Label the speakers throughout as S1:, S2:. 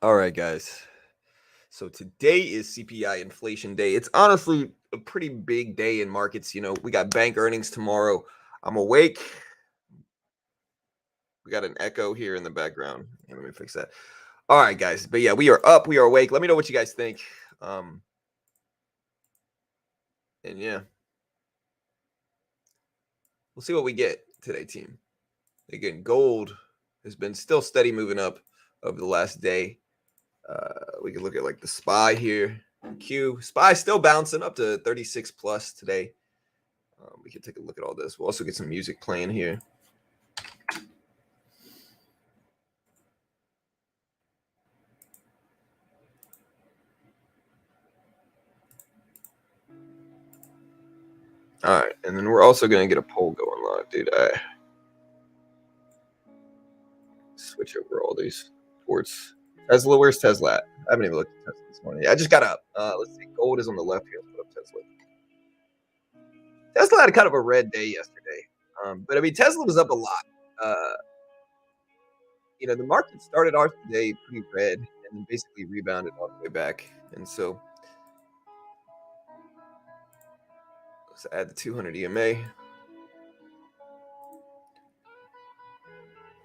S1: All right, guys. So today is CPI Inflation Day. It's honestly a pretty big day in markets. We got bank earnings tomorrow. I'm awake. We got an echo here in the background. Let me fix that. All right, guys. But yeah, we are up. We are awake. Let me know what you guys think. And yeah, we'll see what we get today, team. Again, gold has been still steady moving up over the last day. We can look at like the SPY here. SPY still bouncing up to 36 plus today. We can take a look at all this. We'll also get some music playing here. All right, and then we're also gonna get a poll going live, dude. I switch over all these ports. Tesla, where's Tesla at? I haven't even looked at Tesla this morning. Yeah, I just got up. Let's see. Gold is on the left here. Let's put up Tesla. Tesla had kind of a red day yesterday, but I mean Tesla was up a lot. Uh, the market started off today pretty red, and then basically rebounded all the way back. And so let's add the 200 EMA.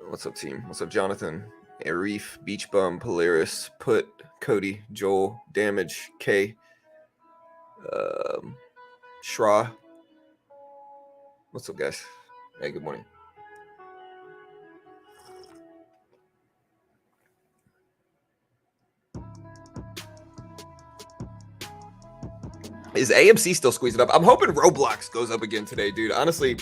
S1: What's up, team? What's up, Jonathan? Arif, Beach Bum, Polaris, Put, Cody, Joel, Damage, K, Shra. What's up, guys? Hey, good morning. Is AMC still squeezing up? I'm hoping Roblox goes up again today, dude. Honestly,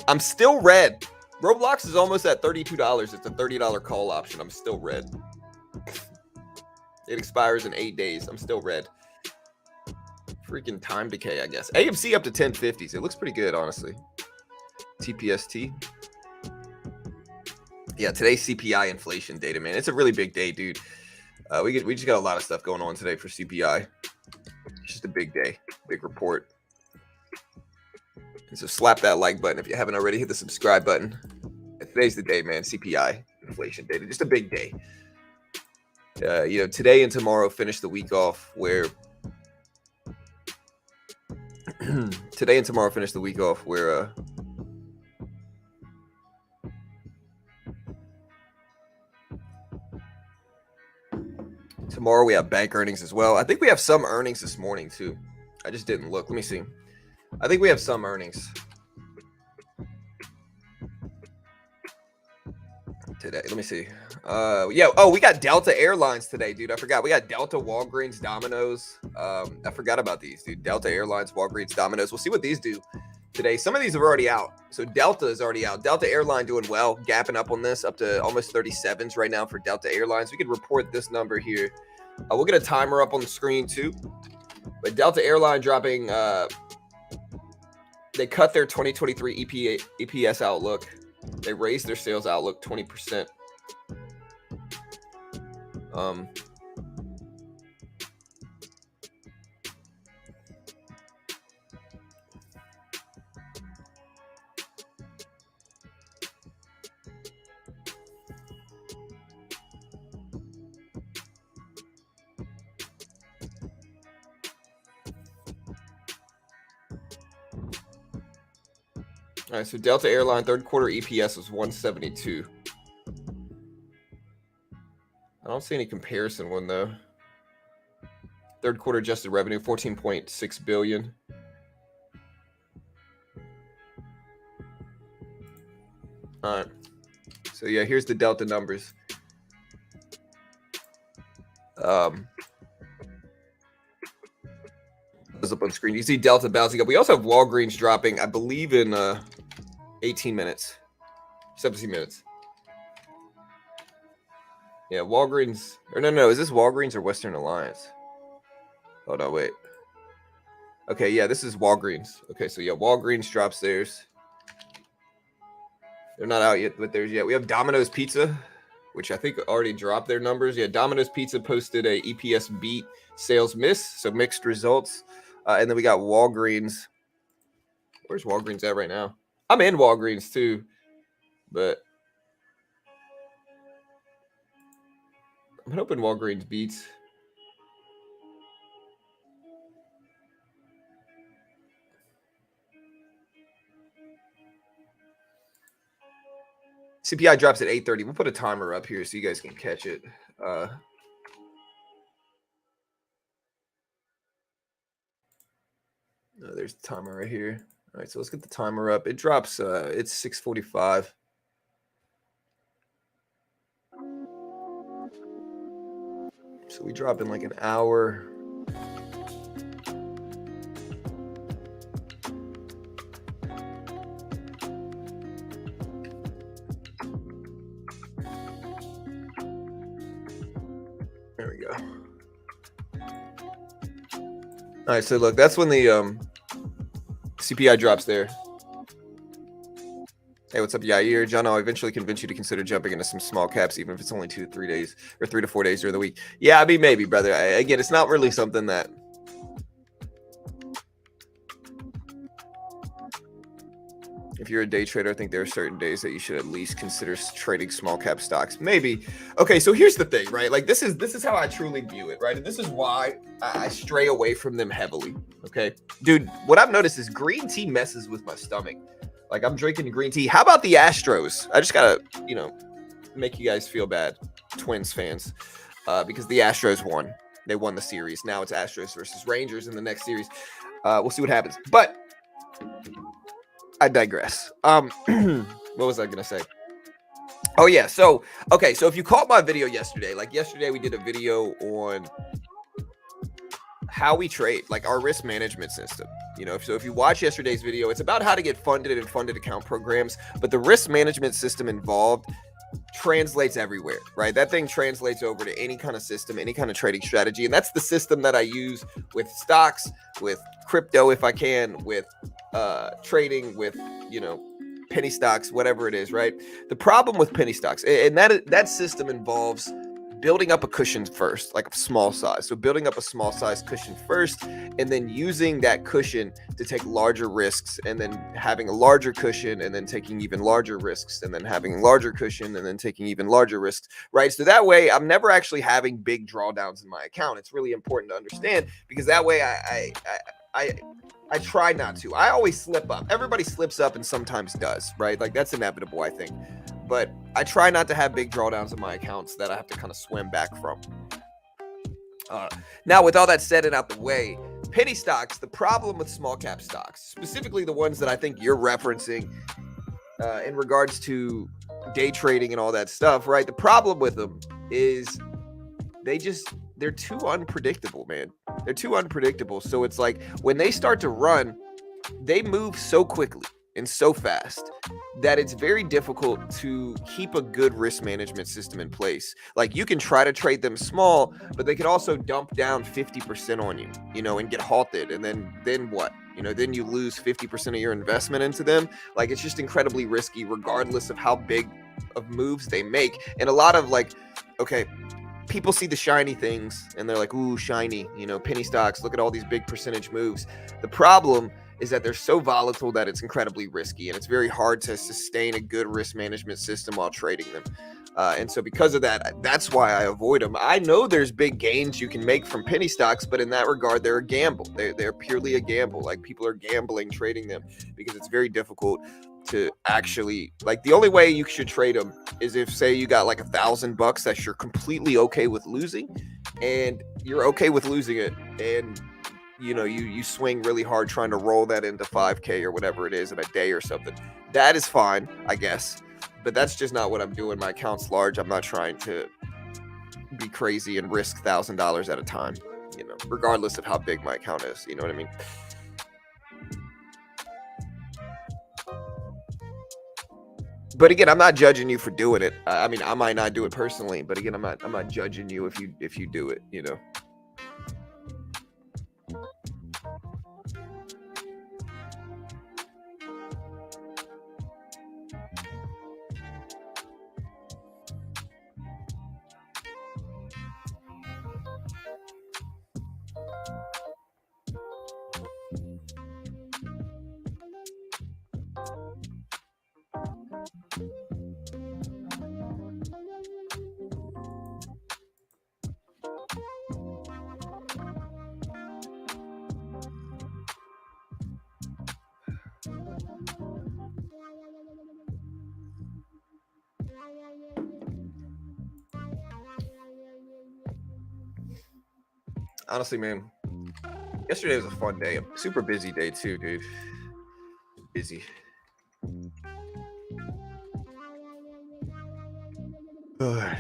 S1: I'm still red. Roblox is almost at $32. It's a $30 call option. I'm still red. It expires in 8 days. I'm still red. Freaking time decay, I guess. AMC up to 1050s. It looks pretty good, honestly. TPST. Yeah, today's CPI inflation data, man. It's a really big day, dude. We just got a lot of stuff going on today for CPI. It's just a big day, big report. And so slap that like button if you haven't already. Hit the subscribe button. Today's the day, man. CPI inflation data, just a big day. Today and tomorrow finish the week off where today and tomorrow finish the week off where tomorrow we have bank earnings as well. I think we have some earnings this morning too. I just didn't look. Let me see. I think we have some earnings today. Let me see. Yeah. Oh, we got Delta Airlines today, dude. I forgot. We got Delta, Walgreens, Domino's. I forgot about these, dude. Delta Airlines, Walgreens, Domino's. We'll see what these do today. Some of these are already out. So Delta is already out. Delta Airline doing well, gapping up on this, up to almost 37s right now for Delta Airlines. We could report this number here. We'll get a timer up on the screen too. But Delta Airline dropping. They cut their 2023 EPS outlook. They raised their sales outlook 20%. All right, so Delta Airline third quarter EPS was 172. I don't see any comparison one though. Third quarter adjusted revenue 14.6 billion. All right. So yeah, here's the Delta numbers. Up on screen. You see Delta bouncing up. We also have Walgreens dropping, I believe, in 18 minutes, 17 minutes. Yeah, Walgreens. Or no. Is this Walgreens or Western Alliance? Oh no, wait. Okay, yeah, this is Walgreens. Okay, so yeah, Walgreens drops theirs. They're not out yet with theirs yet. We have Domino's Pizza, which I think already dropped their numbers. Yeah, Domino's Pizza posted a EPS beat, sales miss, so mixed results. And then we got Walgreens. Where's Walgreens at right now? I'm in Walgreens too, but I'm hoping Walgreens beats. CPI drops at 8:30. We'll put a timer up here so you guys can catch it. There's the timer right here. All right, so let's get the timer up. It drops. It's 6:45. So we drop in like an hour. There we go. All right, so look, that's when the CPI drops there. Hey, what's up, Yair? John, I'll eventually convince you to consider jumping into some small caps, even if it's only 2 to 3 days or 3 to 4 days during the week. Yeah, I mean, maybe, brother. Again, it's not really something that if you're a day trader, I think there are certain days that you should at least consider trading small cap stocks. Maybe. Okay, so here's the thing, right? Like this is how I truly view it, right? And this is why I stray away from them heavily. Okay, dude, what I've noticed is green tea messes with my stomach. Like I'm drinking green tea. How about the Astros? I just gotta, make you guys feel bad, Twins fans, because the Astros won. They won the series. Now it's Astros versus Rangers in the next series. We'll see what happens. But I digress. What was I gonna say? Oh yeah. So okay. So if you caught my video yesterday, like yesterday we did a video on how we trade, like our risk management system. So if you watch yesterday's video, it's about how to get funded and funded account programs, but the risk management system involved translates everywhere, right? That thing translates over to any kind of system, any kind of trading strategy. And that's the system that I use with stocks, with crypto, if I can, with trading, with, penny stocks, whatever it is, right? The problem with penny stocks, and that system involves building up a cushion first, like a small size. So building up a small size cushion first, and then using that cushion to take larger risks, and then having a larger cushion, and then taking even larger risks, and then having a larger cushion, and then taking even larger risks, right? So that way I'm never actually having big drawdowns in my account. It's really important to understand, because that way I try not to. I always slip up. Everybody slips up and sometimes does, right? Like that's inevitable, I think. But I try not to have big drawdowns in my accounts that I have to kind of swim back from. Now, with all that said and out the way, penny stocks, the problem with small cap stocks, specifically the ones that I think you're referencing in regards to day trading and all that stuff, right? The problem with them is they're too unpredictable, man. They're too unpredictable. So it's like when they start to run, they move so quickly and so fast that it's very difficult to keep a good risk management system in place. Like you can try to trade them small, but they could also dump down 50% on you, and get halted. And then what? Then you lose 50% of your investment into them. Like it's just incredibly risky regardless of how big of moves they make. And a lot of people see the shiny things and they're like, ooh, shiny, penny stocks, look at all these big percentage moves. The problem is that they're so volatile that it's incredibly risky, and it's very hard to sustain a good risk management system while trading them. And so because of that, that's why I avoid them. I know there's big gains you can make from penny stocks, but in that regard, they're a gamble. They're purely a gamble. Like people are gambling trading them because it's very difficult to actually, like, the only way you should trade them is if, say, you got like $1,000 that you're completely okay with losing, and you're okay with losing it, and you swing really hard trying to roll that into 5K or whatever it is in a day or something. That is fine, I guess, but that's just not what I'm doing. My account's large. I'm not trying to be crazy and risk $1,000 at a time, regardless of how big my account is. You know what I mean? But again, I'm not judging you for doing it. I mean, I might not do it personally, but again, I'm not judging you if you do it, Honestly, man, yesterday was a fun day. A super busy day too, dude. Busy. Good.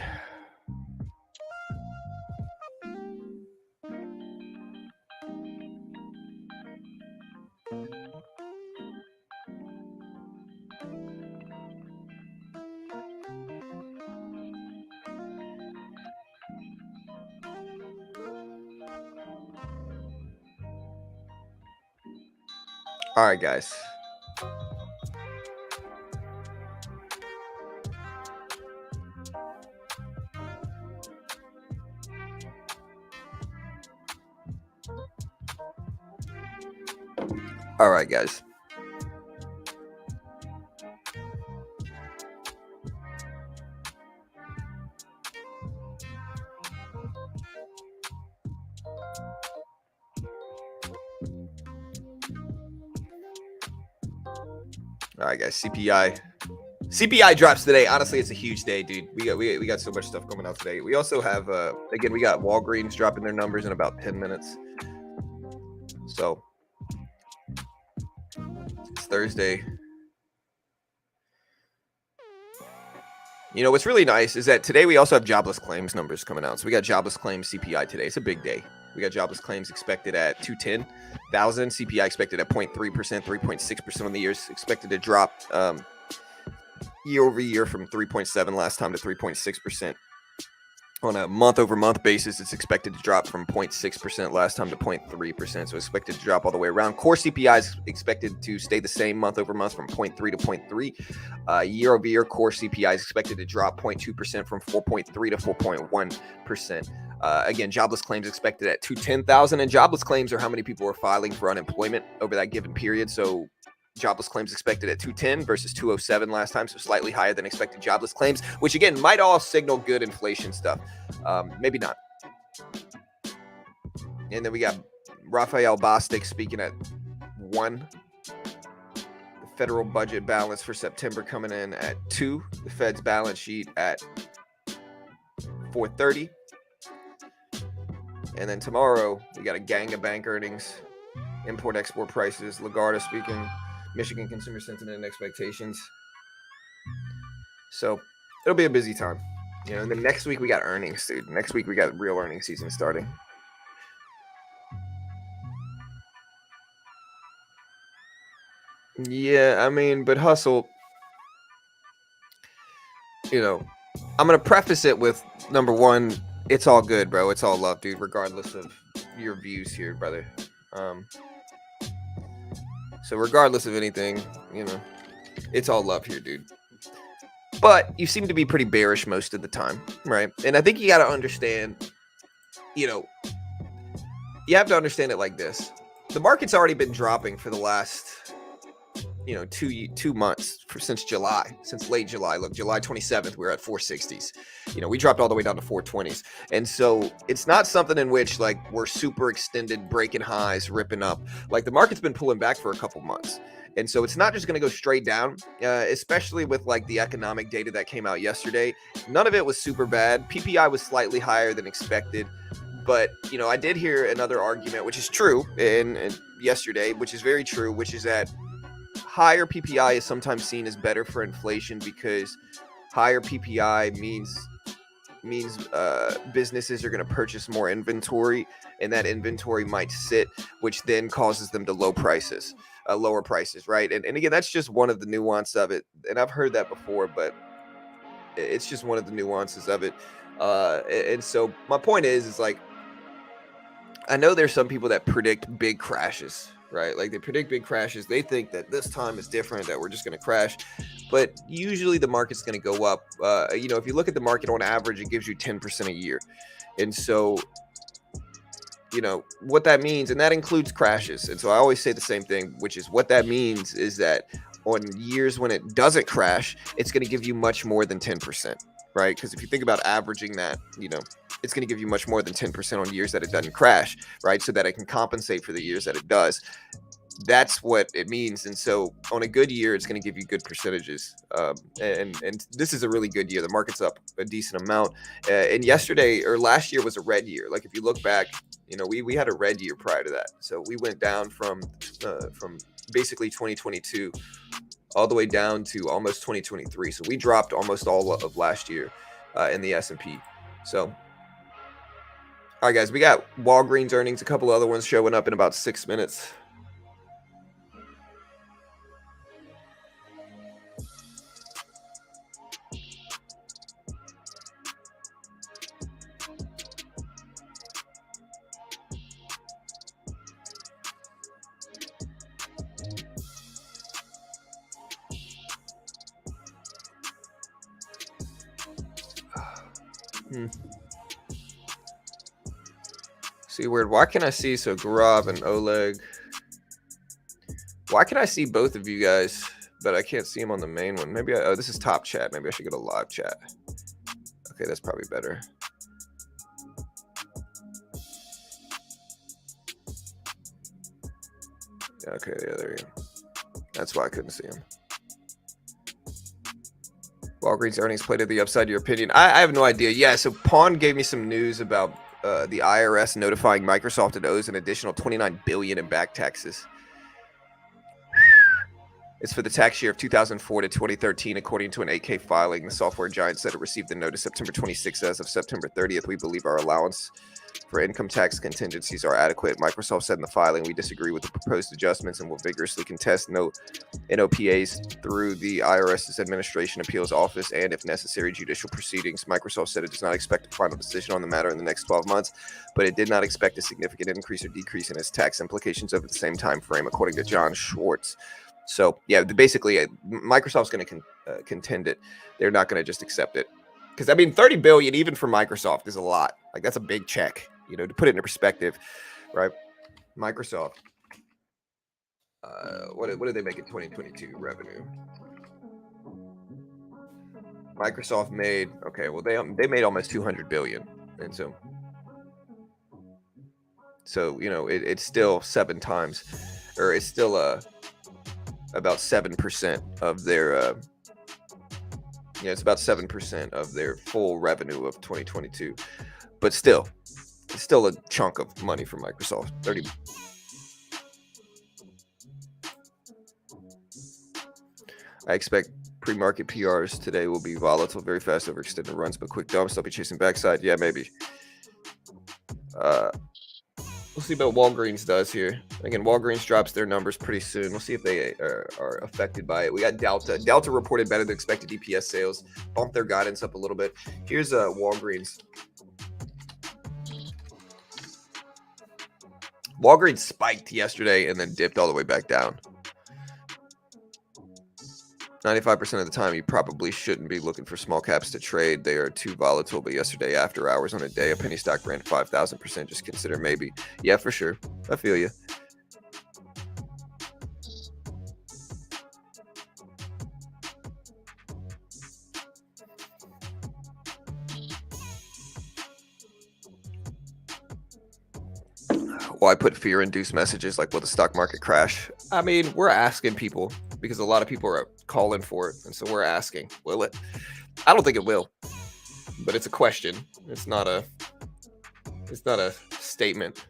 S1: All right, guys. All right, guys. All right, guys. CPI drops today. Honestly, it's a huge day, dude. We got so much stuff coming out today. We also have again, we got Walgreens dropping their numbers in about 10 minutes. So it's Thursday. You know, what's really nice is that today we also have jobless claims numbers coming out. So we got jobless claims CPI today. It's a big day. We got jobless claims expected at 210,000. CPI expected at 0.3%, 3.6% on the years. Expected to drop year over year from 3.7 last time to 3.6%. On a month-over-month basis, it's expected to drop from 0.6% last time to 0.3%. So expected to drop all the way around. Core CPI is expected to stay the same month-over-month from 0.3 to 0.3. Year-over-year, core CPI is expected to drop 0.2% from 4.3 to 4.1%. Again, jobless claims expected at 210,000. And jobless claims are how many people are filing for unemployment over that given period. So jobless claims expected at 210 versus 207 last time, so slightly higher than expected jobless claims, which again might all signal good inflation stuff. Maybe not. And then we got Raphael Bostic speaking at 1. The federal budget balance for September coming in at 2. The Fed's balance sheet at 4:30. And then tomorrow we got a gang of bank earnings, import-export prices, Lagarde speaking, Michigan consumer sentiment and expectations. So it'll be a busy time. You know, and then next week we got earnings, dude. Next week we got real earnings season starting. Yeah, I mean, but hustle, you know, I'm going to preface it with number one, it's all good, bro. It's all love, dude, regardless of your views here, brother. So regardless of anything, you know, it's all love here, dude. But you seem to be pretty bearish most of the time, right? And I think you got to understand, you know, you have to understand it like this. The market's already been dropping for the last, you know, two months since July, since late July. Look, July 27th, we were at 460s. You know, we dropped all the way down to 420s. And so it's not something in which like we're super extended, breaking highs, ripping up. Like the market's been pulling back for a couple months. And so it's not just going to go straight down, especially with like the economic data that came out yesterday. None of it was super bad. PPI was slightly higher than expected. But, you know, I did hear another argument, which is true, and yesterday, which is very true, which is that higher PPI is sometimes seen as better for inflation because higher PPI means businesses are going to purchase more inventory, and that inventory might sit, which then causes them to lower prices, right? And again, that's just one of the nuance of it. And I've heard that before, but it's just one of the nuances of it. And so my point is like, I know there's some people that predict big crashes, right? Like they predict big crashes. They think that this time is different, that we're just going to crash. But usually the market's going to go up. You know, if you look at the market on average, it gives you 10% a year. And so, you know, what that means, and that includes crashes. And so I always say the same thing, which is what that means is that on years when it doesn't crash, it's going to give you much more than 10%. Right? Because if you think about averaging that, you know, it's going to give you much more than 10% on years that it doesn't crash, right? So that it can compensate for the years that it does. That's what it means. And so on a good year, it's going to give you good percentages. And this is a really good year. The market's up a decent amount. And yesterday or last year was a red year. Like if you look back, you know, we had a red year prior to that. So we went down from basically 2022 all the way down to almost 2023. So we dropped almost all of last year in the S&P. So, all right, guys, we got Walgreens earnings, a couple other ones showing up in about 6 minutes. See, weird. Why can I see so Gaurav and Oleg? Why can I see both of you guys, but I can't see them on the main one? Maybe oh, this is top chat. Maybe I should go to live chat. Okay, that's probably better. Okay, yeah, there you go. That's why I couldn't see him. Walgreens earnings played to the upside, your opinion? I have no idea. Yeah, so Pawn gave me some news about the IRS notifying Microsoft it owes an additional $29 billion in back taxes. It's for the tax year of 2004 to 2013, according to an 8K filing. The software giant said it received the notice September 26th. As of September 30th, we believe our allowance for income tax contingencies are adequate. Microsoft said in the filing, we disagree with the proposed adjustments and will vigorously contest NOPAs through the IRS's Administration Appeals Office and, if necessary, judicial proceedings. Microsoft said it does not expect a final decision on the matter in the next 12 months, but it did not expect a significant increase or decrease in its tax implications over the same time frame, according to John Schwartz. So, yeah, basically, Microsoft's going to contend it. They're not going to just accept it. Because, I mean, $30 billion, even for Microsoft, is a lot. Like, that's a big check, you know, to put it into perspective, right? Microsoft, what did they make in 2022 revenue? Microsoft made, okay, well, they made almost $200 billion. And so you know, it's still 7 times, or it's still about 7% of their it's about 7% of their full revenue of 2022, but still, it's still a chunk of money for Microsoft. 30. I expect pre-market PRs today will be volatile, very fast over extended runs, but quick dumps. They'll be chasing backside. Yeah, maybe. We'll see what Walgreens does here. Again, Walgreens drops their numbers pretty soon. We'll see if they are affected by it. We got Delta. Delta reported better than expected EPS sales, bumped their guidance up a little bit. Here's Walgreens. Walgreens spiked yesterday and then dipped all the way back down. 95% of the time, you probably shouldn't be looking for small caps to trade. They are too volatile. But yesterday, after hours on a day, a penny stock ran 5,000%. Just consider maybe. Yeah, for sure. I feel you. Well, I put fear-induced messages like, will the stock market crash? I mean, we're asking people because a lot of people are calling for it. And so we're asking, will it? I don't think it will, but it's a question. It's not a statement.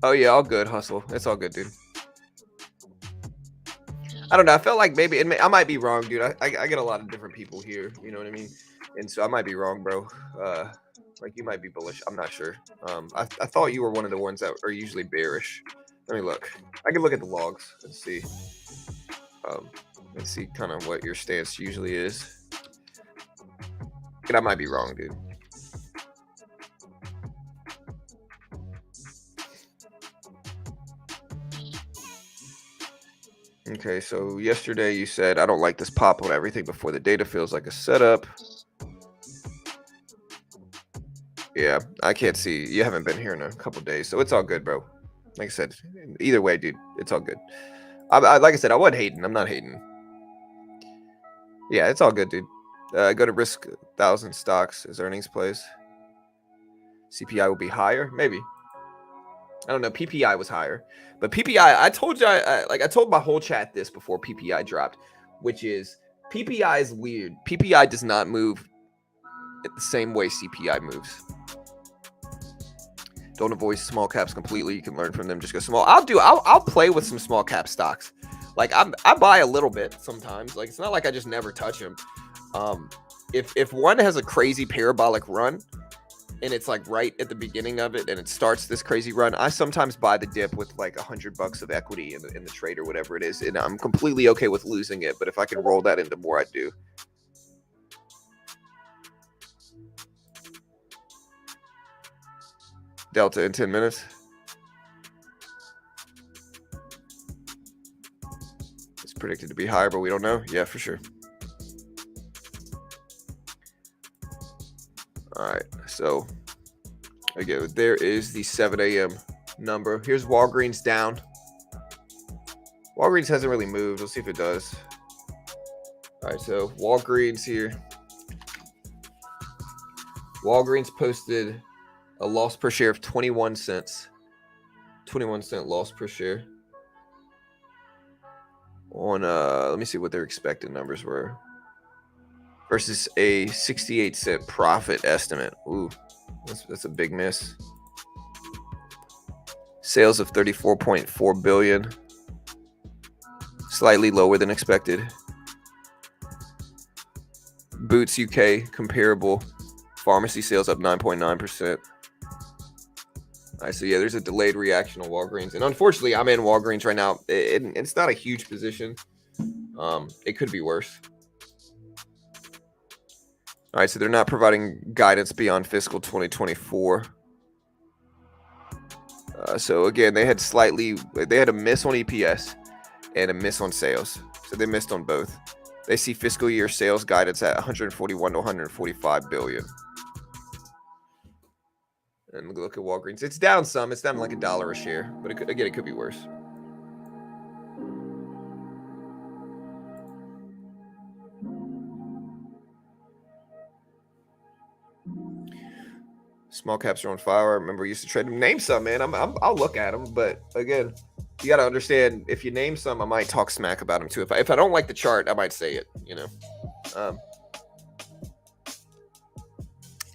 S1: Oh yeah, all good, hustle. It's all good, dude. I don't know. I felt like maybe I might be wrong, dude. I get a lot of different people here. You know what I mean? And so I might be wrong, bro. Like you might be bullish. I'm not sure. I thought you were one of the ones that are usually bearish. Let me look. I can look at the logs and see. And see kind of what your stance usually is. But I might be wrong, dude. Okay, so yesterday you said, I don't like this pop on everything before the data feels like a setup. Yeah, I can't see. You haven't been here in a couple days, so it's all good, bro. Like I said, either way, dude, it's all good. Like I said, I wasn't hating. I'm not hating. Yeah, it's all good, dude. Go to risk 1,000 stocks as earnings plays. CPI will be higher, maybe. I don't know. PPI was higher, but PPI. I told you, I told my whole chat this before PPI dropped, which is PPI is weird. PPI does not move the same way CPI moves. Don't avoid small caps completely. You can learn from them. Just go small. I'll play with some small cap stocks. Like I buy a little bit sometimes. Like it's not like I just never touch them. If one has a crazy parabolic run, and it's like right at the beginning of it, and it starts this crazy run, I sometimes buy the dip with like $100 of equity in the trade or whatever it is, and I'm completely okay with losing it. But if I can roll that into more, I do. Delta in 10 minutes. It's predicted to be higher, but we don't know. Yeah, for sure. All right, so again, there is the 7 a.m. number. Here's Walgreens down. Walgreens hasn't really moved. Let's see if it does. All right, so Walgreens here. Walgreens posted a loss per share of 21 cents. 21-cent loss per share. On let me see what their expected numbers were. Versus a 68-cent profit estimate. Ooh, that's a big miss. Sales of 34.4 billion. Slightly lower than expected. Boots UK comparable. Pharmacy sales up 9.9%. All right, so yeah, there's a delayed reaction on Walgreens. And unfortunately, I'm in Walgreens right now. It's not a huge position. It could be worse. All right, so they're not providing guidance beyond fiscal 2024. So again, they had a miss on EPS and a miss on sales. So they missed on both. They see fiscal year sales guidance at 141 to 145 billion. And look at Walgreens. It's down some. It's down like $1 a share. But it could be worse. Small caps are on fire. I remember I used to trade them. Name some, man. I'll look at them. But again, you got to understand, if you name some, I might talk smack about them too. If I don't like the chart, I might say it, you know.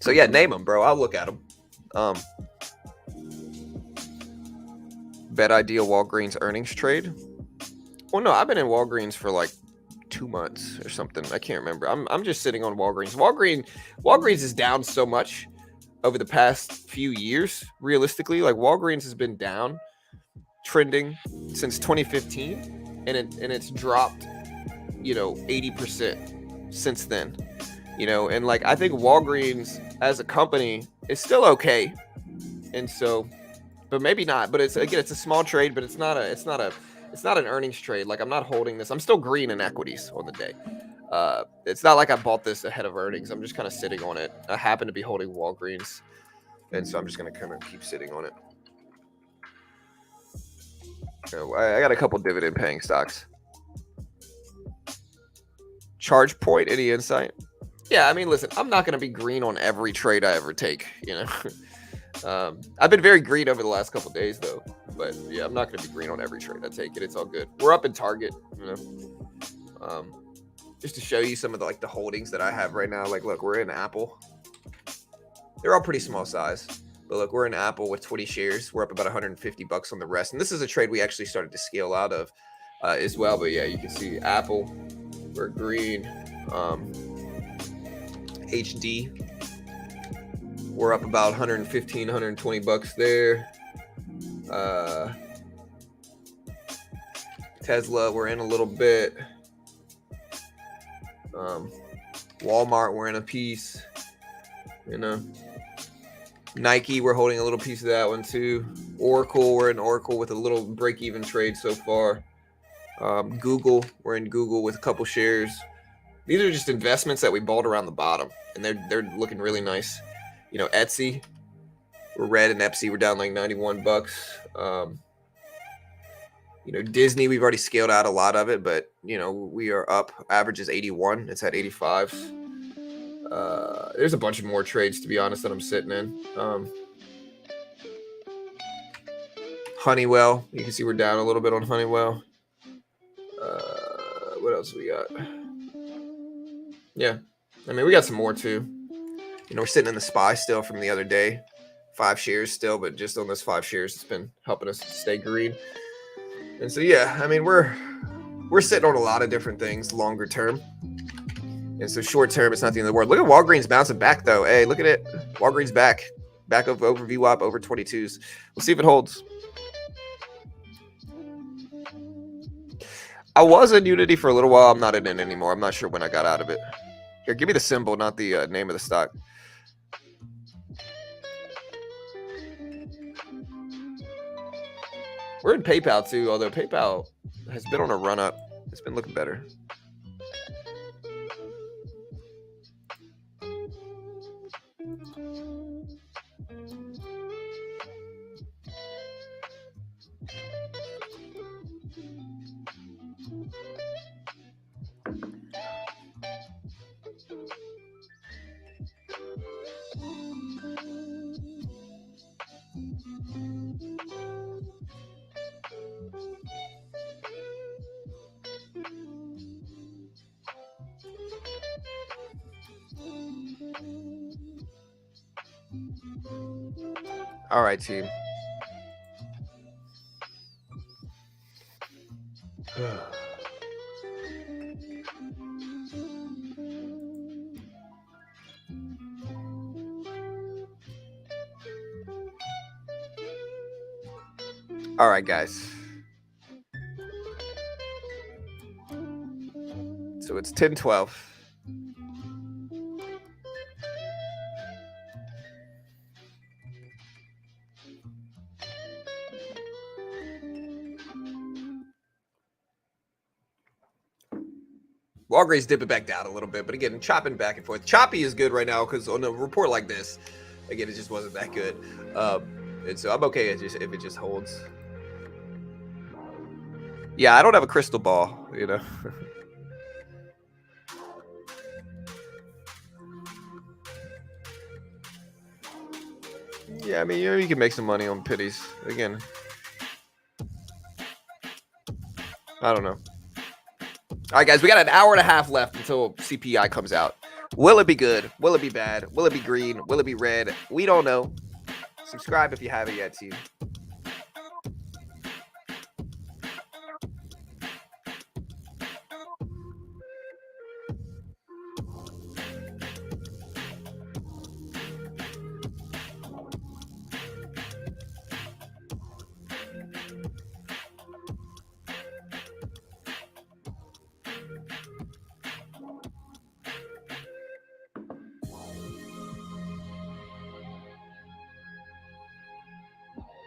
S1: So yeah, name them, bro. I'll look at them. Bet ideal Walgreens earnings trade. Well, no, I've been in Walgreens for like 2 months or something. I can't remember. I'm just sitting on Walgreens. Walgreens is down so much over the past few years. Realistically, like Walgreens has been down, trending since 2015, and it's dropped, 80% since then. And like I think Walgreens as a company is still okay, and so, but maybe not. But it's a small trade, but it's not an earnings trade. Like I'm not holding this. I'm still green in equities on the day. It's not like I bought this ahead of earnings. I'm just kind of sitting on it. I happen to be holding Walgreens, and so I'm just gonna kind of keep sitting on it. I got a couple dividend paying stocks. Charge point, any insight? Yeah, I mean, listen, I'm not going to be green on every trade I ever take, I've been very green over the last couple days, though. But, yeah, I'm not going to be green on every trade I take. It's all good. We're up in Target, just to show you some of the holdings that I have right now. Like, look, we're in Apple. They're all pretty small size. But, look, we're in Apple with 20 shares. We're up about $150 on the rest. And this is a trade we actually started to scale out of as well. But, yeah, you can see Apple. We're green. HD, we're up about 115, 120 bucks there. Tesla, we're in a little bit. Walmart, we're in a piece. Nike, we're holding a little piece of that one too. Oracle, we're in Oracle with a little break-even trade so far. Google, we're in Google with a couple shares. These are just investments that we bought around the bottom, and they're looking really nice. Etsy, we're red, and Etsy, we're down like 91 bucks. Disney, we've already scaled out a lot of it, but we are up. Average is 81. It's at 85. There's a bunch of more trades, to be honest, that I'm sitting in. Honeywell. You can see we're down a little bit on Honeywell. What else we got? Yeah. I mean, we got some more too. You know, we're sitting in the SPY still from the other day. 5 shares still, but just on those 5 shares, it's been helping us stay green. And so, yeah, I mean, we're sitting on a lot of different things longer term. And so short term, it's not the end of the world. Look at Walgreens bouncing back, though. Hey, look at it. Walgreens back of over VWAP, over 22s. We'll see if it holds. I was in Unity for a little while. I'm not in it anymore. I'm not sure when I got out of it. Here, give me the symbol, not the name of the stock. We're in PayPal, too, although PayPal has been on a run-up. It's been looking better. All right, team. All right, guys. So it's 10:12. Walgreens dipping back down a little bit, but again, chopping back and forth. Choppy is good right now because on a report like this, again, it just wasn't that good. And so I'm okay if it just holds. Yeah, I don't have a crystal ball, you know. Yeah, I mean, you can make some money on pitties. Again, I don't know. All right, guys, we got an hour and a half left until CPI comes out. Will it be good? Will it be bad? Will it be green? Will it be red? We don't know. Subscribe if you haven't yet, team.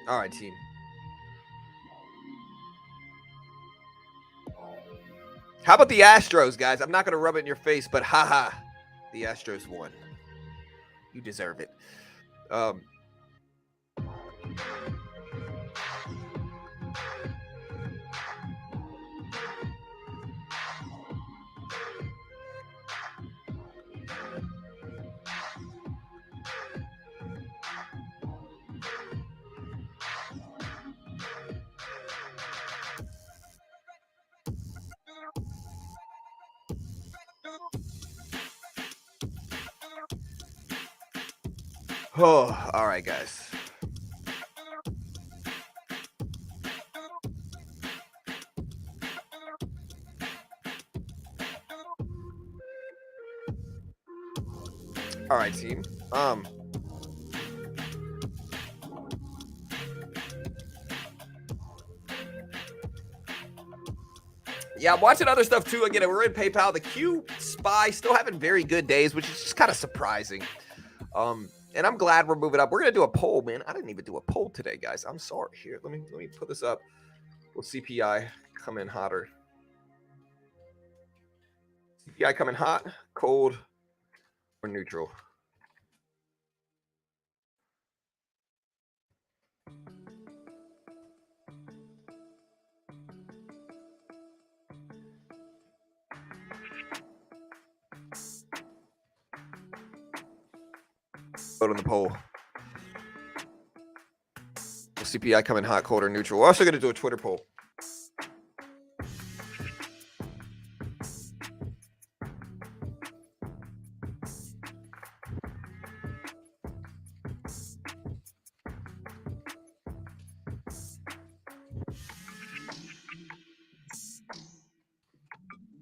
S1: All right, team. How about the Astros, guys? I'm not going to rub it in your face, but haha, the Astros won. You deserve it. Oh, all right, guys. All right, team. Yeah, I'm watching other stuff too. Again, we're in PayPal. The Q SPY still having very good days, which is just kind of surprising. And I'm glad we're moving up. We're gonna do a poll, man. I didn't even do a poll today, guys. I'm sorry. Here, let me put this up. Will CPI come in hotter? CPI coming hot, cold, or neutral? Vote on the poll. We'll CPI coming hot, cold, or neutral. We're also going to do a Twitter poll.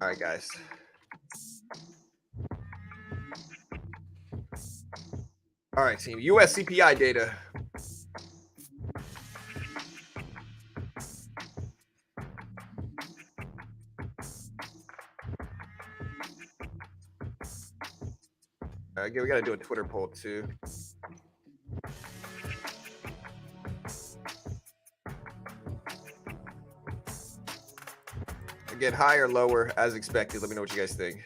S1: All right, guys. All right, team. US CPI data. All right, we got to do a Twitter poll too. Again, higher, lower, as expected. Let me know what you guys think.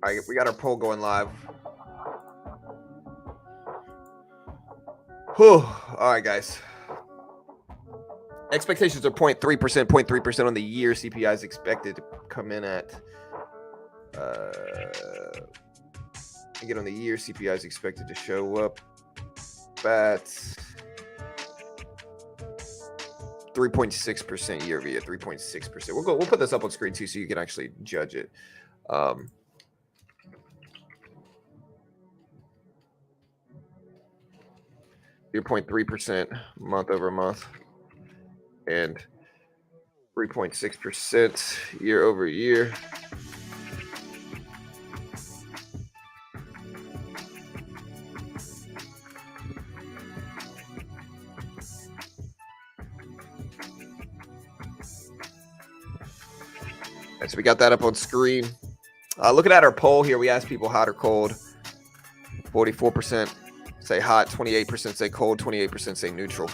S1: All right, we got our poll going live. Whew. All right, guys. Expectations are 0.3%, 0.3% on the year. CPI is expected to come in at. Again, on the year, CPI is expected to show up at 3.6% year over year. 3.6%. We'll put this up on screen too, so you can actually judge it. 0.3% month over month and 3.6% year over year. And so we got that up on screen. Looking at our poll here, we asked people hot or cold. 44% say hot, 28% say cold, 28% say neutral.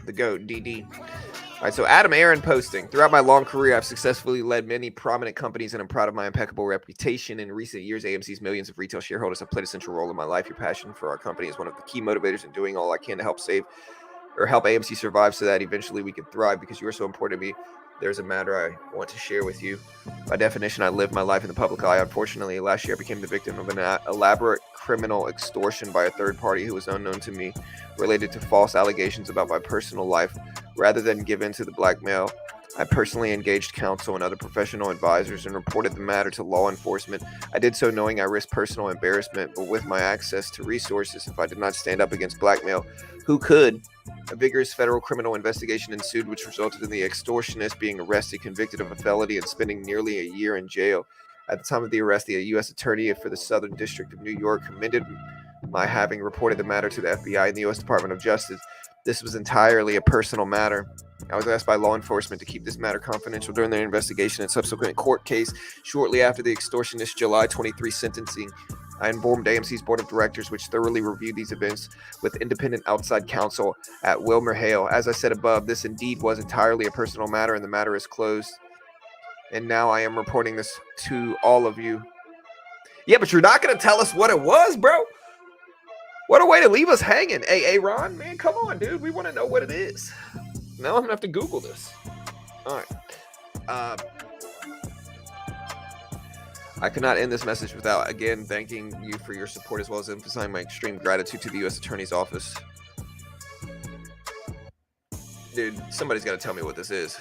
S1: The GOAT, DD. All right, so Adam Aaron posting. Throughout my long career, I've successfully led many prominent companies, and I'm proud of my impeccable reputation. In recent years, AMC's millions of retail shareholders have played a central role in my life. Your passion for our company is one of the key motivators in doing all I can to help AMC survive so that eventually we can thrive. Because you are so important to me, there's a matter I want to share with you. By definition, I live my life in the public eye. Unfortunately, last year I became the victim of an elaborate criminal extortion by a third party who was unknown to me, related to false allegations about my personal life. Rather than give in to the blackmail, I personally engaged counsel and other professional advisors and reported the matter to law enforcement. I did so knowing I risked personal embarrassment, but with my access to resources, if I did not stand up against blackmail, who could? A vigorous federal criminal investigation ensued, which resulted in the extortionist being arrested, convicted of a felony, and spending nearly a year in jail. At the time of the arrest, the U.S. Attorney for the Southern District of New York commended my having reported the matter to the FBI and the U.S. Department of Justice. This was entirely a personal matter. I was asked by law enforcement to keep this matter confidential during their investigation and subsequent court case. Shortly after the extortionist July 23 sentencing, I informed AMC's board of directors, which thoroughly reviewed these events with independent outside counsel at WilmerHale. As I said above, this indeed was entirely a personal matter, and the matter is closed. And now I am reporting this to all of you. Yeah, but you're not going to tell us what it was, bro. What a way to leave us hanging. Hey, Ron, man, come on, dude. We want to know what it is. Now I'm going to have to Google this. All right. I could not end this message without, again, thanking you for your support, as well as emphasizing my extreme gratitude to the U.S. Attorney's Office. Dude, somebody's got to tell me what this is.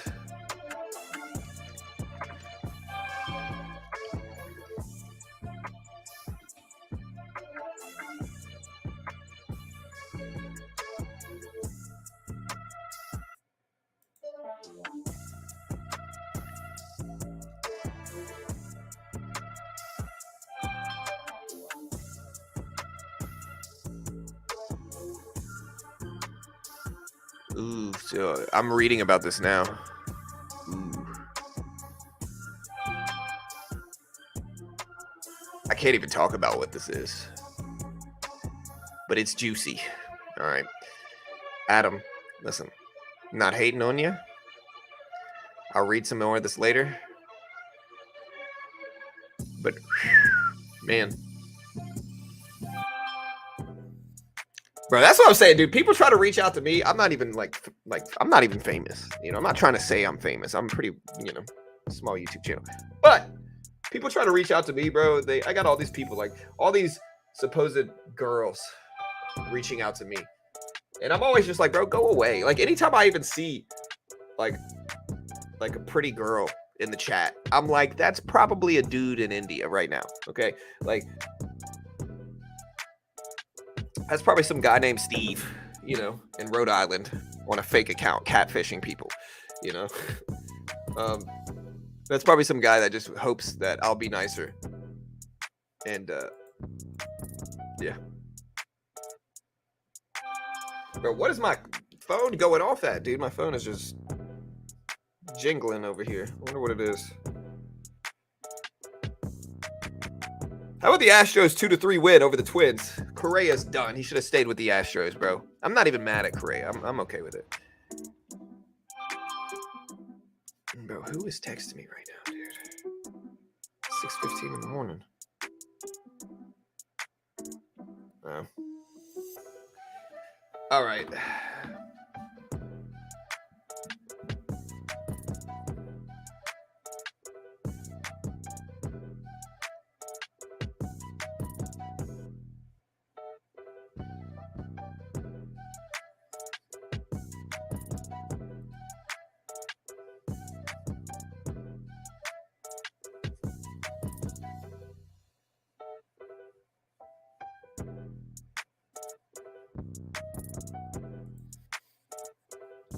S1: Ooh, so I'm reading about this now. Ooh. I can't even talk about what this is, but it's juicy. All right. Adam, listen, not hating on you. I'll read some more of this later. But man, bro, that's what I'm saying, dude. People try to reach out to me. I'm not even like I'm not even famous. You know, I'm not trying to say I'm famous. I'm pretty, you know, small YouTube channel. But people try to reach out to me, bro. I got all these people, like all these supposed girls reaching out to me. And I'm always just like, bro, go away. Like anytime I even see like a pretty girl in the chat, I'm like, that's probably a dude in India right now. Okay. Like that's probably some guy named Steve, you know, in Rhode Island on a fake account, catfishing people, you know. That's probably some guy that just hopes that I'll be nicer. And yeah. Bro, what is my phone going off at, dude? My phone is just jingling over here. I wonder what it is. How about the Astros 2-3 win over the Twins? Correa's done. He should have stayed with the Astros, bro. I'm not even mad at Correa. I'm okay with it. Bro, who is texting me right now, dude? 6:15 in the morning. Oh. All right.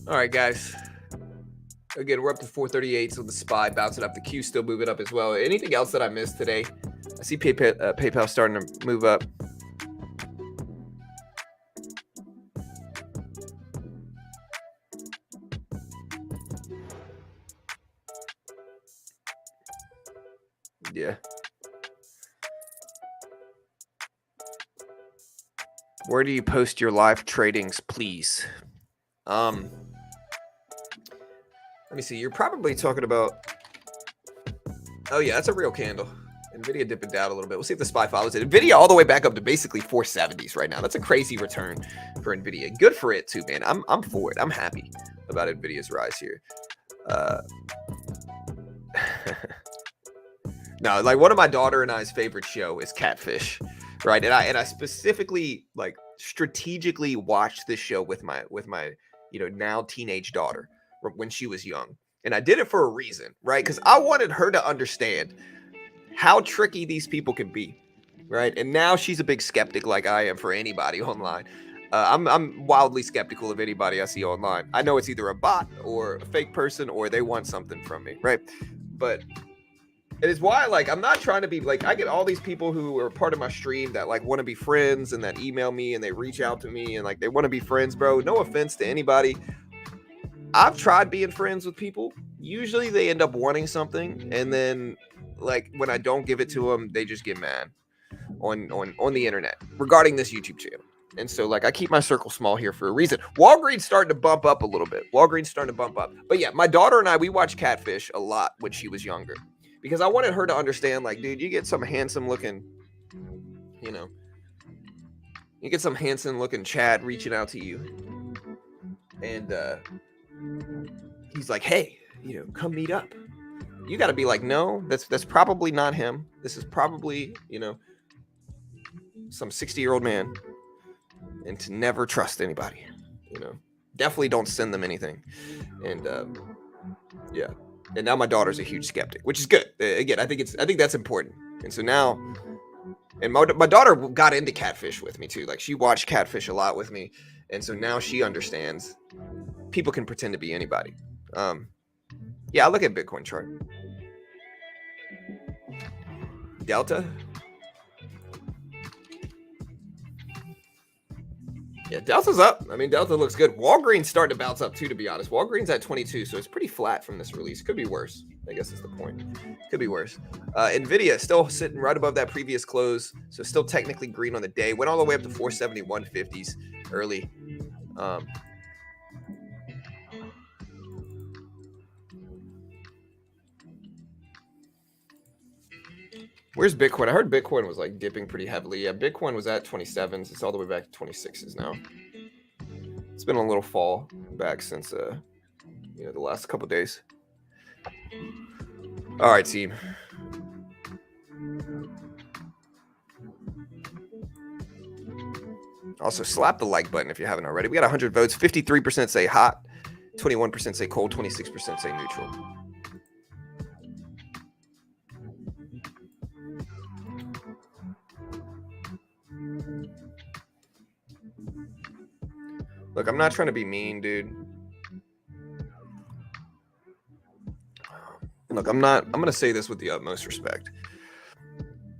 S1: All right, guys. Again, we're up to 438, so the SPY bouncing up. The Q still moving up as well. Anything else that I missed today? I see PayPal starting to move up. Yeah. Where do you post your live tradings, please? Let me see. You're probably talking about. Oh yeah, that's a real candle. Nvidia dipping down a little bit. We'll see if the SPY follows it. Nvidia all the way back up to basically 470s right now. That's a crazy return for Nvidia. Good for it too, man. I'm for it. I'm happy about Nvidia's rise here. No, like one of my daughter and I's favorite show is Catfish, right? And I specifically like strategically watched this show with my you know now teenage daughter when she was young, and I did it for a reason, right? Because I wanted her to understand how tricky these people can be, right? And now she's a big skeptic, like I am for anybody online. I'm wildly skeptical of anybody I see online. I know it's either a bot or a fake person or they want something from me, right? But it is why, like, I'm not trying to be like, I get all these people who are part of my stream that like want to be friends and that email me and they reach out to me and like they want to be friends, bro. No offense to anybody. I've tried being friends with people. Usually they end up wanting something, and then like when I don't give it to them, they just get mad on the internet regarding this YouTube channel. And so like I keep my circle small here for a reason. Walgreens starting to bump up a little bit. But yeah, my daughter and I, we watched Catfish a lot when she was younger because I wanted her to understand, like, dude, you get some handsome looking, you know, you get some handsome looking Chad reaching out to you. And he's like, hey, you know, come meet up. You got to be like, no, that's probably not him. This is probably, you know, some 60-year-old man. And to never trust anybody, you know, definitely don't send them anything. And yeah, and now my daughter's a huge skeptic, which is good. Again, I think that's important. And so now, and my daughter got into Catfish with me too. Like she watched Catfish a lot with me, and so now she understands people can pretend to be anybody. Yeah, I look at Bitcoin chart. Delta. Yeah, Delta's up. I mean, Delta looks good. Walgreens starting to bounce up too, to be honest. Walgreens at 22, so it's pretty flat from this release. Could be worse. I guess is the point. Could be worse. Nvidia still sitting right above that previous close, so still technically green on the day. Went all the way up to 471.50s early. Where's Bitcoin? I heard Bitcoin was like dipping pretty heavily. Yeah, Bitcoin was at 27s. It's all the way back to 26s now. It's been a little fall back since the last couple days. All right, team. Also, slap the like button if you haven't already. We got 100 votes. 53% say hot, 21% say cold, 26% say neutral. Look, I'm not trying to be mean, dude. Look, I'm going to say this with the utmost respect.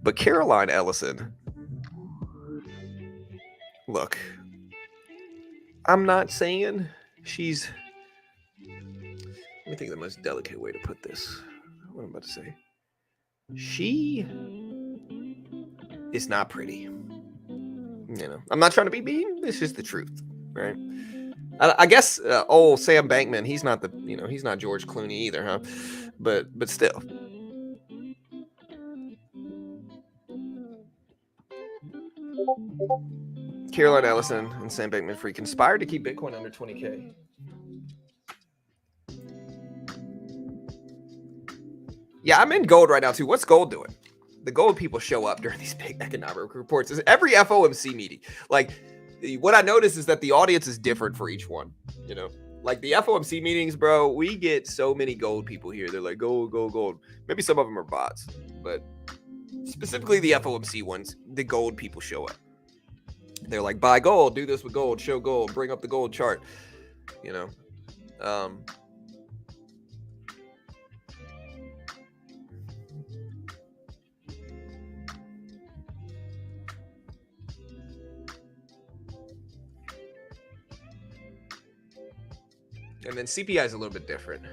S1: But Caroline Ellison, look, I'm not saying she's... Let me think of the most delicate way to put this. What I'm about to say. She is not pretty. I'm not trying to be mean. It's just the truth, right? I guess old Sam Bankman, he's not he's not George Clooney either, huh? But still. Caroline Ellison and Sam Bankman-Fried conspired to keep Bitcoin under 20K. Yeah, I'm in gold right now too. What's gold doing? The gold people show up during these big economic reports. It's every FOMC meeting. Like, what I notice is that the audience is different for each one. Like the FOMC meetings, bro, we get so many gold people here. They're like, gold, gold, gold. Maybe some of them are bots, but specifically the FOMC ones, the gold people show up. They're like, buy gold, do this with gold, show gold, bring up the gold chart. And then CPI is a little bit different.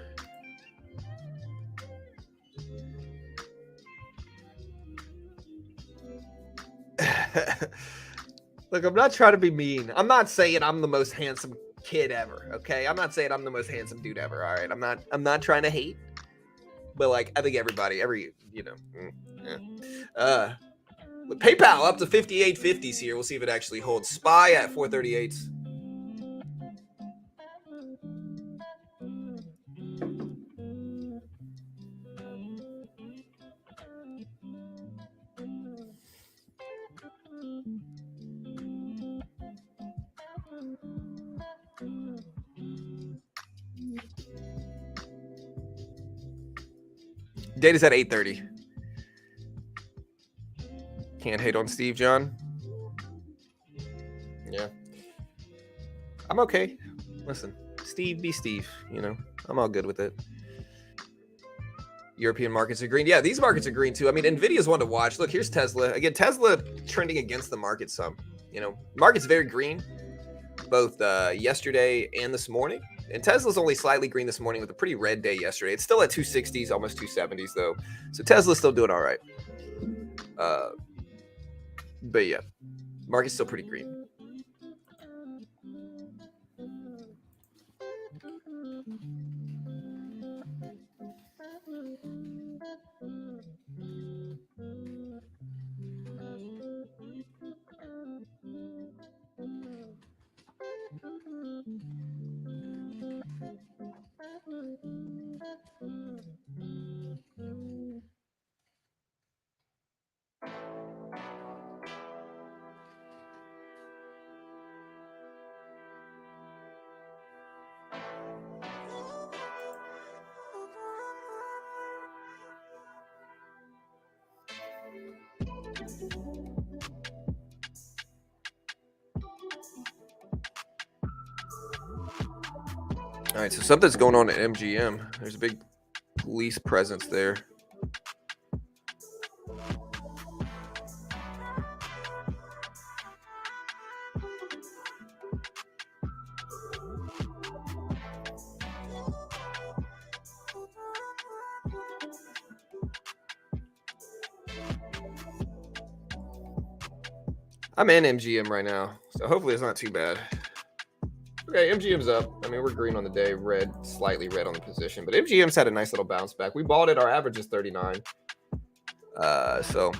S1: Look, I'm not trying to be mean. I'm not saying I'm the most handsome kid ever, okay? I'm not saying I'm the most handsome dude ever, all right? I'm not trying to hate. But like, I think PayPal up to 58.50s here. We'll see if it actually holds. SPY at 438s. Data's at 8:30. Can't hate on Steve, John. Yeah. I'm okay. Listen, Steve be Steve, I'm all good with it. European markets are green. Yeah, these markets are green too. I mean, Nvidia's one to watch. Look, here's Tesla. Again, Tesla trending against the market some. Market's very green, both yesterday and this morning. And Tesla's only slightly green this morning with a pretty red day yesterday. It's still at 260s, almost 270s though. So Tesla's still doing all right. But yeah, market's still pretty green. All right, so something's going on at MGM. There's a big police presence there. I'm in MGM right now, so hopefully it's not too bad. Okay, MGM's up. I mean, we're green on the day, red, slightly red on the position, but MGM's had a nice little bounce back. We bought it. Our average is 39. So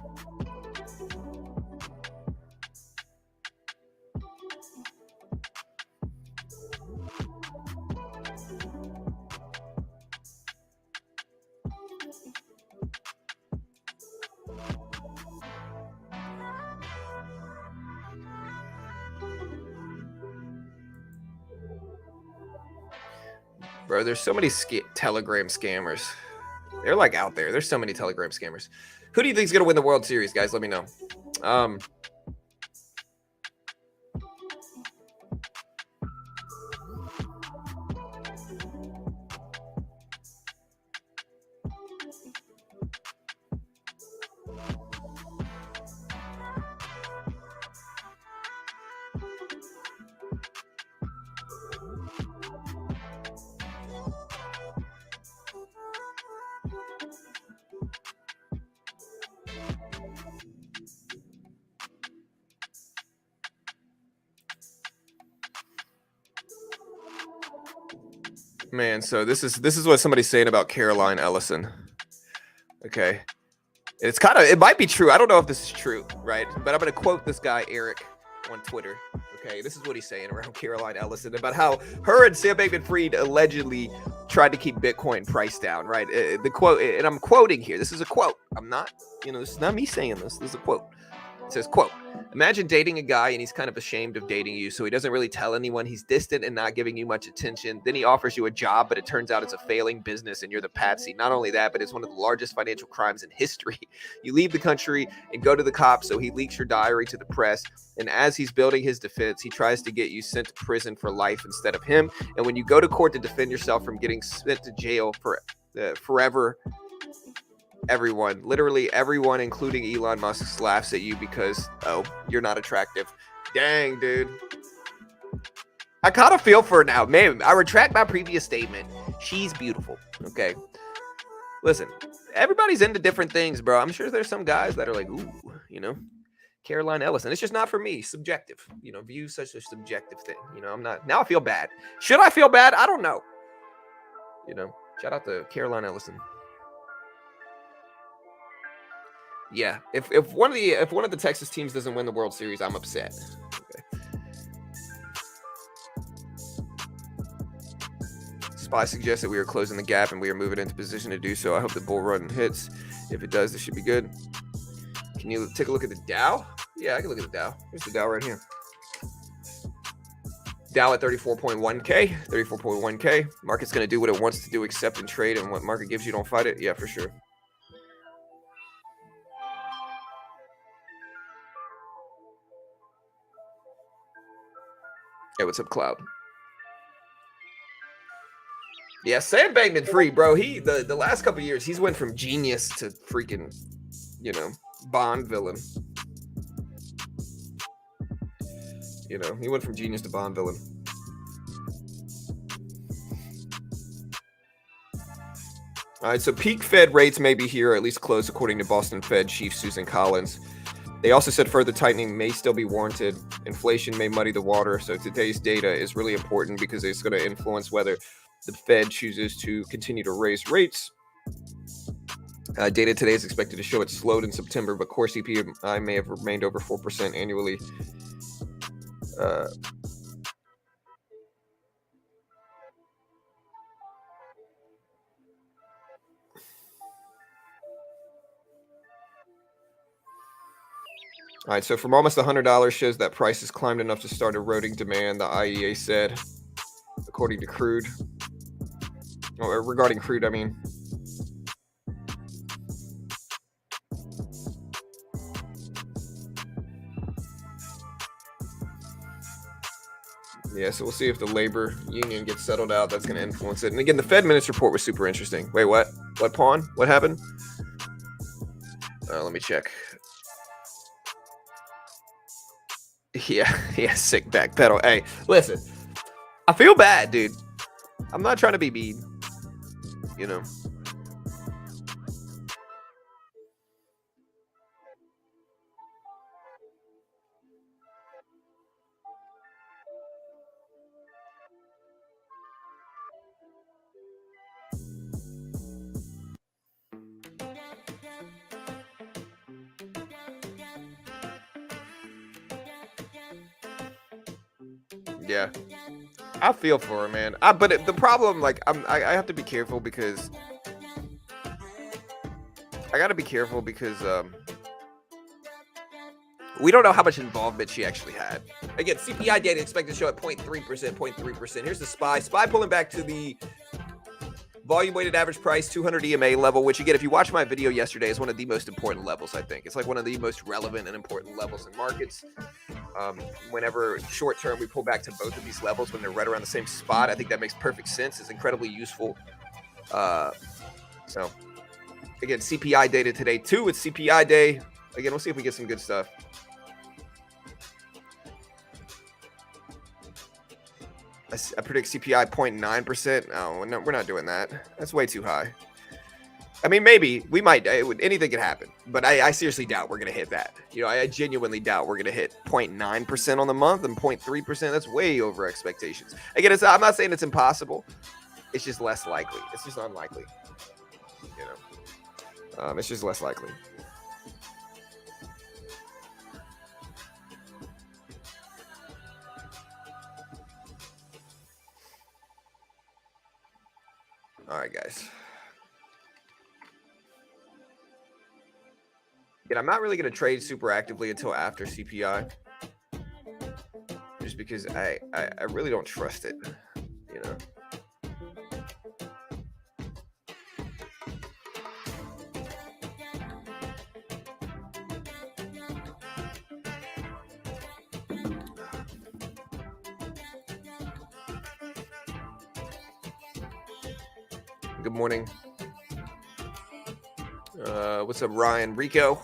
S1: bro, there's so many Telegram scammers. They're like out there. There's so many Telegram scammers. Who do you think is gonna win the World Series, guys? Let me know. Man, so this is what somebody's saying about Caroline Ellison. Okay. It might be true. I don't know if this is true, right? But I'm going to quote this guy, Eric, on Twitter. Okay, this is what he's saying around Caroline Ellison about how her and Sam Bankman-Fried allegedly tried to keep Bitcoin price down, right? The quote, and I'm quoting here. This is a quote. I'm not, this is not me saying this. This is a quote. It says, quote, imagine dating a guy and he's kind of ashamed of dating you, so he doesn't really tell anyone. He's distant and not giving you much attention. Then he offers you a job, but it turns out it's a failing business and you're the patsy. Not only that, but it's one of the largest financial crimes in history. You leave the country and go to the cops, so he leaks your diary to the press. And as he's building his defense, he tries to get you sent to prison for life instead of him. And when you go to court to defend yourself from getting sent to jail for forever, everyone, literally everyone, including Elon Musk, laughs at you because, oh, you're not attractive. Dang, dude. I kind of feel for her now. Man, I retract my previous statement. She's beautiful. Okay. Listen, everybody's into different things, bro. I'm sure there's some guys that are like, ooh, Caroline Ellison. It's just not for me. Subjective. View's such a subjective thing. I'm not. Now I feel bad. Should I feel bad? I don't know. Shout out to Caroline Ellison. Yeah, if one of the Texas teams doesn't win the World Series, I'm upset. Okay. SPY suggests that we are closing the gap and we are moving into position to do so. I hope the bull run hits. If it does, this should be good. Can you take a look at the Dow? Yeah, I can look at the Dow. Here's the Dow right here. Dow at 34.1K, 34.1K. Market's going to do what it wants to do, accept and trade, and what market gives you, don't fight it. Yeah, for sure. Hey, what's up, Cloud? Yeah, Sam Bankman-Fried, bro. He the last couple of years, he's went from genius to freaking, Bond villain. He went from genius to Bond villain. All right, so peak Fed rates may be here, or at least close, according to Boston Fed Chief Susan Collins. They also said further tightening may still be warranted. Inflation may muddy the water. So today's data is really important because it's going to influence whether the Fed chooses to continue to raise rates. Data today is expected to show it slowed in September, but core CPI may have remained over 4% annually. All right, so from almost $100 shows that prices climbed enough to start eroding demand, the IEA said, according to crude. Or regarding crude, I mean. Yeah, so we'll see if the labor union gets settled out. That's going to influence it. And again, the Fed minutes report was super interesting. Wait, what? What, Pawn? What happened? Let me check. Yeah, sick back pedal. Hey, listen, I feel bad, dude. I'm not trying to be mean, Yeah, I feel for her, man. But the problem, like, I have to be careful because I got to be careful because we don't know how much involvement she actually had. Again, CPI data expected to show at 0.3%, 0.3%. Here's the SPY. SPY pulling back to the volume weighted average price, 200 EMA level, which again, if you watch my video yesterday, is one of the most important levels, I think. It's like one of the most relevant and important levels in markets. Whenever short term we pull back to both of these levels when they're right around the same spot, I think that makes perfect sense. It's incredibly useful. So again, CPI data today too. It's CPI day. Again, we'll see if we get some good stuff. I predict CPI 0.9%. No, we're not doing that. That's way too high. I mean, maybe we might. Anything can happen, but I seriously doubt we're gonna hit that. You know, I genuinely doubt we're gonna hit 0.9% on the month and 0.3%. That's way over expectations. Again, I'm not saying it's impossible. It's just less likely. It's just unlikely. You know, it's just less likely. All right, guys. And I'm not really going to trade super actively until after CPI, just because I really don't trust it, you know. Good morning. What's up, Ryan? Rico?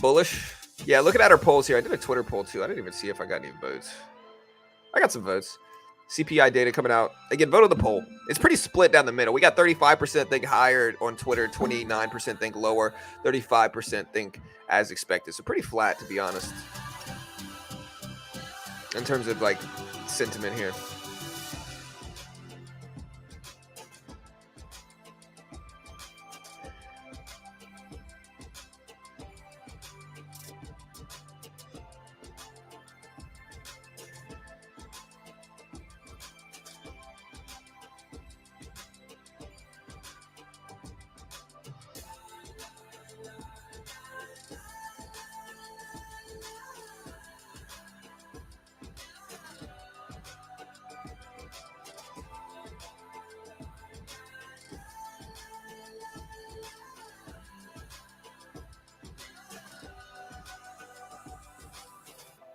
S1: Bullish? Yeah, looking at our polls here. I did a Twitter poll too. I didn't even see if I got any votes. I got some votes. CPI data coming out. Again, vote on the poll. It's pretty split down the middle. We got 35% think higher on Twitter, 29% think lower, 35% think as expected. So pretty flat, to be honest, in terms of like sentiment here.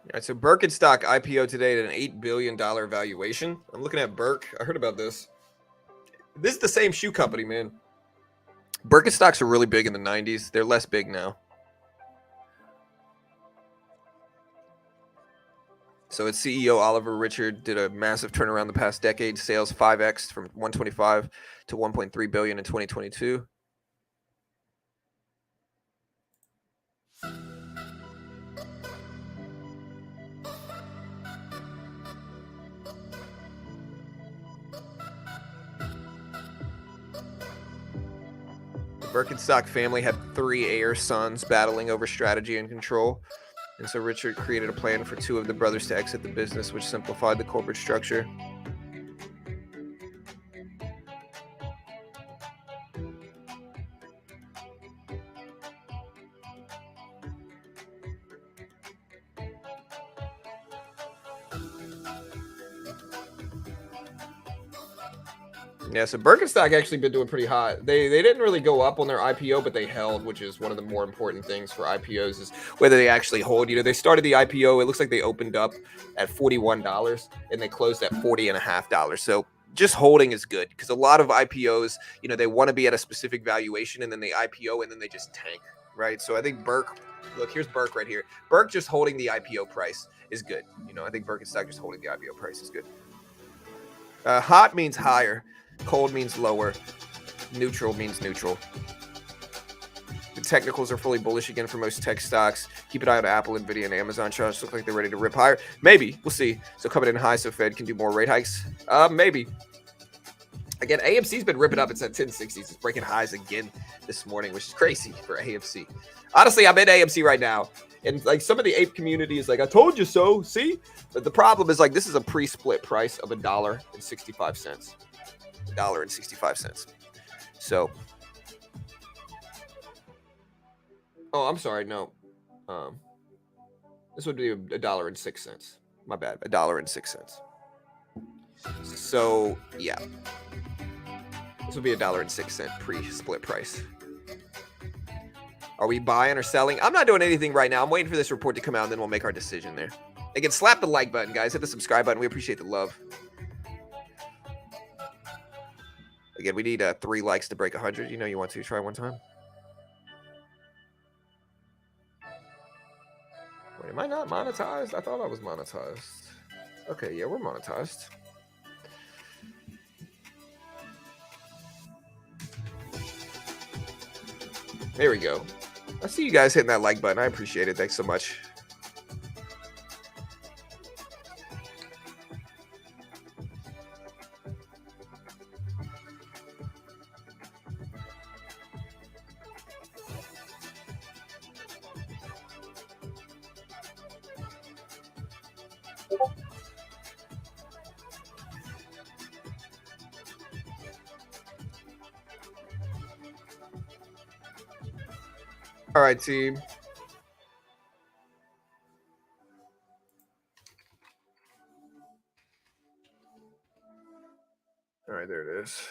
S1: All right, so Birkenstock IPO today at an $8 billion valuation. I'm looking at Birk. I heard about this. This is the same shoe company, man. Birkenstocks are really big in the 90s. They're less big now. So its CEO, Oliver Richard, did a massive turnaround the past decade. Sales 5x from 125 to 1.3 billion in 2022. Birkenstock family had 3 heir sons battling over strategy and control. And so Richard created a plan for 2 of the brothers to exit the business, which simplified the corporate structure. Yeah, so Birkenstock actually been doing pretty hot. They didn't really go up on their IPO, but they held, which is one of the more important things for IPOs is whether they actually hold. You know, they started the IPO. It looks like they opened up at $41 and they closed at $40.50. So just holding is good because a lot of IPOs, you know, they want to be at a specific valuation and then they IPO and then they just tank, right? So I think Birk, look, here's Birk right here. Birk just holding the IPO price is good. You know, I think Birkenstock just holding the IPO price is good. Hot means higher. Cold means lower. Neutral means neutral. The technicals are fully bullish again for most tech stocks. Keep an eye on Apple, Nvidia, and Amazon charts. Look like they're ready to rip higher. Maybe. We'll see. So coming in high so Fed can do more rate hikes. Maybe. Again, AMC's been ripping up. It's at 1060s. It's breaking highs again this morning, which is crazy for AMC. Honestly, I'm in AMC right now. And like some of the ape community is like, I told you so. See, but the problem is like this is a pre-split price of $1.65. $1.65. So, oh, I'm sorry. No, this would be $1.06. My bad, $1.06. So yeah, this would be $1.06 pre-split price. Are we buying or selling? I'm not doing anything right now. I'm waiting for this report to come out, and then we'll make our decision there. Again, slap the like button, guys. Hit the subscribe button. We appreciate the love. Again, we need 3 likes to break 100. You know you want to try one time. Wait, am I not monetized? I thought I was monetized. Okay, yeah, we're monetized. There we go. I see you guys hitting that like button. I appreciate it. Thanks so much. All right, team. All right, there it is.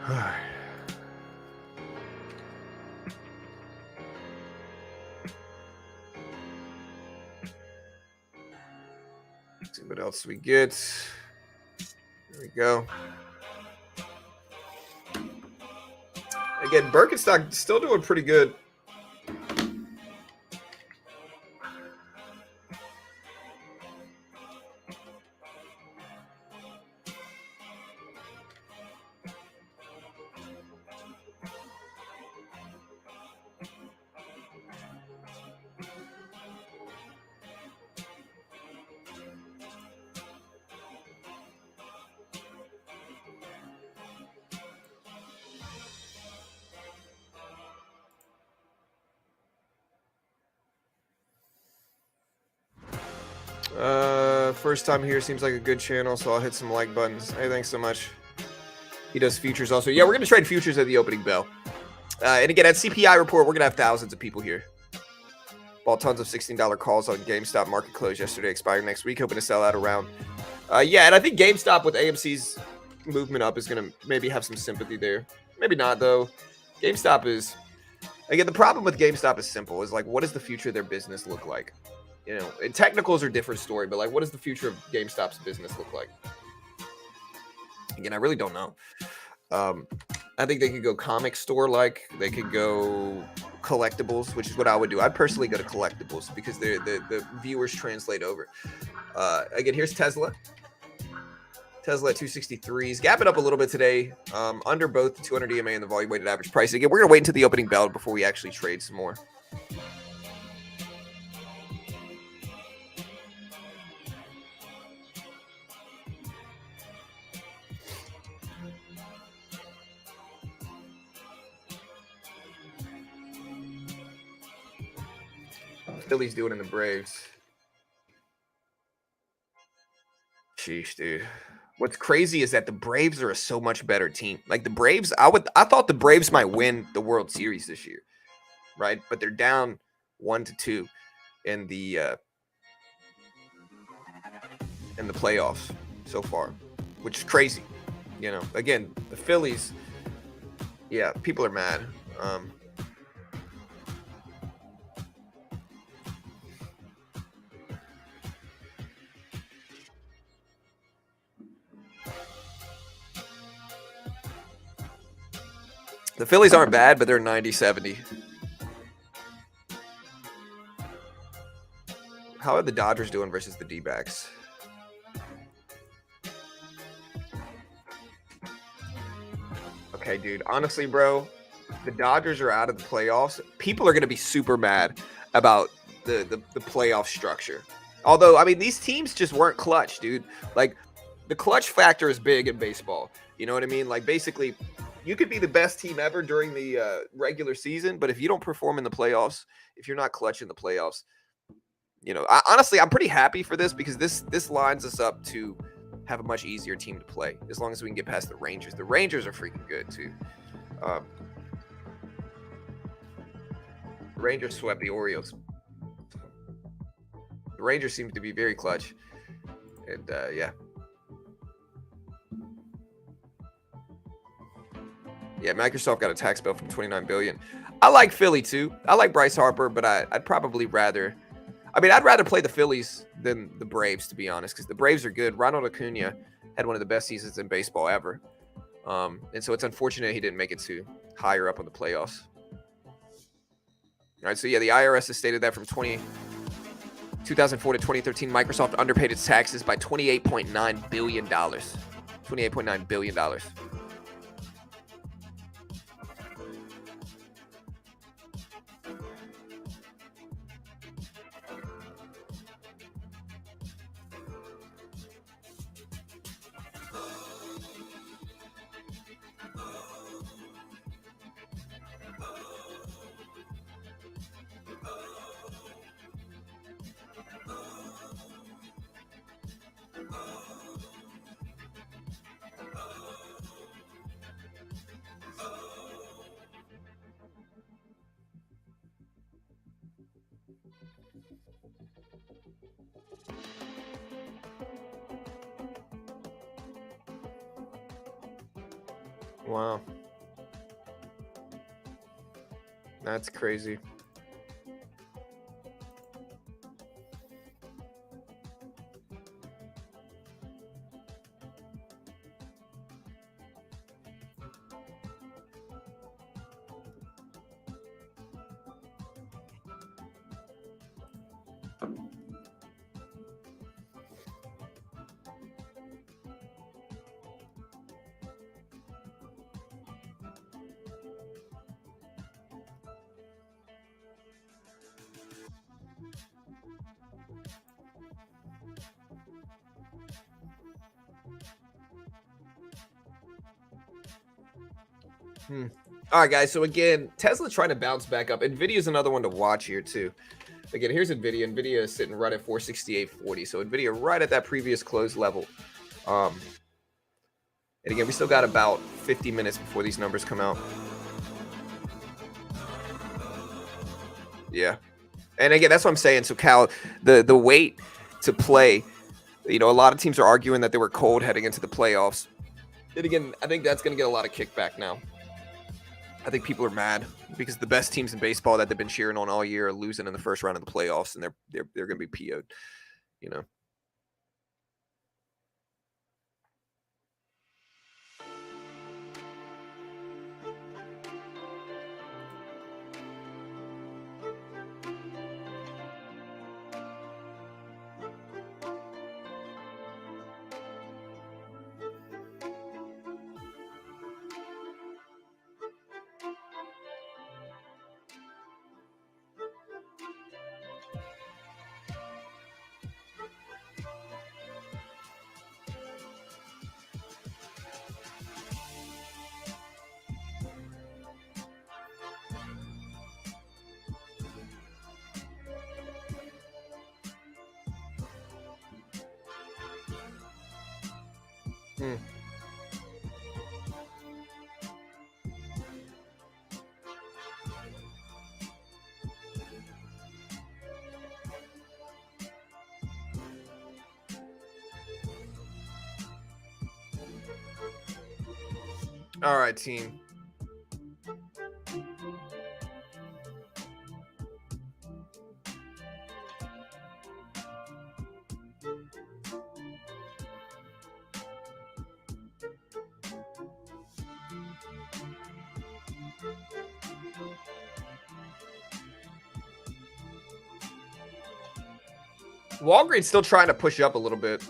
S1: All right. Let's see what else we get. There we go. Again, Birkenstock still doing pretty good. First time here, seems like a good channel, so I'll hit some like buttons. Hey, thanks so much. He does futures also. Yeah, we're going to trade futures at the opening bell. And again, at CPI report, we're going to have thousands of people here. Bought tons of $16 calls on GameStop market close yesterday, expiring next week. Hoping to sell out around. Yeah, and I think GameStop with AMC's movement up is going to maybe have some sympathy there. Maybe not, though. GameStop is... Again, the problem with GameStop is simple. Is like, what does the future of their business look like? You know, and technicals are a different story, but like, what does the future of GameStop's business look like? Again, I really don't know. I think they could go comic store like. They could go collectibles, which is what I would do. I'd personally go to collectibles because the viewers translate over. Again, here's Tesla. Tesla at 263s, gapping up a little bit today, under both the 200 EMA and the volume weighted average price. Again, we're going to wait until the opening bell before we actually trade some more. Phillies doing in the Braves. Sheesh, dude. What's crazy is that the Braves are a so much better team. Like the Braves, I thought the Braves might win the World Series this year, right? But they're down 1-2 in the playoffs so far, which is crazy. You know, again, the Phillies, yeah, people are mad. The Phillies aren't bad, but they're 90-70. How are the Dodgers doing versus the D-backs? Okay, dude. Honestly, bro, the Dodgers are out of the playoffs. People are going to be super mad about the playoff structure. Although, I mean, these teams just weren't clutch, dude. Like, the clutch factor is big in baseball. You know what I mean? Like, basically, you could be the best team ever during the regular season, but if you don't perform in the playoffs, if you're not clutch in the playoffs, honestly, I'm pretty happy for this because this lines us up to have a much easier team to play as long as we can get past the Rangers. The Rangers are freaking good too. The Rangers swept the Orioles. The Rangers seem to be very clutch, and yeah. Yeah, Microsoft got a tax bill from $29 billion. I like Philly too. I like Bryce Harper, but I'd probably rather. I mean, I'd rather play the Phillies than the Braves, to be honest, because the Braves are good. Ronald Acuna had one of the best seasons in baseball ever, and so it's unfortunate he didn't make it to higher up on the playoffs. All right, so yeah, the IRS has stated that from 2004 to 2013, Microsoft underpaid its taxes by $28.9 billion. $28.9 billion. Wow. That's crazy. All right, guys. So again, Tesla trying to bounce back up. Nvidia is another one to watch here too. Again, here's Nvidia. Nvidia is sitting right at 468.40. So Nvidia right at that previous close level. And again, we still got about 50 minutes before these numbers come out. Yeah. And again, that's what I'm saying. So Cal, the wait to play, a lot of teams are arguing that they were cold heading into the playoffs. And again, I think that's going to get a lot of kickback now. I think people are mad because the best teams in baseball that they've been cheering on all year are losing in the first round of the playoffs, and they're going to be PO'd, All right, team. Walgreens still trying to push up a little bit.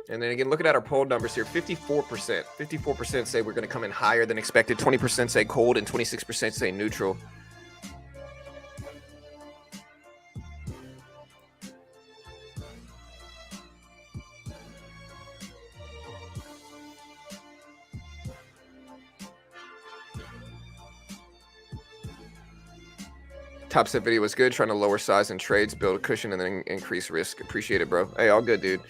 S1: And then again, looking at our poll numbers here, 54%. 54% say we're going to come in higher than expected. 20% say cold and 26% say neutral. Top set video was good. Trying to lower size in trades, build a cushion, and then increase risk. Appreciate it, bro. Hey, all good, dude.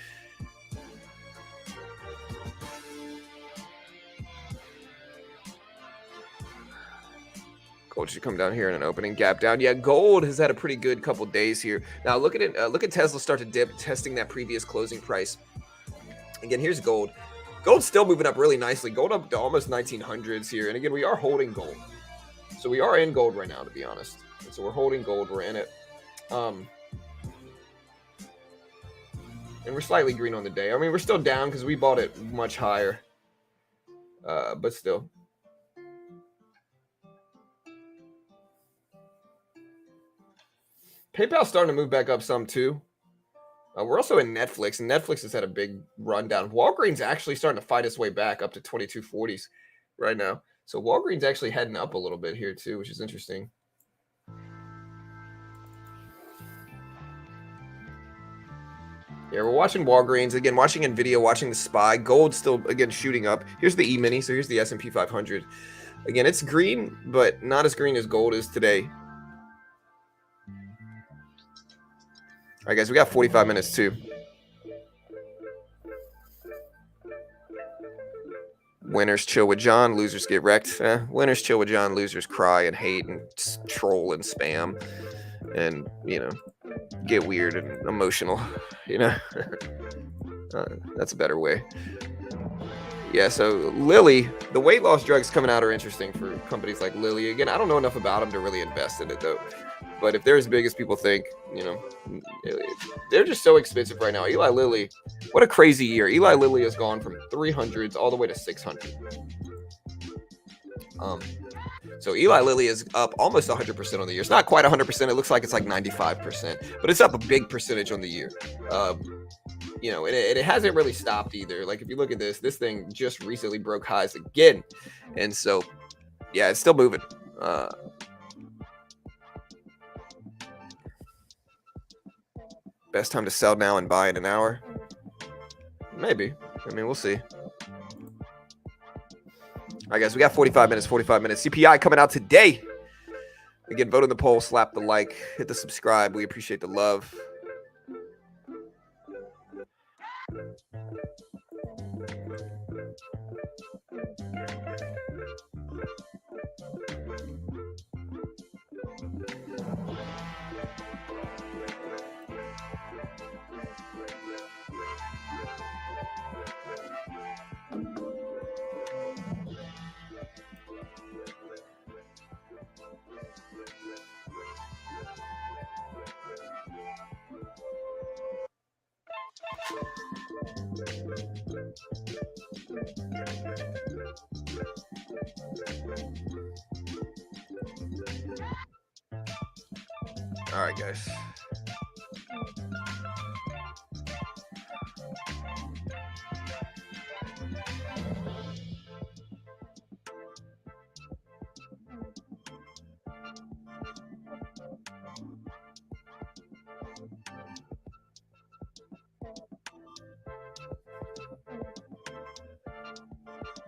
S1: Gold should come down here in an opening gap down. Yeah, gold has had a pretty good couple days here. Now look at it. Look at Tesla start to dip, testing that previous closing price. Again, here's gold. Gold's still moving up really nicely. Gold up to almost 1900s here. And again, we are holding gold. So we are in gold right now, to be honest. And so we're holding gold. We're in it. And we're slightly green on the day. I mean, we're still down because we bought it much higher. But still. PayPal's starting to move back up some too. We're also in Netflix, and Netflix has had a big rundown. Walgreens actually starting to fight its way back up to 2240s right now. So Walgreens actually heading up a little bit here too, which is interesting. Yeah, we're watching Walgreens again, watching Nvidia, watching the SPY. Gold still again shooting up. Here's the E-mini. So here's the S&P 500. Again, it's green, but not as green as gold is today. All right, guys, we got 45 minutes too. Winners chill with John, losers get wrecked. Winners chill with John, losers cry and hate and troll and spam and, you know, get weird and emotional, you know. That's a better way. Yeah, so Lilly, the weight loss drugs coming out are interesting for companies like Lilly. Again, I don't know enough about them to really invest in it, though. But if they're as big as people think, you know, they're just so expensive right now. Eli Lilly, what a crazy year. Eli Lilly has gone from 300s all the way to 600. So Eli Lilly is up almost 100% on the year. It's not quite 100%. It looks like it's like 95%, but it's up a big percentage on the year. You know, and it hasn't really stopped either. Like if you look at this thing just recently broke highs again. And so, yeah, it's still moving. Best time to sell now and buy in an hour? Maybe. I mean, we'll see. All right, guys, we got 45 minutes, 45 minutes. CPI coming out today. Again, vote in the poll, slap the like, hit the subscribe. We appreciate the love. All right, guys.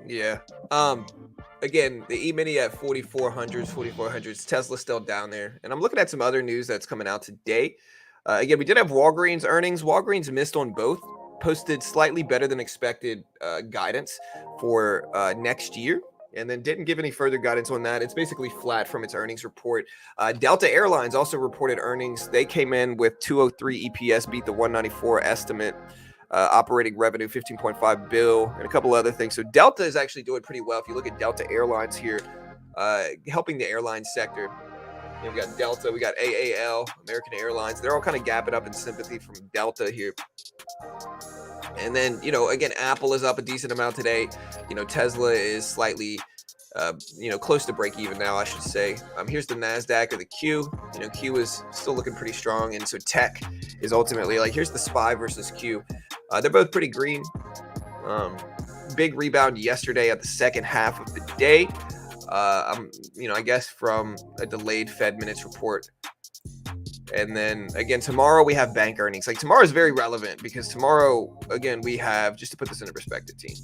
S1: Yeah. Again, the E-mini at 4400s. Tesla's still down there. And I'm looking at some other news that's coming out today. Again, we did have Walgreens earnings. Walgreens missed on both, posted slightly better than expected guidance for next year, and then didn't give any further guidance on that. It's basically flat from its earnings report. Delta Airlines also reported earnings. They came in with 203 EPS, beat the 194 estimate. Operating revenue, 15.5 bill, and a couple other things. So Delta is actually doing pretty well. If you look at Delta Airlines here, helping the airline sector. You know, we got Delta, we got AAL, American Airlines. They're all kind of gapping up in sympathy from Delta here. And then, you know, again, Apple is up a decent amount today. You know, Tesla is slightly, you know, close to break even now, I should say. Here's the NASDAQ or the Q. You know, Q is still looking pretty strong. And so tech is ultimately like, here's the SPY versus Q. They're both pretty green. Big rebound yesterday at the second half of the day. You know, I guess from a delayed Fed minutes report. And then again, tomorrow we have bank earnings. Like tomorrow is very relevant because tomorrow, again, we have, just to put this into perspective, team.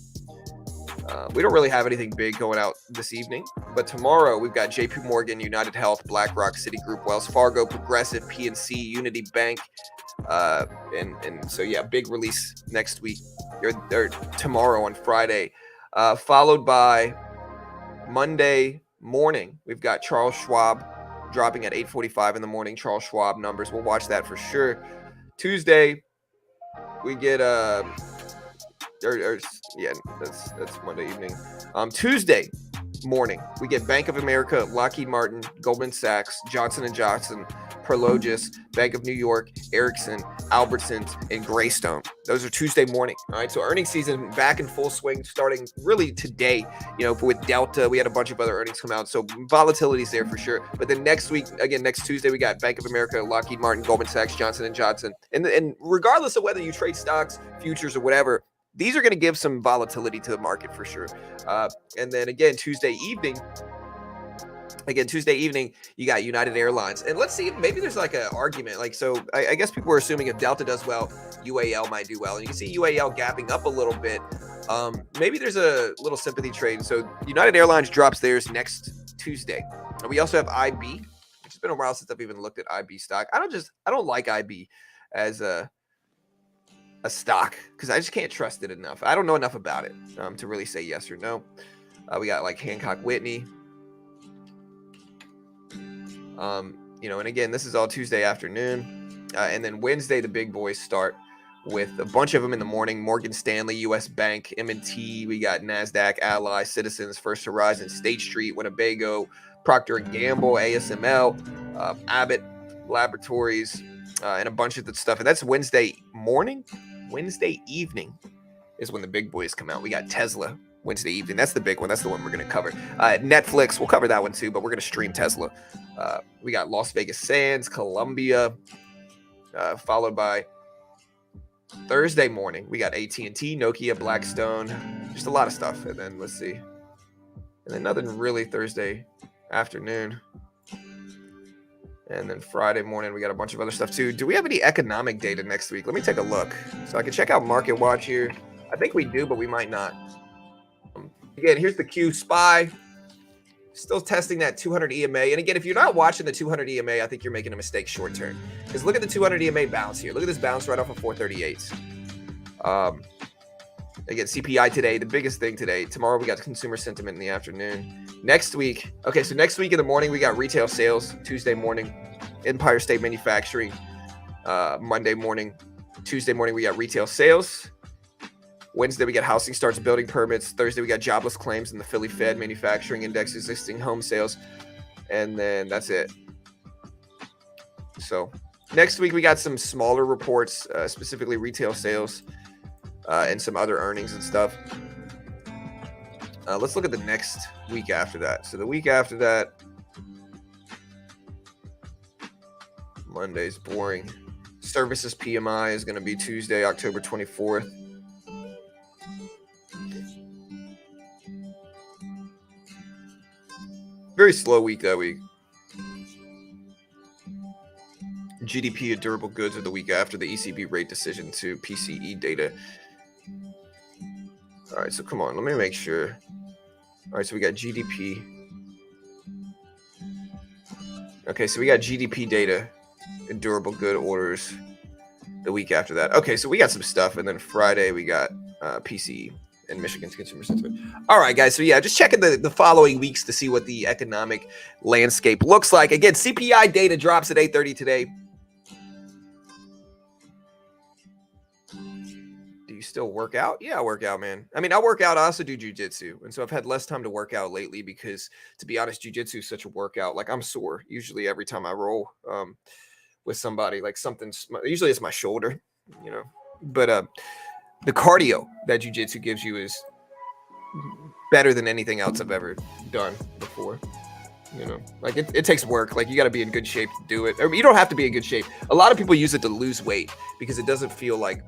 S1: We don't really have anything big going out this evening, but tomorrow we've got JP Morgan, United Health, BlackRock, Citigroup, Wells Fargo, Progressive, PNC, Unity Bank. And so, yeah, big release next week or tomorrow on Friday, followed by Monday morning. We've got Charles Schwab dropping at 8:45 in the morning. Charles Schwab numbers. We'll watch that for sure. Tuesday, we get yeah, that's Monday evening. Tuesday morning, we get Bank of America, Lockheed Martin, Goldman Sachs, Johnson & Johnson, Prologis, Bank of New York, Ericsson, Albertsons, and Greystone. Those are Tuesday morning. All right, so earnings season back in full swing starting really today. You know, with Delta, we had a bunch of other earnings come out, so volatility's there for sure. But then next week, again, next Tuesday, we got Bank of America, Lockheed Martin, Goldman Sachs, Johnson & Johnson. And regardless of whether you trade stocks, futures, or whatever, these are going to give some volatility to the market for sure. And then again, Tuesday evening, you got United Airlines. And let's see if maybe there's like an argument. Like, so I guess people are assuming if Delta does well, UAL might do well. And you can see UAL gapping up a little bit. Maybe there's a little sympathy trade. So United Airlines drops theirs next Tuesday. And we also have IB, which has been a while since I've even looked at IB stock. I don't like IB as a stock because I just can't trust it enough. I don't know enough about it to really say yes or no. We got like Hancock Whitney. You know, and again, this is all Tuesday afternoon. And then Wednesday, the big boys start with a bunch of them in the morning. Morgan Stanley, US Bank, M&T. We got NASDAQ, Ally, Citizens, First Horizon, State Street, Winnebago, Procter & Gamble, ASML, Abbott Laboratories, and a bunch of the stuff. And that's Wednesday morning. Wednesday evening is when the big boys come out. We got Tesla Wednesday evening. That's the big one. That's the one we're going to cover. Netflix, we'll cover that one too, but we're going to stream Tesla. We got Las Vegas Sands, Columbia, followed by Thursday morning. We got AT&T, Nokia, Blackstone, just a lot of stuff. And then let's see. And then nothing really Thursday afternoon. And then Friday morning, we got a bunch of other stuff too. Do we have any economic data next week? Let me take a look. So I can check out Market Watch here. I think we do, but we might not. Again, here's the Q SPY. Still testing that 200 EMA. And again, if you're not watching the 200 EMA, I think you're making a mistake short term. Because look at the 200 EMA bounce here. Look at this bounce right off of 438s. Again, CPI today, the biggest thing today. Tomorrow, we got consumer sentiment in the afternoon. Next week, okay, so next week in the morning, we got retail sales. Tuesday morning, Empire State Manufacturing. Monday morning, Tuesday morning, we got retail sales. Wednesday, we got housing starts, building permits. Thursday, we got jobless claims and the Philly Fed manufacturing index, existing home sales. And then that's it. So next week, we got some smaller reports, specifically retail sales. And some other earnings and stuff. Let's look at the next week after that. So the week after that, Monday's boring. Services PMI is going to be Tuesday, October 24th. Very slow week that week. GDP and durable goods are the week after the ECB rate decision to PCE data. All right, so come on, let me make sure. All right, so we got GDP. Okay, so we got GDP data and durable good orders the week after that. Okay, so we got some stuff, and then Friday we got PCE and Michigan's consumer sentiment. All right, guys, so yeah, just checking the following weeks to see what the economic landscape looks like. Again, CPI data drops at 8:30 today. Still work out? Yeah, I work out, man. I mean, I work out. I also do jiu-jitsu. And so I've had less time to work out lately because, to be honest, jiu-jitsu is such a workout. Like, I'm sore usually every time I roll with somebody. Like, usually it's my shoulder, you know. But the cardio that jiu-jitsu gives you is better than anything else I've ever done before. You know, like it takes work. Like, you got to be in good shape to do it. I mean, you don't have to be in good shape. A lot of people use it to lose weight because it doesn't feel like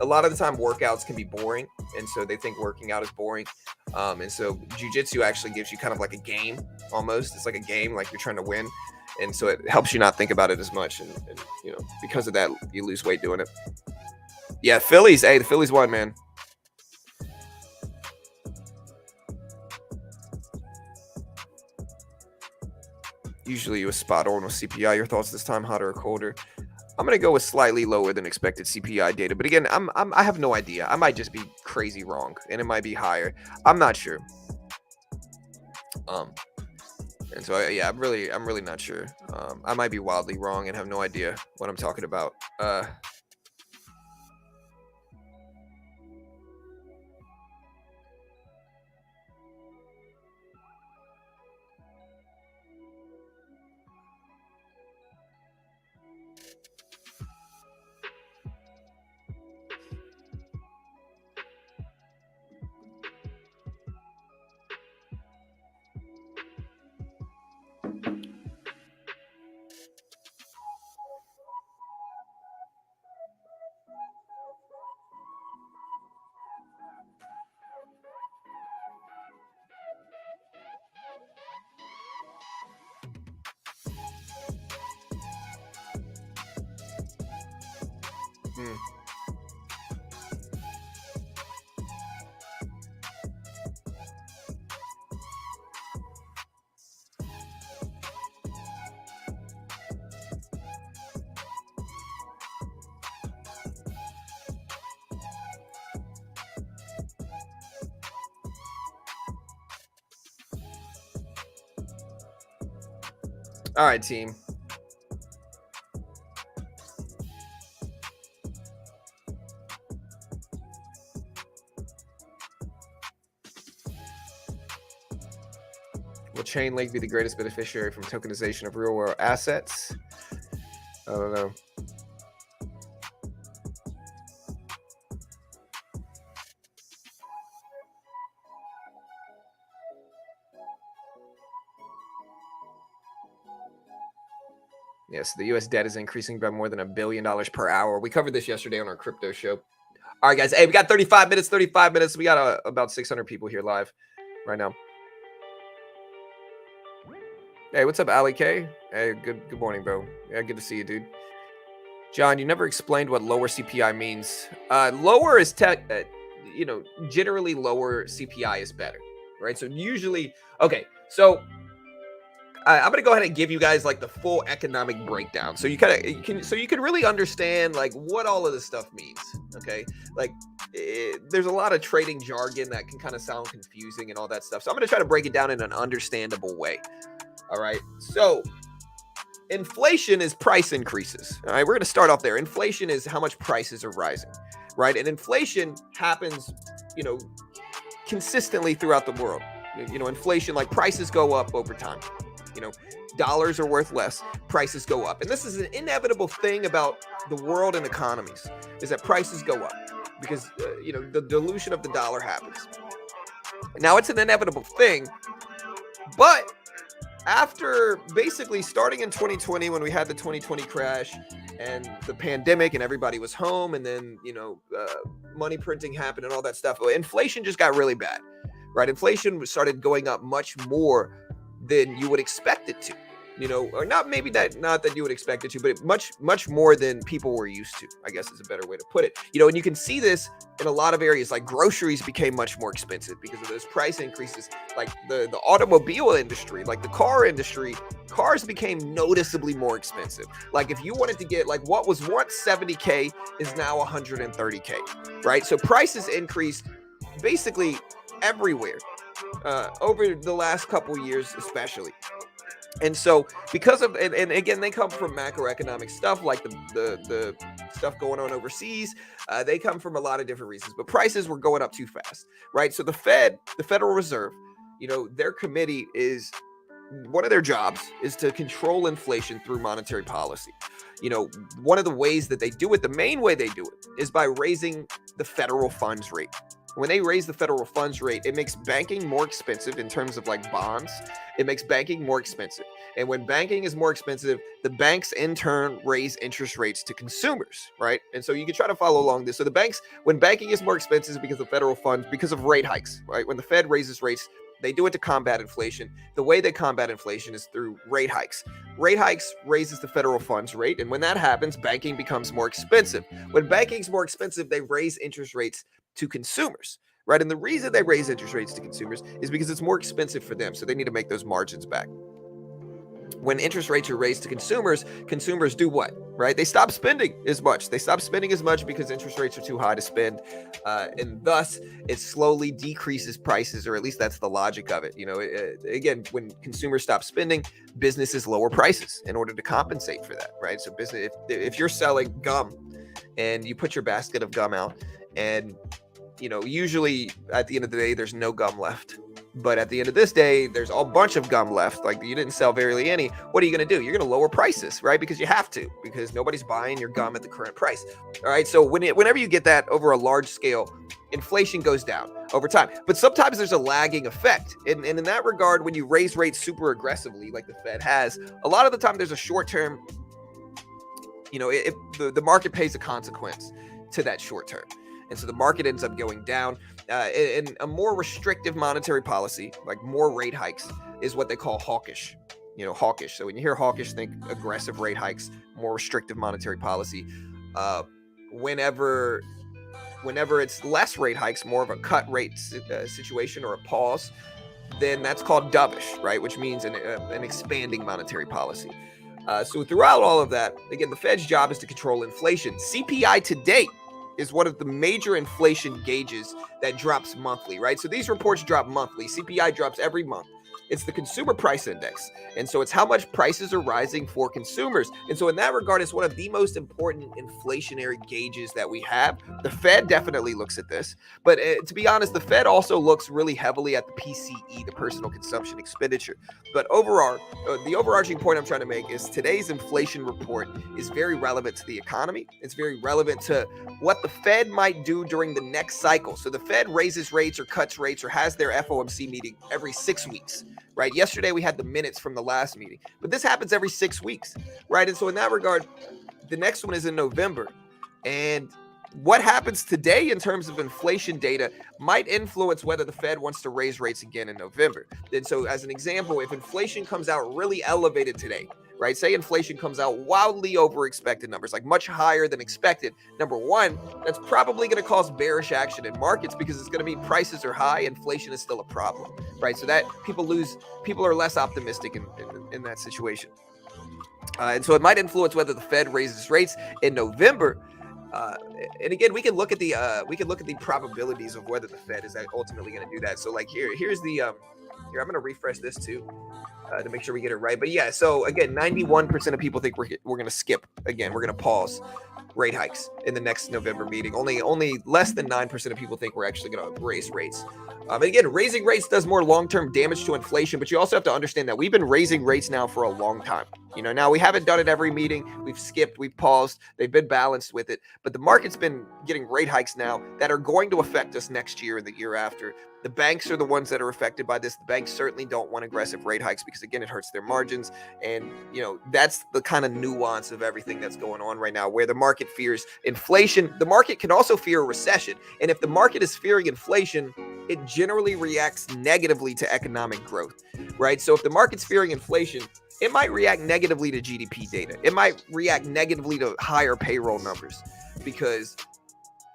S1: a lot of the time workouts can be boring. And so they think working out is boring. And so jiu-jitsu actually gives you kind of like a game almost. It's like a game, like you're trying to win. And so it helps you not think about it as much. And you know, because of that, you lose weight doing it. Yeah, Phillies. Hey, the Phillies won, man. Usually you was spot on with CPI. Your thoughts this time, hotter or colder? I'm gonna go with slightly lower than expected CPI data, but again, I have no idea. I might just be crazy wrong, and it might be higher. I'm not sure. And so yeah, I'm really not sure. I might be wildly wrong and have no idea what I'm talking about. Hmm. All right, team. Will Chainlink be the greatest beneficiary from tokenization of real world assets? I don't know. Yes, the US debt is increasing by more than $1 billion per hour. We covered this yesterday on our crypto show. All right, guys. Hey, we got 35 minutes. 35 minutes. We got about 600 people here live right now. Hey, what's up, Ali K? Hey, good morning, bro. Yeah, good to see you, dude. John, you never explained what lower CPI means. Lower is generally lower CPI is better, right? So usually, okay. So I'm gonna go ahead and give you guys like the full economic breakdown, so you can really understand like what all of this stuff means. Okay, like there's a lot of trading jargon that can kind of sound confusing and all that stuff. So I'm gonna try to break it down in an understandable way. All right, so inflation is price increases. All right, we're gonna start off there. Inflation is how much prices are rising, right? And inflation happens, consistently throughout the world. Inflation, like prices go up over time. Dollars are worth less, prices go up. And this is an inevitable thing about the world and economies, is that prices go up because, the dilution of the dollar happens. Now, it's an inevitable thing, but after basically starting in 2020, when we had the 2020 crash and the pandemic and everybody was home, and then, money printing happened and all that stuff, inflation just got really bad, right? Inflation started going up much more than you would expect it to, or not that you would expect it to, but much more than people were used to, I guess is a better way to put it. And you can see this in a lot of areas. Like groceries became much more expensive because of those price increases. Like the automobile industry, like the car industry, cars became noticeably more expensive. Like if you wanted to get like what was once 70K is now 130K, right? So prices increased basically everywhere. Over the last couple years, especially. And so because of, and again, they come from macroeconomic stuff, like the stuff going on overseas. They come from a lot of different reasons, but prices were going up too fast, right? So the Federal Reserve, their committee is, one of their jobs is to control inflation through monetary policy. One of the ways that they do it, the main way they do it, is by raising the federal funds rate. When they raise the federal funds rate, it makes banking more expensive in terms of like bonds. It makes banking more expensive. And when banking is more expensive, the banks in turn raise interest rates to consumers, right? And so you can try to follow along this. So the banks, when banking is more expensive because of federal funds, because of rate hikes, right? When the Fed raises rates, they do it to combat inflation. The way they combat inflation is through rate hikes. Rate hikes raises the federal funds rate. And when that happens, banking becomes more expensive. When banking is more expensive, they raise interest rates to consumers, right? And the reason they raise interest rates to consumers is because it's more expensive for them. So they need to make those margins back. when interest rates are raised to consumers, consumers do what, right? They stop spending as much. They stop spending as much because interest rates are too high to spend. And thus, it slowly decreases prices, or at least that's the logic of it. Again, when consumers stop spending, businesses lower prices in order to compensate for that, right? So business, if you're selling gum and you put your basket of gum out and usually at the end of the day, there's no gum left. But at the end of this day, there's a bunch of gum left. Like you didn't sell barely any. What are you going to do? You're going to lower prices, right? Because you have to, because nobody's buying your gum at the current price. All right. So whenever you get that over a large scale, inflation goes down over time. But sometimes there's a lagging effect. And in that regard, when you raise rates super aggressively, like the Fed has, a lot of the time there's a short term, the market pays a consequence to that short term. And so the market ends up going down. And a more restrictive monetary policy, like more rate hikes, is what they call hawkish. Hawkish. So when you hear hawkish, think aggressive rate hikes, more restrictive monetary policy. Whenever it's less rate hikes, more of a cut rate situation or a pause, then that's called dovish, right? Which means an expanding monetary policy. So throughout all of that, again, the Fed's job is to control inflation. CPI to date is one of the major inflation gauges that drops monthly, right? So these reports drop monthly. CPI drops every month. It's the consumer price index. And so it's how much prices are rising for consumers. And so in that regard, it's one of the most important inflationary gauges that we have. The Fed definitely looks at this. But to be honest, the Fed also looks really heavily at the PCE, the personal consumption expenditure. But overall, the overarching point I'm trying to make is today's inflation report is very relevant to the economy. It's very relevant to what the Fed might do during the next cycle. So the Fed raises rates or cuts rates or has their FOMC meeting every 6 weeks. Right. Yesterday, we had the minutes from the last meeting, but this happens every 6 weeks. Right. And so in that regard, the next one is in November. And what happens today in terms of inflation data might influence whether the Fed wants to raise rates again in November. And so as an example, if inflation comes out really elevated today, right? Say inflation comes out wildly over expected numbers, like much higher than expected. Number one, that's probably going to cause bearish action in markets because it's going to mean prices are high, inflation is still a problem, right? So that people are less optimistic in that situation. And so it might influence whether the Fed raises rates in November. And again, we can look at the probabilities of whether the Fed is ultimately going to do that. So like here's the here, I'm going to refresh this too. To make sure we get it right. But yeah, so again, 91% of people think we're going to skip. Again, we're going to pause rate hikes in the next November meeting. Only less than 9% of people think we're actually going to raise rates. And again, raising rates does more long-term damage to inflation, but you also have to understand that we've been raising rates now for a long time. Now we haven't done it every meeting. We've skipped, we've paused. They've been balanced with it, but the market's been getting rate hikes now that are going to affect us next year and the year after. The banks are the ones that are affected by this. The banks certainly don't want aggressive rate hikes because, again, it hurts their margins. And, that's the kind of nuance of everything that's going on right now, where the market fears inflation. The market can also fear a recession. And if the market is fearing inflation, it generally reacts negatively to economic growth, right? So if the market's fearing inflation, it might react negatively to GDP data. It might react negatively to higher payroll numbers because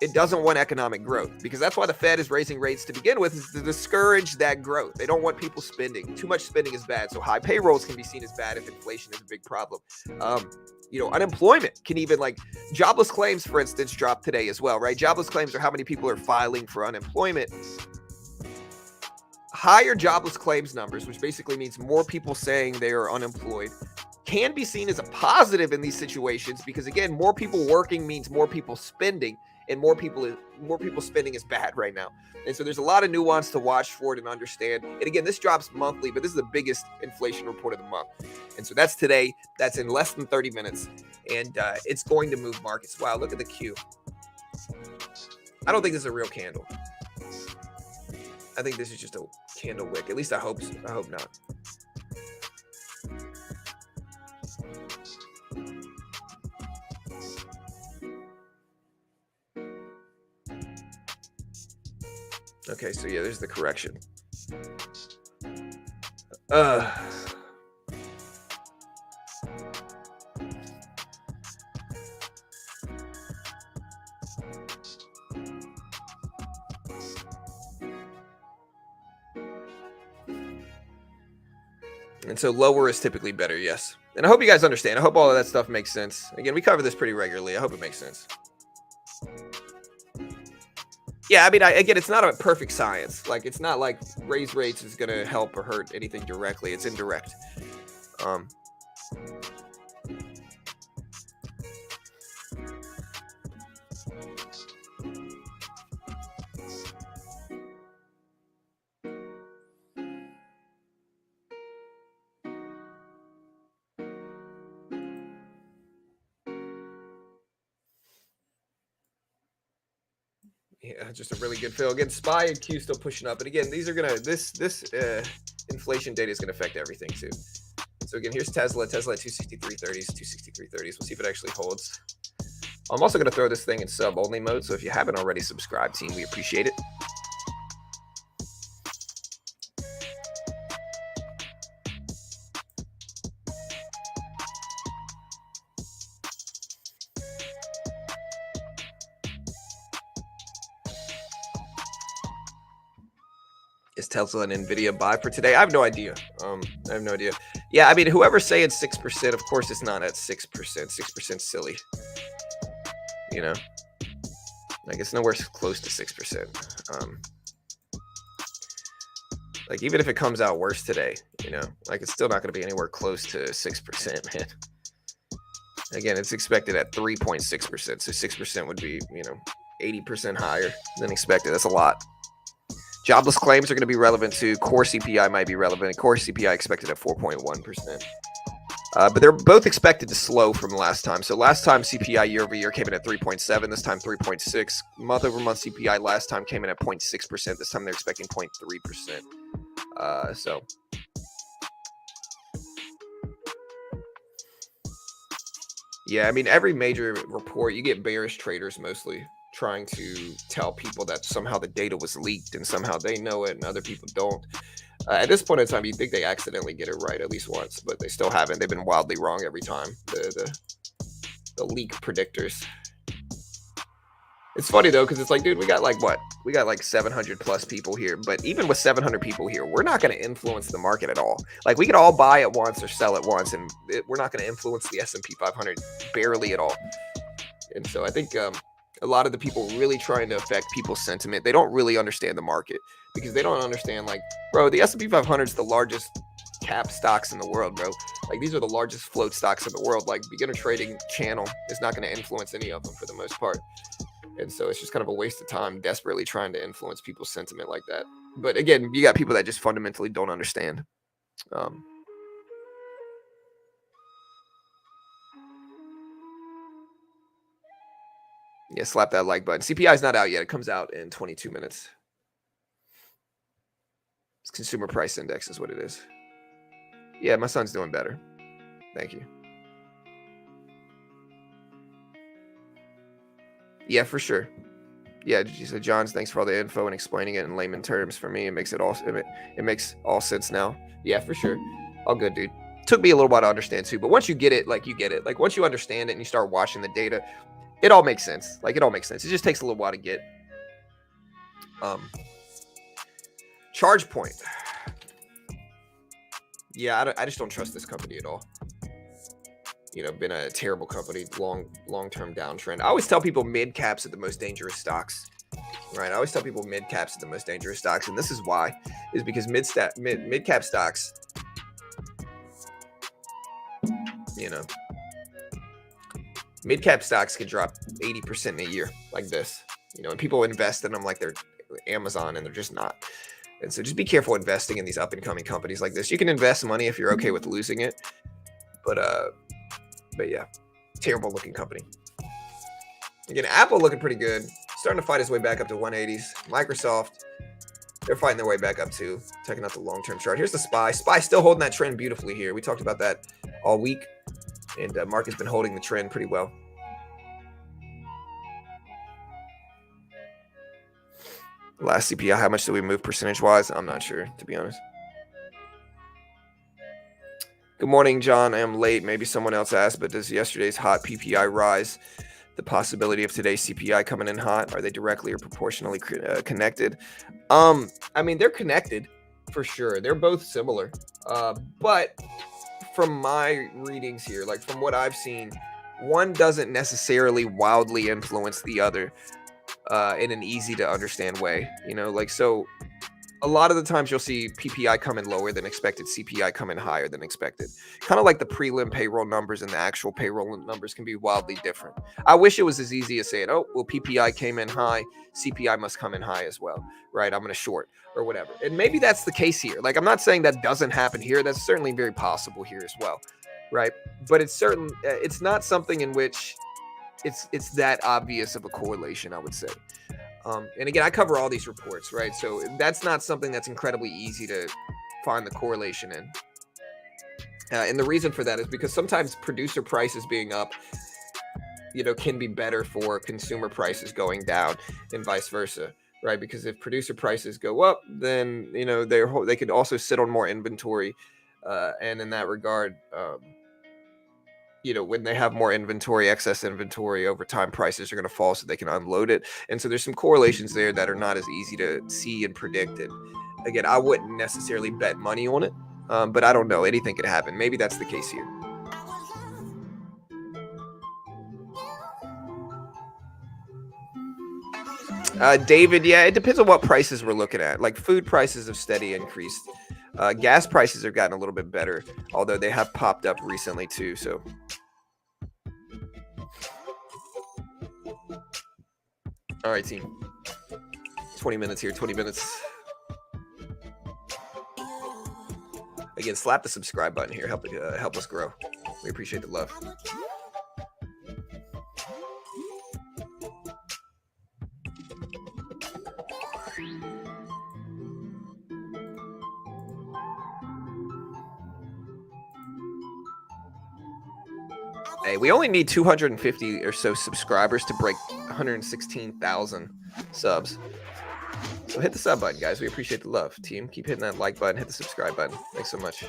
S1: it doesn't want economic growth, because that's why the Fed is raising rates to begin with, is to discourage that growth. They don't want people spending. Too much spending is bad. So high payrolls can be seen as bad if inflation is a big problem. Unemployment can even, like jobless claims, for instance, dropped today as well, right? Jobless claims are how many people are filing for unemployment. Higher jobless claims numbers, which basically means more people saying they are unemployed, can be seen as a positive in these situations because, again, more people working means more people spending, and more people spending is bad right now. And so there's a lot of nuance to watch for it and understand. And again, this drops monthly, but this is the biggest inflation report of the month. And so that's today. That's in less than 30 minutes. And it's going to move markets. Wow, look at the Q. I don't think this is a real candle. I think this is just a candle wick. At least I hope so. I hope not. Okay, so yeah, there's the correction. And so lower is typically better, yes. And I hope you guys understand. I hope all of that stuff makes sense. Again, we cover this pretty regularly. I hope it makes sense. Yeah, I mean, again, it's not a perfect science. Like, it's not like raise rates is going to help or hurt anything directly. It's indirect. Yeah, just a really good fill. Again, SPY and Q still pushing up. And again, these are gonna this inflation data is gonna affect everything too. So again, here's Tesla. Tesla at 263.30s, 263.30s. We'll see if it actually holds. I'm also gonna throw this thing in sub only mode. So if you haven't already subscribed, team, we appreciate it. Is Tesla and Nvidia buy for today? I have no idea. I have no idea. Yeah, I mean, whoever's saying 6%, of course, it's not at 6%. 6% silly. You know, like it's nowhere close to 6%. Like even if it comes out worse today, you know, like it's still not going to be anywhere close to 6%, man. Again, it's expected at 3.6%. So 6% would be, you know, 80% higher than expected. That's a lot. Jobless claims are going to be relevant too. Core CPI might be relevant. Core CPI expected at 4.1%. But they're both expected to slow from last time. So last time CPI year over year came in at 3.7. This time 3.6. Month over month CPI last time came in at 0.6%. This time they're expecting 0.3%. So yeah, I mean, every major report, you get bearish traders mostly trying to tell people that somehow the data was leaked and somehow they know it and other people don't. At this point in time, you'd think they accidentally get it right at least once, but they still haven't. They've been wildly wrong every time, the leak predictors. It's funny though, because it's like, dude, we got like what? We got like 700 plus people here, but even with 700 people here, we're not going to influence the market at all. Like we could all buy at once or sell at once, and we're not going to influence the S&P 500 barely at all. And so I think a lot of the people really trying to affect people's sentiment, they don't really understand the market because they don't understand, like, bro, the S&P 500 is the largest cap stocks in the world, bro. Like these are the largest float stocks in the world. Like beginner trading channel is not going to influence any of them for the most part. And so it's just kind of a waste of time desperately trying to influence people's sentiment like that. But again, you got people that just fundamentally don't understand. Yeah, slap that like button. CPI is not out yet. It comes out in 22 minutes. It's consumer price index is what it is. Yeah, my son's doing better. Thank you. Yeah, for sure. Yeah, she said, Johns, thanks for all the info and explaining it in layman terms for me. It makes it makes all sense now. Yeah, for sure. All good, dude. Took me a little while to understand too, but once you get it, like you get it. Like once you understand it and you start watching the data, it all makes sense. Like it all makes sense. It just takes a little while to get. Charge Point. Yeah, I just don't trust this company at all. You know, been a terrible company, long-term downtrend. I always tell people mid caps are the most dangerous stocks, right? I always tell people mid caps are the most dangerous stocks, and this is why, is because mid cap stocks, you know, mid cap stocks can drop 80% in a year like this, you know, and people invest in them like they're Amazon, and they're just not. And so just be careful investing in these up and coming companies like this. You can invest money if you're okay with losing it, but yeah, terrible looking company. Again, Apple looking pretty good, starting to fight his way back up to 180s. Microsoft, they're fighting their way back up too, checking out the long-term chart. Here's the SPY. SPY still holding that trend beautifully here. We talked about that all week, and Mark has been holding the trend pretty well. Last CPI, how much did we move percentage-wise? I'm not sure, to be honest. Good morning, John. I am late. Maybe someone else asked, but does yesterday's hot PPI rise the possibility of today's CPI coming in hot? Are they directly or proportionally connected? I mean, they're connected. for sure. They're both similar. But from my readings here, like from what I've seen, one doesn't necessarily wildly influence the other in an easy to understand way. Like, so a lot of the times you'll see PPI come in lower than expected, CPI come in higher than expected. Kind of like the prelim payroll numbers and the actual payroll numbers can be wildly different. I wish it was as easy as saying, oh, well, PPI came in high, CPI must come in high as well, right? I'm going to short or whatever. And maybe that's the case here. Like, I'm not saying that doesn't happen here. That's certainly very possible here as well, right? But it's not something in which it's that obvious of a correlation, I would say. And again, I cover all these reports, right? So that's not something that's incredibly easy to find the correlation in. And the reason for that is because sometimes producer prices being up, can be better for consumer prices going down and vice versa, right? Because if producer prices go up, then, they could also sit on more inventory. And in that regard, when they have more inventory, excess inventory, over time prices are going to fall so they can unload it. And so there's some correlations there that are not as easy to see and predict. And again, I wouldn't necessarily bet money on it, but I don't know. Anything could happen. Maybe that's the case here. David, yeah, it depends on what prices we're looking at. Like food prices have steady increased. Gas prices have gotten a little bit better, although they have popped up recently too. So, all right, team. 20 minutes here, 20 minutes. Again, slap the subscribe button here. Help us grow. We appreciate the love. Hey, we only need 250 or so subscribers to break 116,000 subs. So hit the sub button, guys. We appreciate the love. Team, keep hitting that like button. Hit the subscribe button. Thanks so much.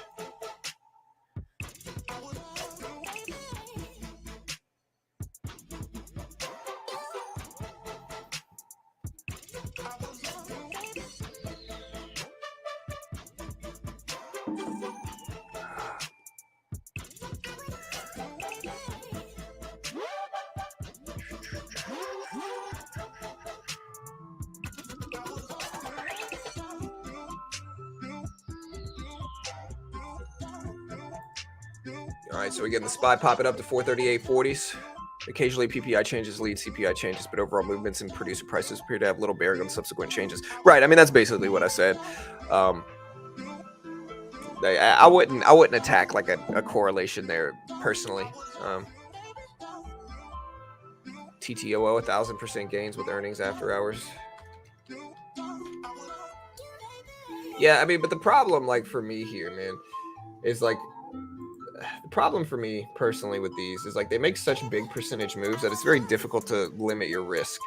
S1: All right, so again, the SPY popping up to 438.40s. Occasionally, PPI changes lead CPI changes, but overall movements in producer prices appear to have little bearing on subsequent changes. Right. I mean, that's basically what I said. I wouldn't attack like a correlation there personally. TTOO 1,000% gains with earnings after hours. Yeah, I mean, but the problem, like for me here, man, is like the problem for me personally with these is like they make such big percentage moves that it's very difficult to limit your risk,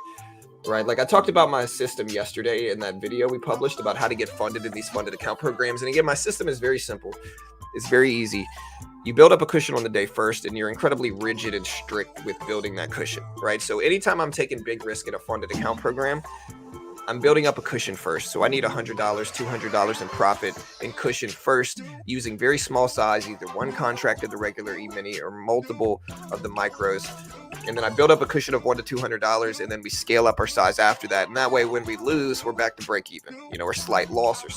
S1: right? Like I talked about my system yesterday in that video we published about how to get funded in these funded account programs. And again, my system is very simple. It's very easy. You build up a cushion on the day first, and you're incredibly rigid and strict with building that cushion, right? So anytime I'm taking big risk in a funded account program, I'm building up a cushion first. So I need $100, $200 in profit in cushion first, using very small size, either one contract of the regular E-mini or multiple of the micros. And then I build up a cushion of $100 to $200, and then we scale up our size after that. And that way, when we lose, we're back to break even, or slight loss or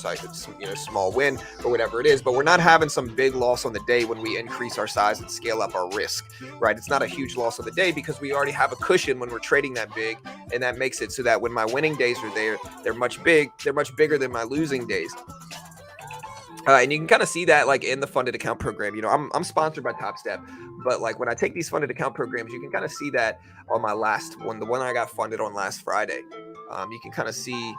S1: small win or whatever it is. But we're not having some big loss on the day when we increase our size and scale up our risk, right? It's not a huge loss of the day because we already have a cushion when we're trading that big. And that makes it so that when my winning days are there, they're much bigger than my losing days. And you can kind of see that like in the funded account program. I'm sponsored by Top Step, but like when I take these funded account programs, you can kind of see that on my last one, the one I got funded on last Friday. You can kind of see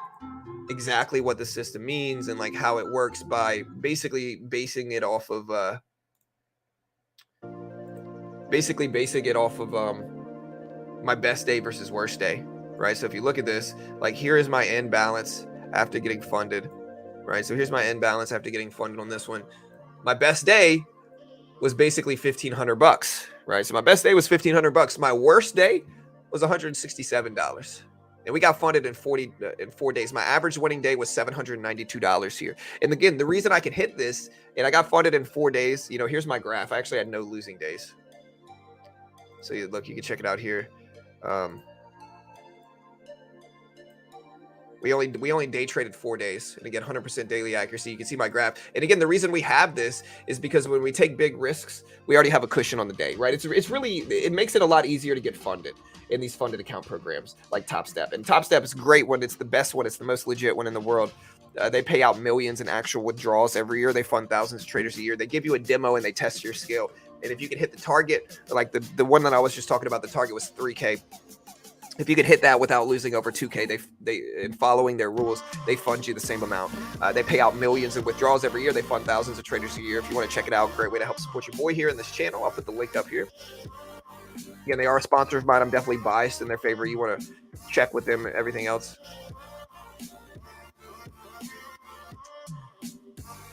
S1: exactly what the system means and like how it works by basically basing it off of my best day versus worst day, right? So if you look at this, like here is my end balance after getting funded. Right, so here's my end balance after getting funded on this one. My best day was basically $1,500, right? So my best day was $1,500. My worst day was $167. And we got funded in 4 days. My average winning day was $792 here. And again, the reason I can hit this, and I got funded in 4 days, you know, here's my graph. I actually had no losing days. So look, you can check it out here. We only day traded 4 days, and again, 100% daily accuracy. You can see my graph. And again, the reason we have this is because when we take big risks, we already have a cushion on the day, right? It's really, it makes it a lot easier to get funded in these funded account programs like Top Step. And Top Step is great when it's the best one. It's the most legit one in the world. They pay out millions in actual withdrawals every year. They fund thousands of traders a year. They give you a demo and they test your skill. And if you can hit the target, like the one that I was just talking about, the target was 3K. If you could hit that without losing over 2K, they in following their rules, they fund you the same amount. They pay out millions in withdrawals every year. They fund thousands of traders a year. If you want to check it out, great way to help support your boy here in this channel. I'll put the link up here. Again, they are a sponsor of mine. I'm definitely biased in their favor. You want to check with them and everything else.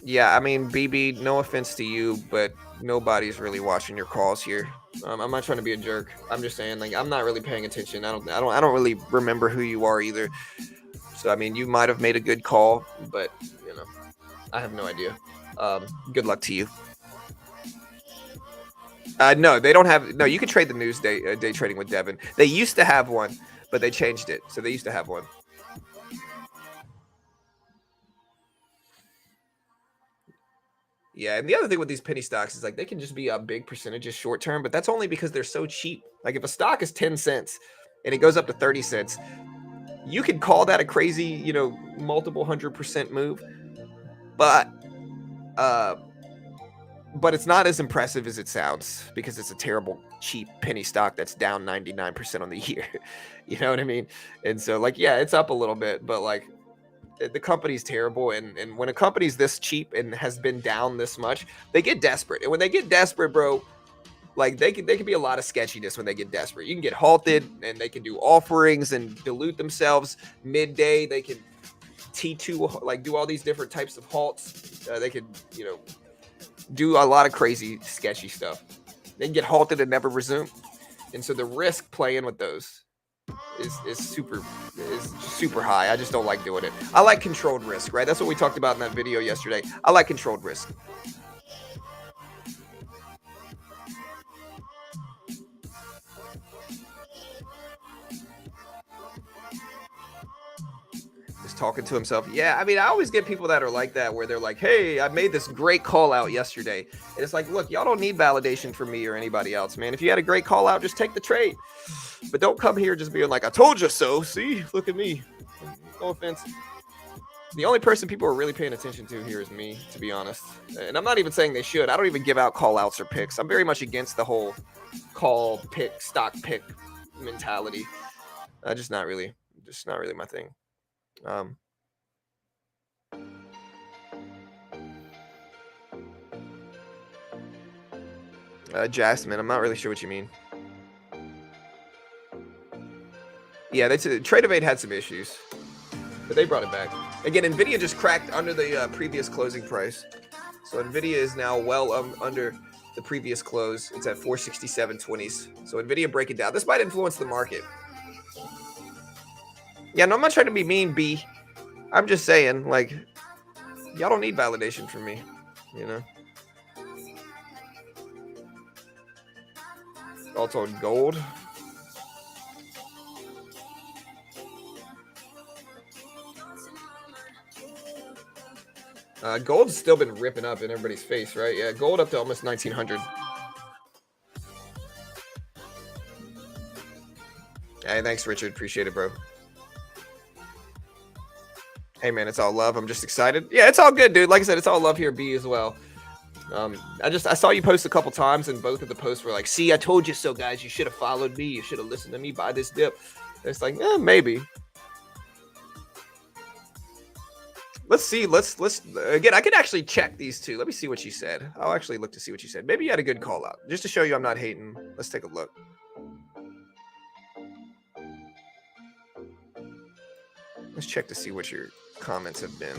S1: Yeah, I mean, BB, no offense to you, but nobody's really watching your calls here. I'm not trying to be a jerk. I'm just saying, like, I'm not really paying attention. I don't really remember who you are either. So I mean, you might have made a good call, but you know, I have no idea. Good luck to you. No, they don't have. No, you can trade the news day trading with Devin. They used to have one, but they changed it. So they used to have one. Yeah, and the other thing with these penny stocks is like they can just be a big percentages short term, but that's only because they're so cheap. Like if a stock is 10 cents and it goes up to 30 cents, you could call that a crazy, you know, multiple 100% move. But it's not as impressive as it sounds because it's a terrible cheap penny stock that's down 99% on the year. You know what I mean? And so like, yeah, it's up a little bit, but like the company's terrible, and when a company's this cheap and has been down this much, they get desperate. And when they get desperate, bro, like they can be a lot of sketchiness when they get desperate. You can get halted, and they can do offerings and dilute themselves midday. They can T2, like do all these different types of halts. They could, you know, do a lot of crazy sketchy stuff. They can get halted and never resume. And so the risk playing with those is super high. I just don't like doing it. I like controlled risk, right? That's what we talked about in that video yesterday. I like controlled risk. Just talking to himself. Yeah, I mean, I always get people that are like that, where they're like, hey, I made this great call out yesterday. And it's like, look, y'all don't need validation from me or anybody else, man. If you had a great call out, just take the trade. But don't come here just being like, I told you so. See, look at me. No offense. The only person people are really paying attention to here is me, to be honest. And I'm not even saying they should. I don't even give out call outs or picks. I'm very much against the whole call pick, stock pick mentality. Just not really my thing. Jasmine, I'm not really sure what you mean. Yeah, Trade Evade had some issues, but they brought it back. Again, Nvidia just cracked under the previous closing price. So Nvidia is now well under the previous close. It's at 467.20s. So Nvidia break it down. This might influence the market. Yeah, no, I'm not trying to be mean, B. I'm just saying, like, y'all don't need validation from me, you know? Also gold. Gold's still been ripping up in everybody's face, right? Yeah, gold up to almost 1900. Hey, thanks, Richard. Appreciate it, bro. Hey, man, it's all love. I'm just excited. Yeah, it's all good, dude. Like I said, it's all love here, B, as well. I saw you post a couple times, and both of the posts were like, see, I told you so, guys. You should have followed me. You should have listened to me buy this dip. And it's like, maybe. Let's see. Let's again. I could actually check these two. Let me see what you said. I'll actually look to see what you said. Maybe you had a good call out, just to show you I'm not hating. Let's take a look. Let's check to see what your comments have been.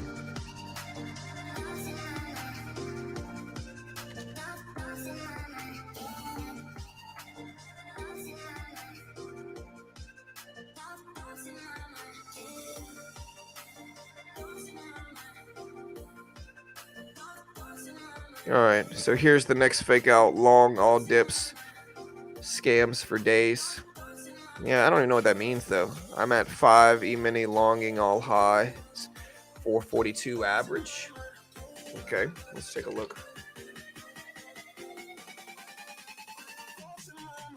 S1: All right, so here's the next fake out long all dips scams for days. Yeah, I don't even know what that means though. I'm at 5 E-mini longing all high, 442 average. Okay, let's take a look.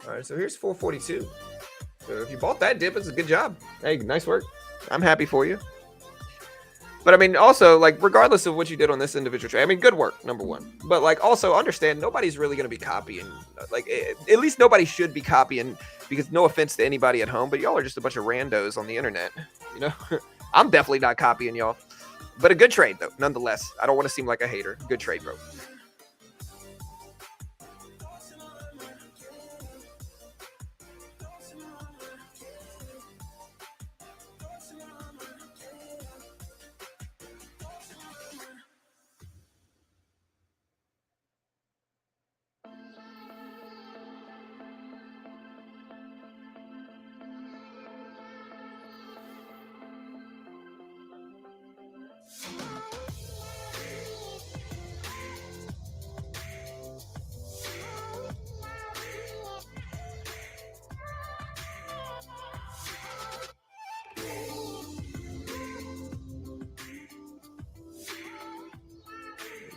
S1: All right, so here's 442. So if you bought that dip, it's a good job. Hey, nice work. I'm happy for you. But I mean, also, like, regardless of what you did on this individual trade, I mean, good work, number one. But like, also understand nobody's really going to be copying. Like, at least nobody should be copying, because no offense to anybody at home, but y'all are just a bunch of randos on the internet. You know, I'm definitely not copying y'all. But a good trade though, nonetheless. I don't want to seem like a hater. Good trade, bro.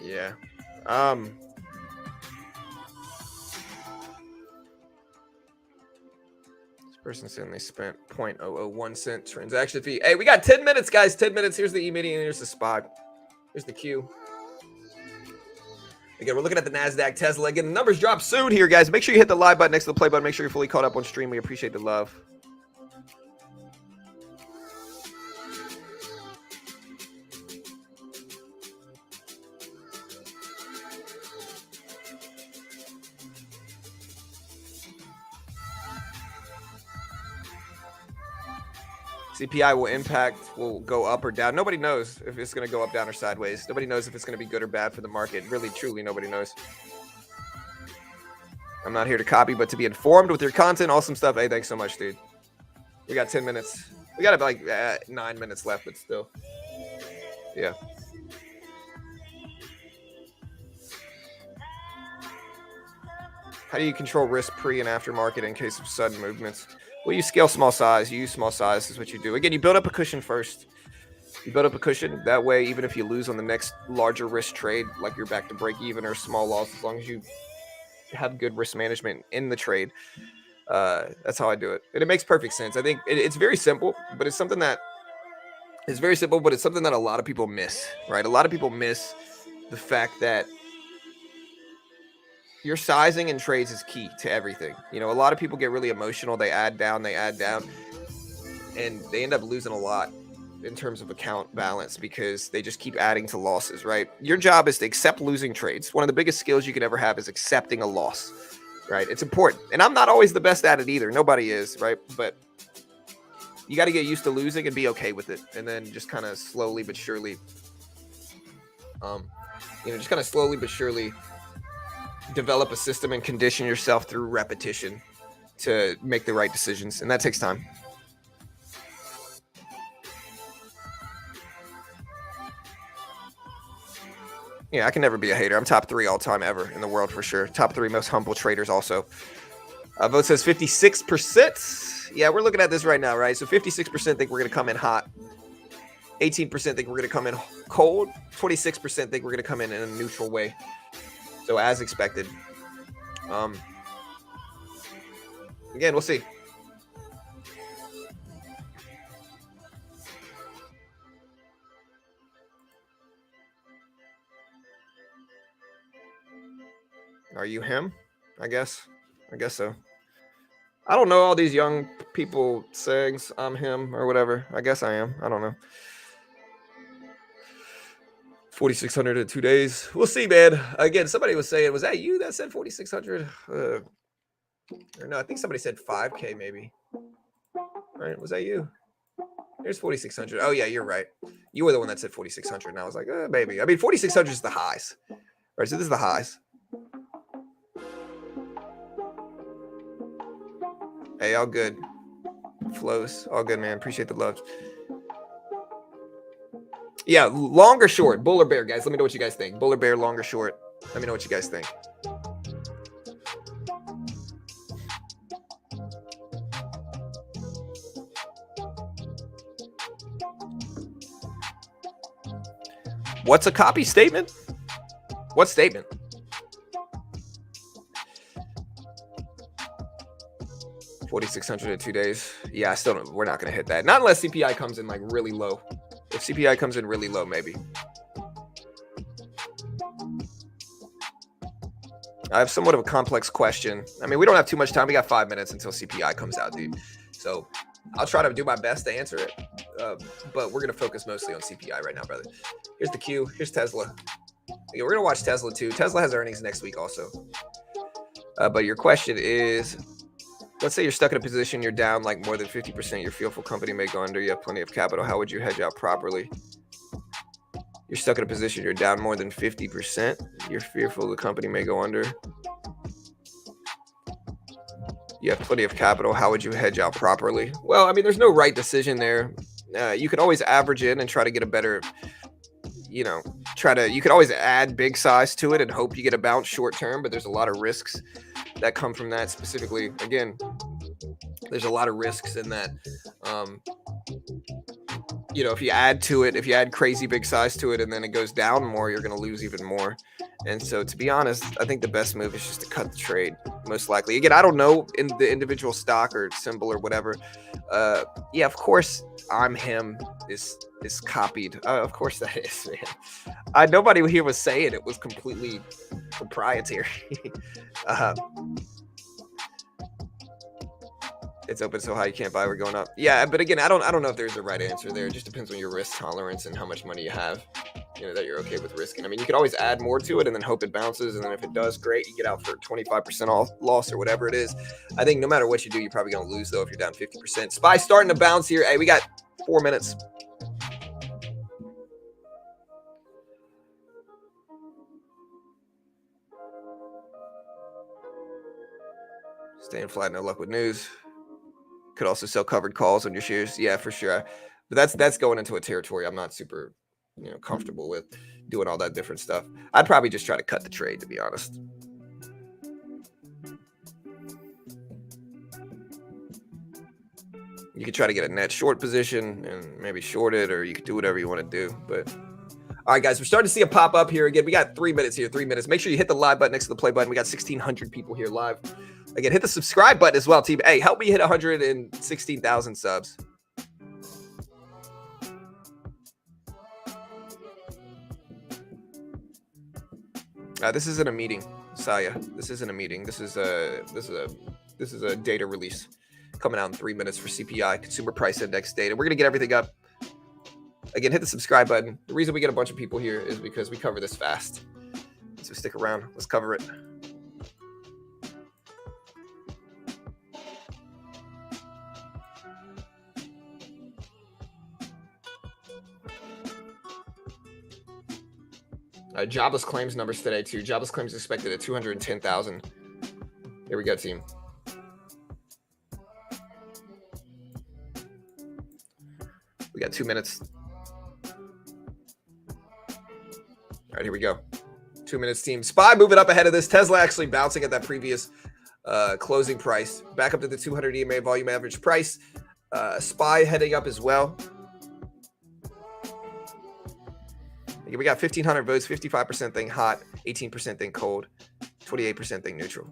S1: Yeah. This person saying they spent 0.001 cent transaction fee. Hey, we got 10 minutes, guys. 10 minutes. Here's the E-mini and here's the spot. Here's the Q. Again, we're looking at the NASDAQ, Tesla. Again, the numbers drop soon here, guys. Make sure you hit the live button next to the play button. Make sure you're fully caught up on stream. We appreciate the love. CPI will go up or down. Nobody knows if it's going to go up, down, or sideways. Nobody knows if it's going to be good or bad for the market. Really, truly, nobody knows. I'm not here to copy, but to be informed with your content. Awesome stuff. Hey, thanks so much, dude. We got 10 minutes. We got like 9 minutes left, but still. Yeah. How do you control risk pre and after market in case of sudden movements? Well, you scale small size. You use small size is what you do. Again, you build up a cushion first. You build up a cushion. That way, even if you lose on the next larger risk trade, like you're back to break even or small loss, as long as you have good risk management in the trade, that's how I do it. And it makes perfect sense. I think it's very simple, but it's something that is very simple, but it's something that a lot of people miss, right? A lot of people miss the fact that your sizing in trades is key to everything. You know, a lot of people get really emotional. They add down, and they end up losing a lot in terms of account balance because they just keep adding to losses, right? Your job is to accept losing trades. One of the biggest skills you can ever have is accepting a loss, right? It's important. And I'm not always the best at it either. Nobody is, right? But you got to get used to losing and be okay with it. And then just kind of slowly but surely, develop a system and condition yourself through repetition to make the right decisions. And that takes time. Yeah, I can never be a hater. I'm top 3 all time ever in the world for sure. Top 3 most humble traders also. Vote says 56%. Yeah, we're looking at this right now, right? So 56% think we're going to come in hot. 18% think we're going to come in cold. 26% think we're going to come in a neutral way. So as expected. Again, we'll see. Are you him? I guess so. I don't know all these young people saying I'm him or whatever. I guess I am. I don't know. 4,600 in 2 days. We'll see, man. Again, somebody was saying, was that you that said 4,600? Or no, I think somebody said 5K maybe. Right? Was that you? There's 4,600. Oh, yeah, you're right. You were the one that said 4,600. And I was like, maybe. I mean, 4,600 is the highs. All right, so this is the highs. Hey, all good. Flows. All good, man. Appreciate the love. Yeah, long or short? Bull or bear, guys? Let me know what you guys think. Bull or bear, long or short? Let me know what you guys think. What's a copy statement? What statement? $4,600 in 2 days. Yeah, I still don't. We're not going to hit that. Not unless CPI comes in like really low. If CPI comes in really low, maybe. I have somewhat of a complex question. I mean, we don't have too much time. We got 5 minutes until CPI comes out, dude. So I'll try to do my best to answer it. But we're going to focus mostly on CPI right now, brother. Here's the Q. Here's Tesla. Yeah, we're going to watch Tesla too. Tesla has earnings next week also. But your question is, let's say you're stuck in a position, you're down like more than 50%. Your fearful company may go under. You have plenty of capital. How would you hedge out properly? You're stuck in a position, you're down more than 50%. You're fearful the company may go under. You have plenty of capital. How would you hedge out properly? Well, I mean, there's no right decision there. You could always average in and try to get a better, you could always add big size to it and hope you get a bounce short term, but there's a lot of risks that come from that. Specifically, again, there's a lot of risks in that. If you add to it, if you add crazy big size to it and then it goes down more, you're going to lose even more. And so, to be honest, I think the best move is just to cut the trade, most likely. Again, I don't know in the individual stock or symbol or whatever. Yeah, of course, I'm him is copied. Of course that is, man. Nobody here was saying it was completely proprietary. It's open so high you can't buy. We're going up. Yeah, but again, I don't know if there's a right answer there. It just depends on your risk tolerance and how much money you have, that you're okay with risking. I mean, you could always add more to it and then hope it bounces. And then if it does, great, you get out for 25% off loss or whatever it is. I think no matter what you do, you're probably going to lose, though, if you're down 50%. SPY starting to bounce here. Hey, we got 4 minutes. Staying flat, no luck with news. Could also sell covered calls on your shares. Yeah, for sure. But that's going into a territory I'm not super, comfortable with doing all that different stuff. I'd probably just try to cut the trade, to be honest. You could try to get a net short position and maybe short it, or you could do whatever you want to do. But all right, guys, we're starting to see a pop up here again. We got 3 minutes here, 3 minutes. Make sure you hit the live button next to the play button. We got 1,600 people here live. Again, hit the subscribe button as well, team. Hey, help me hit 116,000 subs. This isn't a meeting, Saya. This isn't a meeting. This is a data release coming out in 3 minutes for CPI, Consumer Price Index data. We're gonna get everything up. Again, hit the subscribe button. The reason we get a bunch of people here is because we cover this fast. So stick around. Let's cover it. Jobless claims numbers today, too. Jobless claims expected at 210,000. Here we go, team. We got 2 minutes. All right, here we go. 2 minutes, team. SPY moving up ahead of this. Tesla actually bouncing at that previous closing price. Back up to the 200 EMA volume average price. SPY heading up as well. We got 1,500 votes, 55% thing hot, 18% thing cold, 28% thing neutral.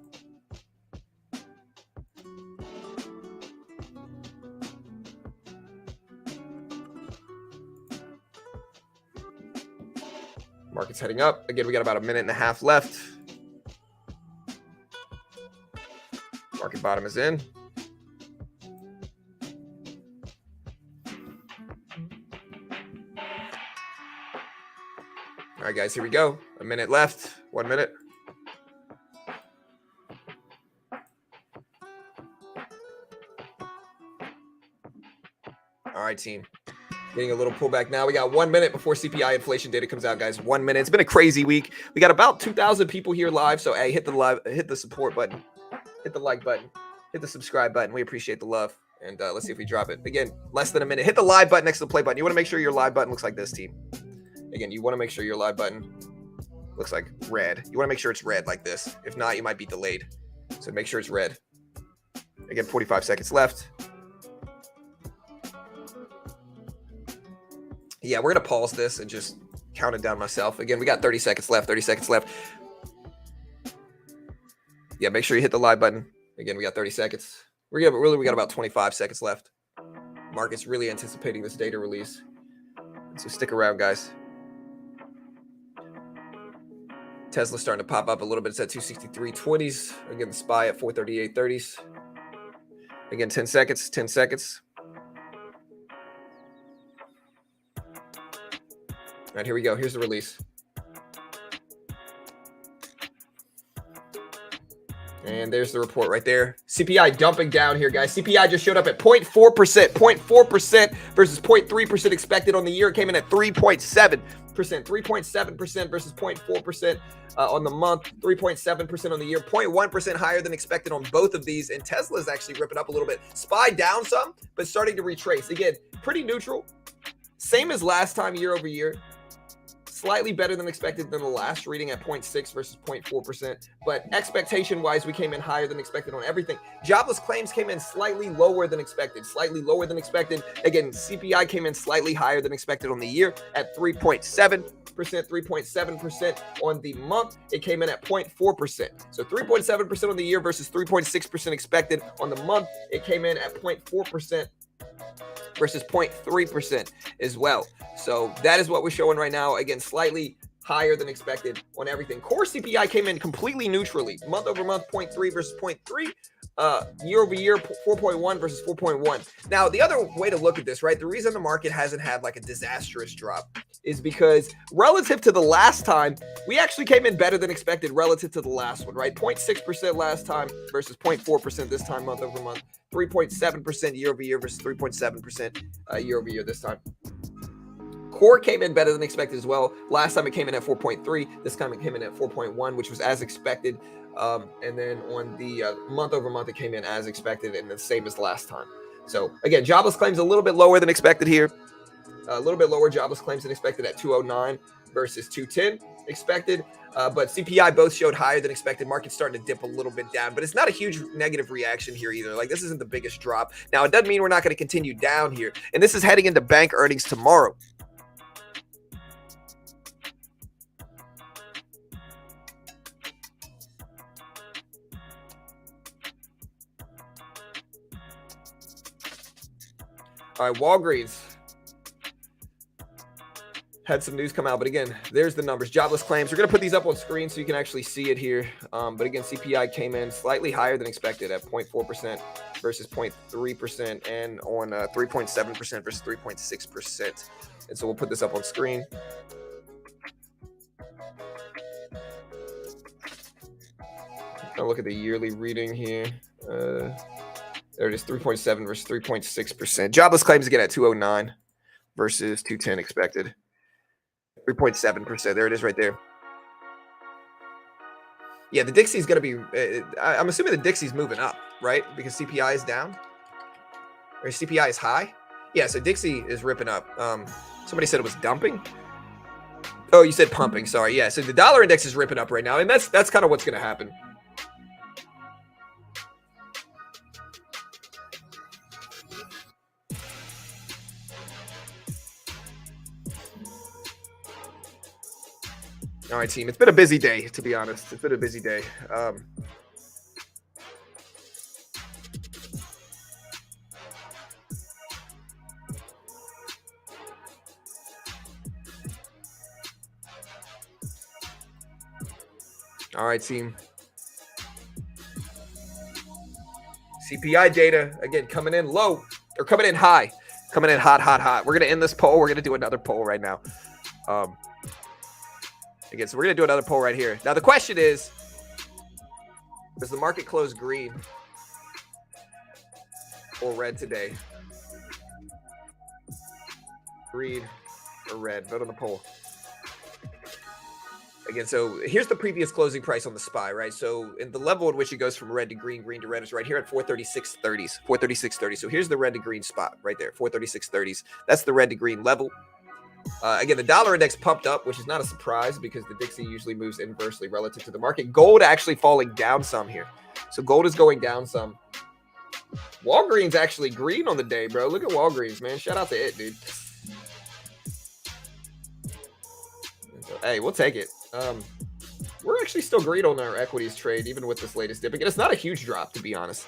S1: Market's heading up. Again, we got about a minute and a half left. Market bottom is in. All right, guys, here we go. A minute left. 1 minute. All right, team. Getting a little pullback now. We got 1 minute before CPI inflation data comes out, guys. 1 minute. It's been a crazy week. We got about 2,000 people here live. So, hey, hit the support button, hit the like button, hit the subscribe button. We appreciate the love. And let's see if we drop it. Again, less than a minute. Hit the live button next to the play button. You want to make sure your live button looks like this, team. Again, you want to make sure your live button Looks like red. You want to make sure it's red like this. If not, you might be delayed. So make sure it's red. Again, 45 seconds left. Yeah, we're going to pause this and just count it down myself. Again, we got 30 seconds left, 30 seconds left. Yeah, make sure you hit the live button. Again, we got 30 seconds. We got about 25 seconds left. Market's really anticipating this data release. So stick around, guys. Tesla's starting to pop up a little bit. It's at 263.20s. Again, the SPY at 438.30s. Again, 10 seconds, 10 seconds. All right, here we go. Here's the release. And there's the report right there. CPI dumping down here, guys. CPI just showed up at 0.4%. 0.4% versus 0.3% expected on the year. It came in at 3.7%. 3.7% versus 0.4% on the month. 3.7% on the year. 0.1% higher than expected on both of these. And Tesla's actually ripping up a little bit. SPY down some, but starting to retrace. Again, pretty neutral. Same as last time year over year. Slightly better than expected than the last reading at 0.6 versus 0.4%. But expectation-wise, we came in higher than expected on everything. Jobless claims came in slightly lower than expected. Slightly lower than expected. Again, CPI came in slightly higher than expected on the year at 3.7%, 3.7% on the month. It came in at 0.4%. So 3.7% on the year versus 3.6% expected on the month. It came in at 0.4%. Versus 0.3% as well. So that is what we're showing right now. Again, slightly higher than expected on everything. Core CPI came in completely neutrally. Month over month, 0.3 versus 0.3. Year over year, 4.1 versus 4.1. Now, the other way to look at this, right? The reason the market hasn't had like a disastrous drop is because relative to the last time, we actually came in better than expected relative to the last one, right? 0.6% last time versus 0.4% this time, month over month. 3.7% year over year versus 3.7% year over year this time. Core came in better than expected as well. Last time it came in at 4.3. This time it came in at 4.1, which was as expected. And then on the month over month, it came in as expected and the same as last time. So again, jobless claims a little bit lower than expected here. A little bit lower jobless claims than expected at 209 versus 210 expected. But CPI both showed higher than expected. Market's starting to dip a little bit down, but it's not a huge negative reaction here either. Like this isn't the biggest drop. Now, it doesn't mean we're not going to continue down here. And this is heading into bank earnings tomorrow. All right, Walgreens had some news come out, but again, there's the numbers. Jobless claims. We're going to put these up on screen so you can actually see it here. But again, CPI came in slightly higher than expected at 0.4% versus 0.3% and on 3.7% versus 3.6%. And so we'll put this up on screen. I'll look at the yearly reading here. There it is, 3.7 versus 3.6%. Jobless claims again at 209 versus 210 expected. 3.7%. There it is right there. Yeah, the Dixie's going to be, I'm assuming the Dixie's moving up, right? Because CPI is down or CPI is high. Yeah, so Dixie is ripping up. Somebody said it was dumping. Oh, you said pumping. Sorry. Yeah, so the dollar index is ripping up right now. And that's kind of what's going to happen. All right, team. It's been a busy day, to be honest. It's been a busy day. All right, team. CPI data, again, coming in low or coming in high. Coming in hot, hot, hot. We're going to end this poll. We're going to do another poll right now. Again, so we're going to do another poll right here. Now, the question is, does the market close green or red today? Green or red? Vote on the poll. Again, so here's the previous closing price on the SPY, right? So in the level at which it goes from red to green, green to red is right here at 436.30s, 436.30. So here's the red to green spot right there, 436.30s. That's the red to green level. Again, the dollar index pumped up, which is not a surprise because the Dixie usually moves inversely relative to the market. Gold actually falling down some here. So gold is going down some. Walgreens actually green on the day, bro. Look at Walgreens, man. Shout out to it, dude. Hey, we'll take it. We're actually still green on our equities trade, even with this latest dip. Again, it's not a huge drop, to be honest.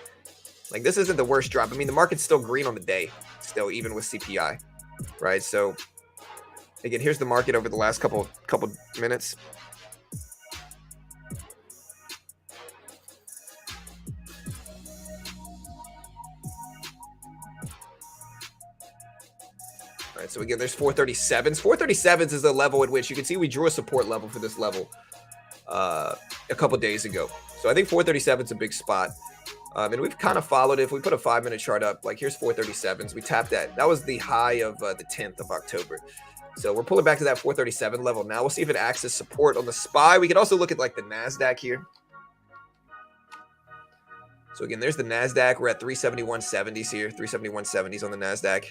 S1: Like, this isn't the worst drop. I mean, the market's still green on the day, still, even with CPI, right? So, again, here's the market over the last couple minutes. All right, so again, there's 437s. 437s is a level at which you can see we drew a support level for this level a couple days ago. So I think 437 is a big spot. And we've kind of followed it. If we put a 5-minute chart up, like here's 437s. We tapped that. That was the high of the 10th of October. So we're pulling back to that 437 level now. We'll see if it acts as support on the SPY. We can also look at like the NASDAQ here. So again, there's the NASDAQ. We're at 371.70s here, 371.70s on the NASDAQ.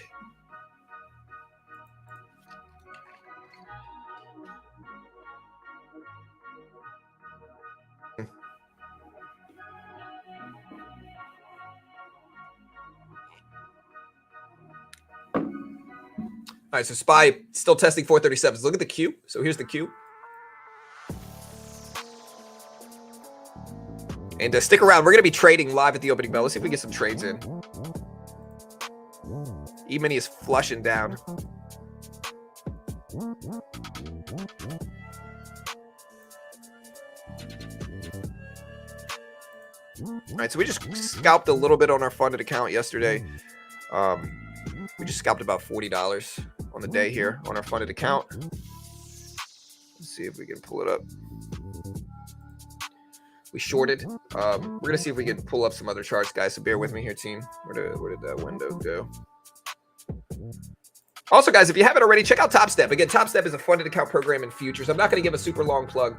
S1: All right, so SPY still testing 437s. Look at the Q. So here's the Q. And stick around. We're going to be trading live at the opening bell. Let's see if we get some trades in. E-mini is flushing down. All right, so we just scalped a little bit on our funded account yesterday. We just scalped about $40 on the day here on our funded account. Let's see if we can pull it up. We shorted. We're going to see if we can pull up some other charts, guys. So bear with me here, team. Where did that window go? Also, guys, if you haven't already, check out Top Step. Again, Top Step is a funded account program in futures. I'm not going to give a super long plug.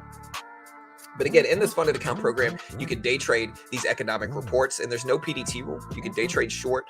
S1: But again, in this funded account program, you can day trade these economic reports, and there's no PDT rule. You can day trade short,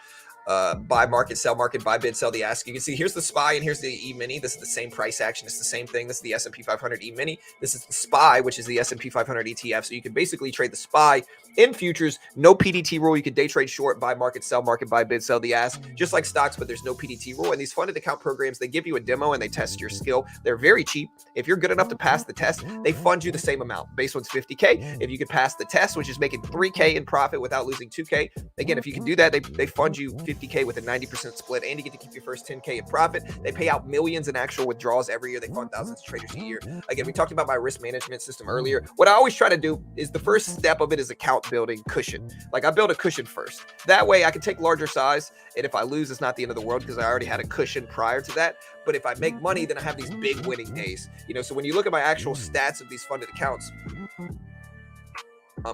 S1: buy market, buy bid, sell the ask. You can see here's the SPY and here's the E-mini. This is the same price action. It's the same thing. This is the S&P 500 E-mini. This is the SPY, which is the S&P 500 ETF. So you can basically trade the SPY in futures, no PDT rule. You can day trade short, buy market, buy bid, sell the ask, just like stocks, but there's no PDT rule. And these funded account programs, they give you a demo and they test your skill. They're very cheap. If you're good enough to pass the test, they fund you the same amount. Base one's $50K. If you could pass the test, which is making $3K in profit without losing $2K, again, if you can do that, they fund you $50K with a 90% split, and you get to keep your first $10K in profit. They pay out millions in actual withdrawals every year. They fund thousands of traders a year. Again, we talked about my risk management system earlier. What I always try to do is the first step of it is account building cushion. Like I build a cushion first. That way I can take larger size, and if I lose, it's not the end of the world because I already had a cushion prior to that. But if I make money, then I have these big winning days. You know, so when you look at my actual stats of these funded accounts,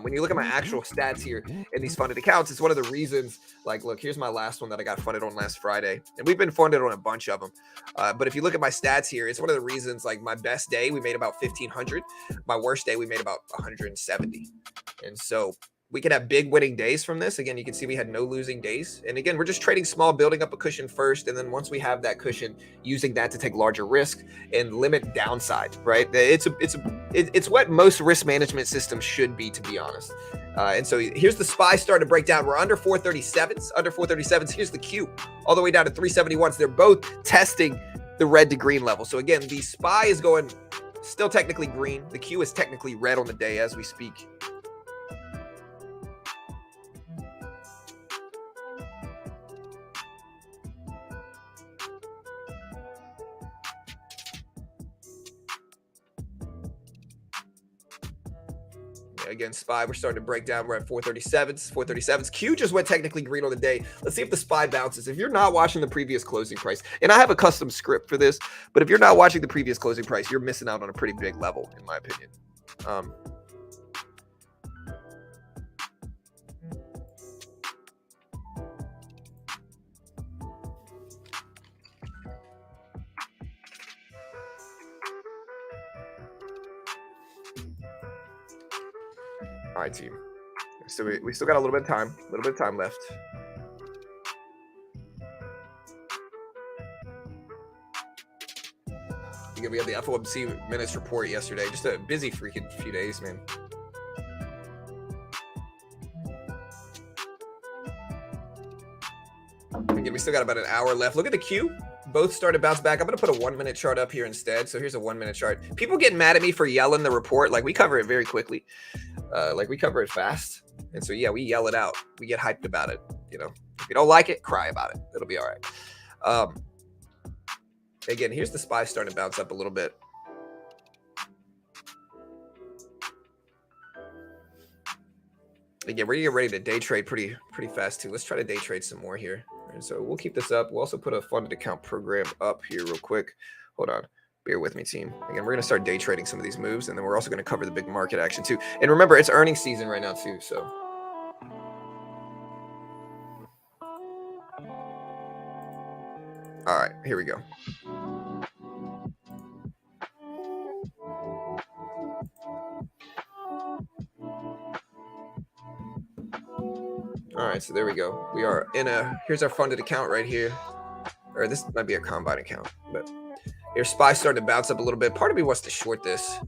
S1: when you look at my actual stats here in these funded accounts, it's one of the reasons, like, look, here's my last one that I got funded on last Friday. And we've been funded on a bunch of them. But if you look at my stats here, it's one of the reasons, like my best day, we made about 1,500. My worst day, we made about 170. And so we can have big winning days from this. Again, you can see we had no losing days. And again, we're just trading small, building up a cushion first. And then once we have that cushion, using that to take larger risk and limit downside, right? It's what most risk management systems should be, to be honest. And so here's the SPY starting to break down. We're under 437s. Here's the Q all the way down to 371s. They're both testing the red to green level. So again, the SPY is going still technically green. The Q is technically red on the day as we speak. Again, SPY, we're starting to break down. We're at 437s. Q just went technically green on the day. Let's see if the SPY bounces. If you're not watching the previous closing price, and I have a custom script for this, but if you're not watching the previous closing price, you're missing out on a pretty big level, in my opinion. All right, team. So we still got a little bit of time, left. Again, we had the FOMC minutes report yesterday. Just a busy freaking few days, man. Again, we still got about an hour left. Look at the Q. Both started to bounce back. I'm going to put a 1 minute chart up here instead. So here's a 1 minute chart. People getting mad at me for yelling the report. Like, we cover it very quickly. Like, we cover it fast. And so, yeah, we yell it out. We get hyped about it. You know, if you don't like it, cry about it. It'll be all right. Again, here's the SPY starting to bounce up a little bit. Again, we're gonna get ready to day trade pretty fast too. Let's try to day trade some more here. And so we'll keep this up. We'll also put a funded account program up here real quick. Hold on. Bear with me, team. Again, we're going to start day trading some of these moves, and then we're also going to cover the big market action too. And remember, it's earnings season right now too, so. All right, here we go. All right, so there we go. We are in here's our funded account right here. Or this might be a combine account, but here's SPY starting to bounce up a little bit. Part of me wants to short this.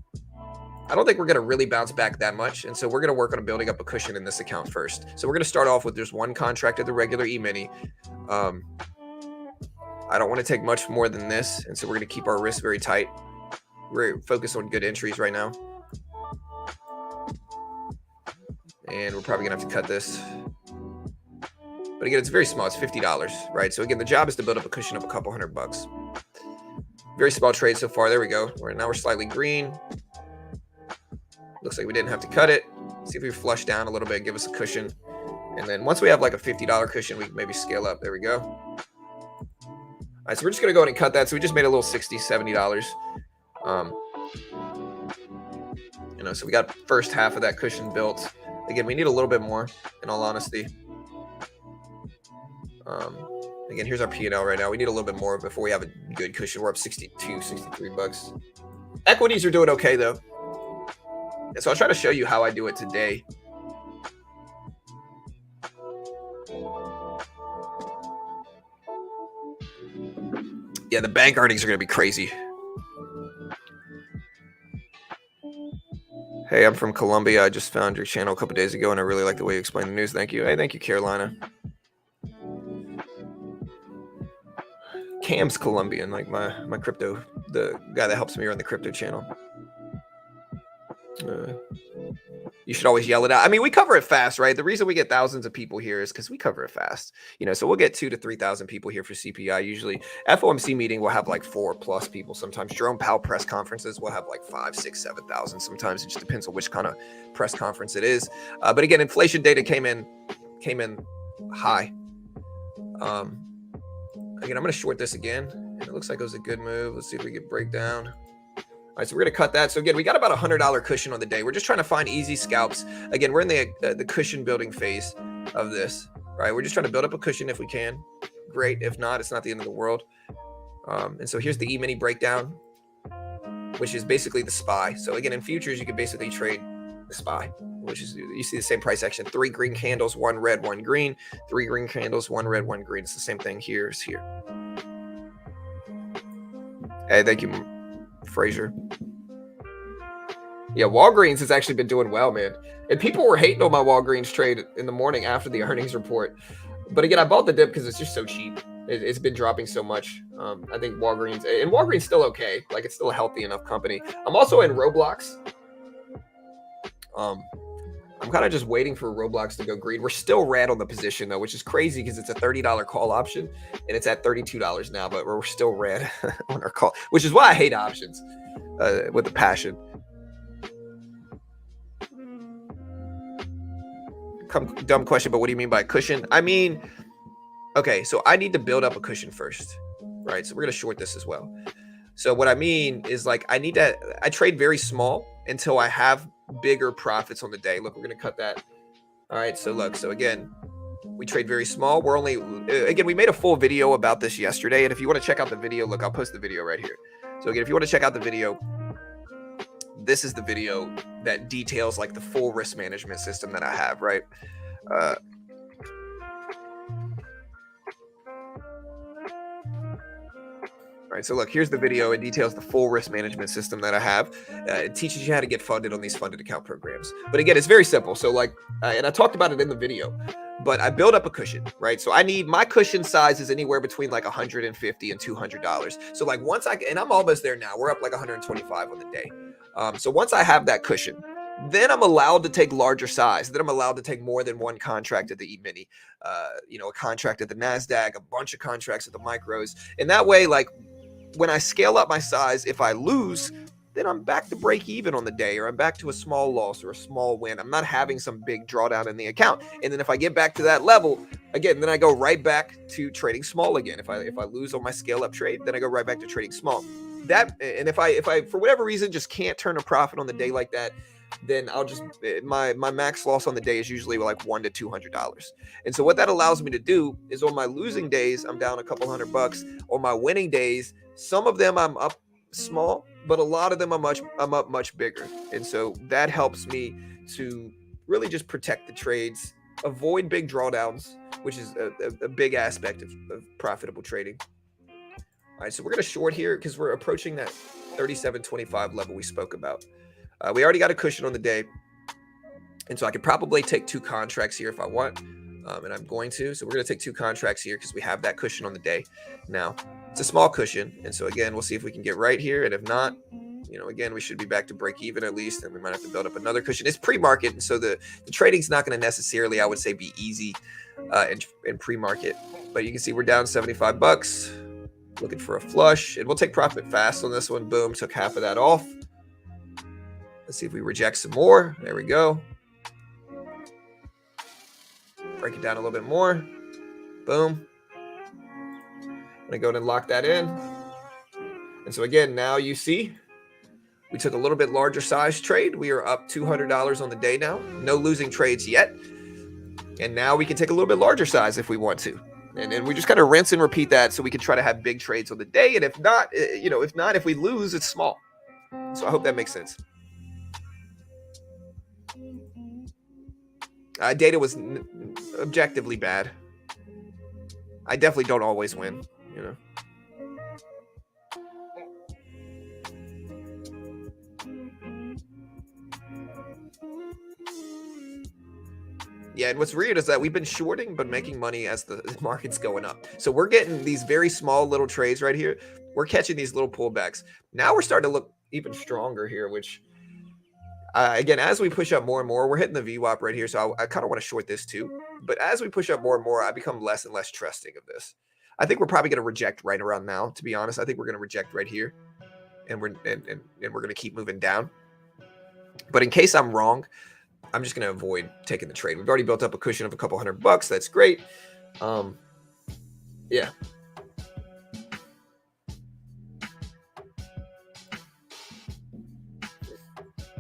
S1: I don't think we're going to really bounce back that much. And so we're going to work on building up a cushion in this account first. So we're going to start off with just one contract of the regular E-mini. I don't want to take much more than this. And so we're going to keep our risk very tight. We're focused on good entries right now. And we're probably going to have to cut this. But again, it's very small. It's $50, right? So again, the job is to build up a cushion of a couple $100. Very small trade so far. There we go. Now we're slightly green. Looks like we didn't have to cut it. See if we flush down a little bit, give us a cushion. And then once we have like a $50 cushion, we can maybe scale up. There we go. All right, so we're just going to go ahead and cut that. So we just made a little $60, $70. You know, so we got first half of that cushion built. Again, we need a little bit more, in all honesty. Again, here's our P&L right now. We need a little bit more before we have a good cushion. We're up 62, 63 bucks. Equities are doing okay, though. And so I'll try to show you how I do it today. Yeah, the bank earnings are going to be crazy. Hey, I'm from Colombia. I just found your channel a couple days ago, and I really like the way you explain the news. Thank you. Hey, thank you, Carolina. Cam's Colombian, like my crypto, the guy that helps me run the crypto channel. You should always yell it out. I mean, we cover it fast, right? The reason we get thousands of people here is because we cover it fast. You know, so we'll get 2,000 to 3,000 people here for CPI. Usually, FOMC meeting will have like 4+ people. Sometimes Jerome Powell press conferences will have like 5,000, 6,000, 7,000. Sometimes it just depends on which kind of press conference it is. But again, inflation data came in high. Again, I'm going to short this again. And it looks like it was a good move. Let's see if we can break down. All right, so we're going to cut that. So again, we got about $100 cushion on the day. We're just trying to find easy scalps. Again, we're in the cushion building phase of this, right? We're just trying to build up a cushion if we can. Great. If not, it's not the end of the world. And so here's the E-mini breakdown, which is basically the SPY. So again, in futures, you can basically trade the SPY, which is, you see the same price action, 3 green candles, 1 red, 1 green, 3 green candles, 1 red, 1 green. It's the same thing here as here. Hey, thank you, Fraser. Yeah, Walgreens has actually been doing well, man. And people were hating on my Walgreens trade in the morning after the earnings report. But again, I bought the dip because it's just so cheap. It's been dropping so much. I think Walgreens still okay. Like, it's still a healthy enough company. I'm also in Roblox. I'm kind of just waiting for Roblox to go green. We're still red on the position, though, which is crazy because it's a $30 call option, and it's at $32 now, but we're still red on our call, which is why I hate options with a passion. Dumb question, but what do you mean by cushion? I mean, okay, so I need to build up a cushion first, right? So we're going to short this as well. So what I mean is, like, I trade very small until I have bigger profits on the day. Look, we're going to cut that. All right, so look, so again, we trade very small. Again, we made a full video about this yesterday, and if you want to check out the video, look, I'll post the video right here. So again, if you want to check out the video, this is the video that details like the full risk management system that I have, right? All right, so look, here's the video. It details the full risk management system that I have. It teaches you how to get funded on these funded account programs. But again, it's very simple. So like, and I talked about it in the video, but I build up a cushion, right? So I need, my cushion size is anywhere between like $150 and $200. So like once and I'm almost there now. We're up like 125 on the day. So once I have that cushion, then I'm allowed to take larger size. Then I'm allowed to take more than one contract at the E-mini, a contract at the NASDAQ, a bunch of contracts at the micros. And that way, like when I scale up my size, if I lose, then I'm back to break even on the day, or I'm back to a small loss or a small win. I'm not having some big drawdown in the account. And then if I get back to that level, again, then I go right back to trading small again. If I lose on my scale up trade, then I go right back to trading small. And if I for whatever reason just can't turn a profit on the day like that, then I'll just, my max loss on the day is usually like $100 to $200. And so what that allows me to do is on my losing days, I'm down a couple $100. On my winning days, some of them I'm up small, but a lot of them I'm up much bigger. And so that helps me to really just protect the trades, avoid big drawdowns, which is a big aspect of profitable trading. All right, so we're going to short here because we're approaching that 37.25 level we spoke about. We already got a cushion on the day, and so I could probably take 2 contracts here if I want, and I'm going to. So we're going to take 2 contracts here because we have that cushion on the day. Now, it's a small cushion, and so again, we'll see if we can get right here, and if not, again, we should be back to break even at least, and we might have to build up another cushion. It's pre-market, and so the trading's not going to necessarily, I would say, be easy in pre-market, but you can see we're down $75, looking for a flush, and we'll take profit fast on this one. Boom, took half of that off. Let's see if we reject some more. There we go. Break it down a little bit more. Boom. I'm going to go ahead and lock that in. And so again, now you see we took a little bit larger size trade. We are up $200 on the day now. No losing trades yet. And now we can take a little bit larger size if we want to. And then we just kind of rinse and repeat that so we can try to have big trades on the day. And if not, if we lose, it's small. So I hope that makes sense. Data was objectively bad. I definitely don't always win, Yeah, and what's weird is that we've been shorting but making money as the market's going up. So we're getting these very small little trades right here. We're catching these little pullbacks. Now we're starting to look even stronger here, which again, as we push up more and more, we're hitting the VWAP right here. So I kind of want to short this too. But as we push up more and more, I become less and less trusting of this. I think we're probably going to reject right around now, to be honest. I think we're going to reject right here. And we're going to keep moving down. But in case I'm wrong, I'm just going to avoid taking the trade. We've already built up a cushion of a couple $100. That's great. Yeah.